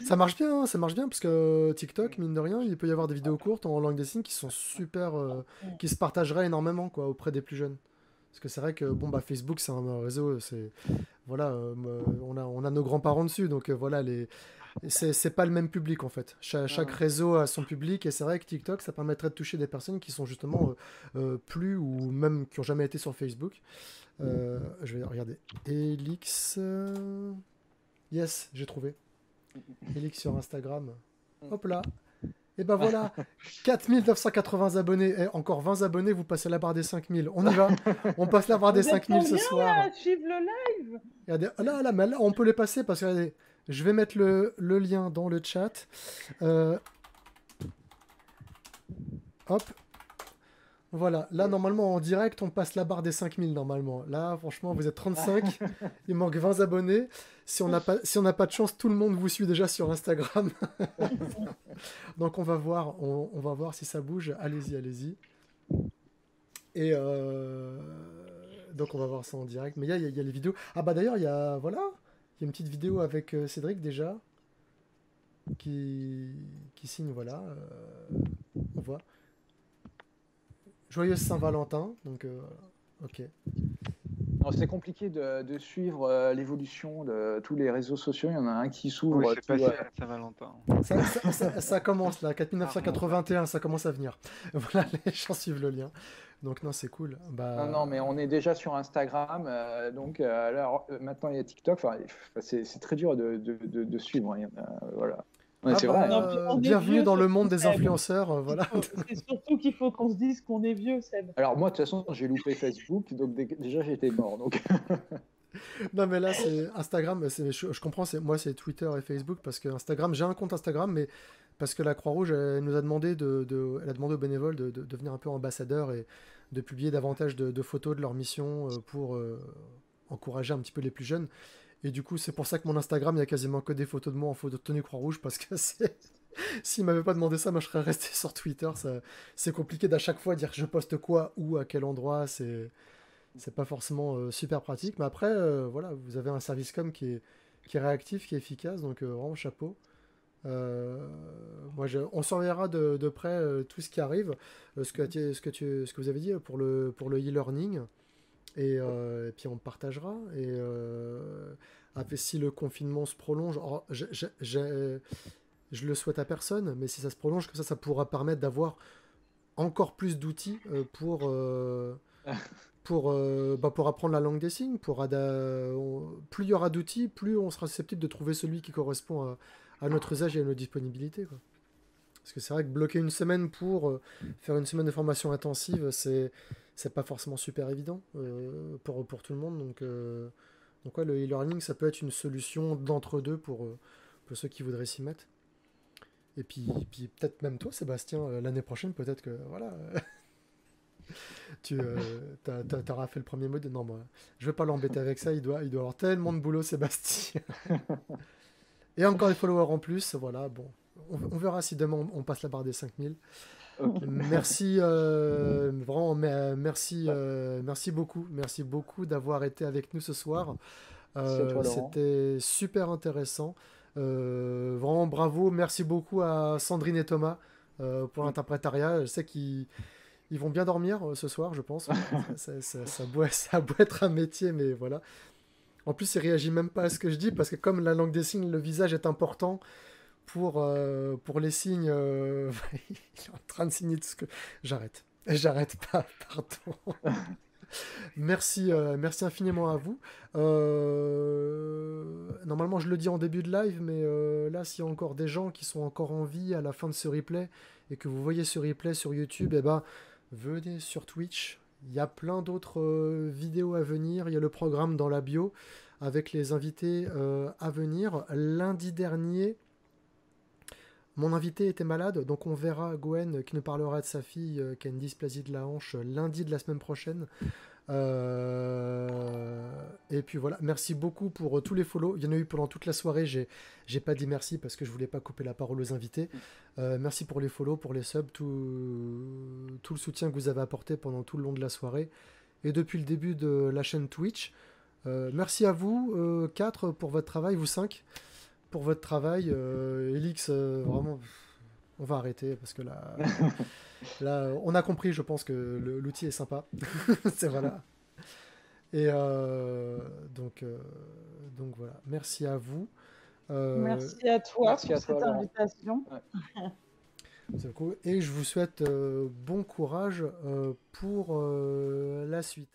Ça marche bien, parce que TikTok, mine de rien, il peut y avoir des vidéos courtes en langue des signes qui sont super, qui se partageraient énormément quoi, auprès des plus jeunes. Parce que c'est vrai que Facebook c'est un réseau, voilà, on a nos grands-parents dessus, donc voilà, c'est pas le même public en fait. Chaque réseau a son public, et c'est vrai que TikTok ça permettrait de toucher des personnes qui sont justement plus, ou même qui ont jamais été sur Facebook. Je vais regarder. Elix. Yes, j'ai trouvé. Elix sur Instagram. Hop là. Et ben voilà, 4980 abonnés, et encore 20 abonnés, vous passez la barre des 5000. On y va, on passe la barre des 5000 ce soir. Là, suivre le live. Regardez, mais là, on peut les passer parce que regardez, je vais mettre le lien dans le chat. Hop. Voilà, là normalement en direct on passe la barre des 5000 normalement. Là franchement vous êtes 35, il manque 20 abonnés. Si on n'a pas de chance, tout le monde vous suit déjà sur Instagram. Donc on va voir si ça bouge. Allez-y. Et donc on va voir ça en direct. Mais il y a les vidéos. Ah bah d'ailleurs il y a une petite vidéo avec Cédric déjà qui signe, voilà. On voit. Joyeuse Saint-Valentin, donc ok. C'est compliqué de suivre l'évolution de tous les réseaux sociaux. Il y en a un qui s'ouvre. Oui, c'est passé à Saint-Valentin. Ça commence là, 4981, ça commence à venir. Voilà, les gens suivent le lien. Donc non, c'est cool. Non, mais on est déjà sur Instagram. Donc alors, maintenant il y a TikTok. C'est très dur de suivre. Voilà. Ouais, c'est vrai. Bienvenue dans le monde des influenceurs. Voilà. C'est surtout qu'il faut qu'on se dise qu'on est vieux, Seb. Alors moi, de toute façon, j'ai loupé Facebook, donc déjà j'étais mort. Donc. Non, mais là, c'est Instagram. Je comprends. Moi, c'est Twitter et Facebook, parce que Instagram, j'ai un compte Instagram, mais parce que la Croix-Rouge, elle nous a demandé elle a demandé aux bénévoles de devenir un peu ambassadeurs et de publier davantage de photos de leur mission pour encourager un petit peu les plus jeunes. Et du coup, c'est pour ça que mon Instagram, il y a quasiment que des photos de moi en photo de tenue Croix-Rouge, parce que s'il m'avait pas demandé ça, moi je serais resté sur Twitter. C'est compliqué d'à chaque fois dire je poste quoi, où, à quel endroit. C'est pas forcément super pratique. Mais après, voilà, vous avez un service com qui est réactif, qui est efficace, donc vraiment chapeau. On surveillera de près tout ce qui arrive, ce que vous avez dit pour le e-learning. Et puis on partagera. Et après, si le confinement se prolonge, je le souhaite à personne, mais si ça se prolonge, comme ça pourra permettre d'avoir encore plus d'outils pour apprendre la langue des signes. Plus il y aura d'outils, plus on sera susceptible de trouver celui qui correspond à notre usage et à nos disponibilités, quoi. Parce que c'est vrai que bloquer une semaine pour faire une semaine de formation intensive, c'est pas forcément super évident pour tout le monde. Donc ouais, le e-learning, ça peut être une solution d'entre-deux pour ceux qui voudraient s'y mettre. Et puis peut-être même toi, Sébastien, l'année prochaine, peut-être que voilà, tu t'auras fait le premier mode. Non, moi, je vais pas l'embêter avec ça. Il doit avoir tellement de boulot, Sébastien. Et encore des followers en plus. Voilà, bon. On verra si demain on passe la barre des 5000. Okay. Merci, vraiment, merci beaucoup d'avoir été avec nous ce soir. C'était super intéressant. Vraiment bravo. Merci beaucoup à Sandrine et Thomas pour l'interprétariat. Je sais qu'ils vont bien dormir ce soir, je pense. Ça a beau être un métier, mais voilà. En plus, il réagit même pas à ce que je dis, parce que comme la langue des signes, le visage est important. Pour les signes, il est en train de signer tout ce que... J'arrête pas, pardon. Merci, merci infiniment à vous. Normalement, je le dis en début de live, mais là, s'il y a encore des gens qui sont encore en vie à la fin de ce replay et que vous voyez ce replay sur YouTube, eh ben, venez sur Twitch. Il y a plein d'autres vidéos à venir. Il y a le programme dans la bio avec les invités à venir. Lundi dernier, mon invité était malade, donc on verra Gwen qui nous parlera de sa fille qui a une dysplasie de la hanche lundi de la semaine prochaine. Et puis voilà, merci beaucoup pour tous les follow. Il y en a eu pendant toute la soirée. J'ai pas dit merci parce que je voulais pas couper la parole aux invités. Merci pour les follow, pour les subs, tout le soutien que vous avez apporté pendant tout le long de la soirée et depuis le début de la chaîne Twitch. Merci à vous 4 pour votre travail, vous 5 pour votre travail. Elix, vraiment, on va arrêter parce que là, on a compris, je pense que l'outil est sympa. C'est voilà. Et donc voilà. Merci à vous. Merci à toi merci pour à toi, cette Laurent. invitation. Ouais. C'est cool. Et je vous souhaite bon courage pour la suite.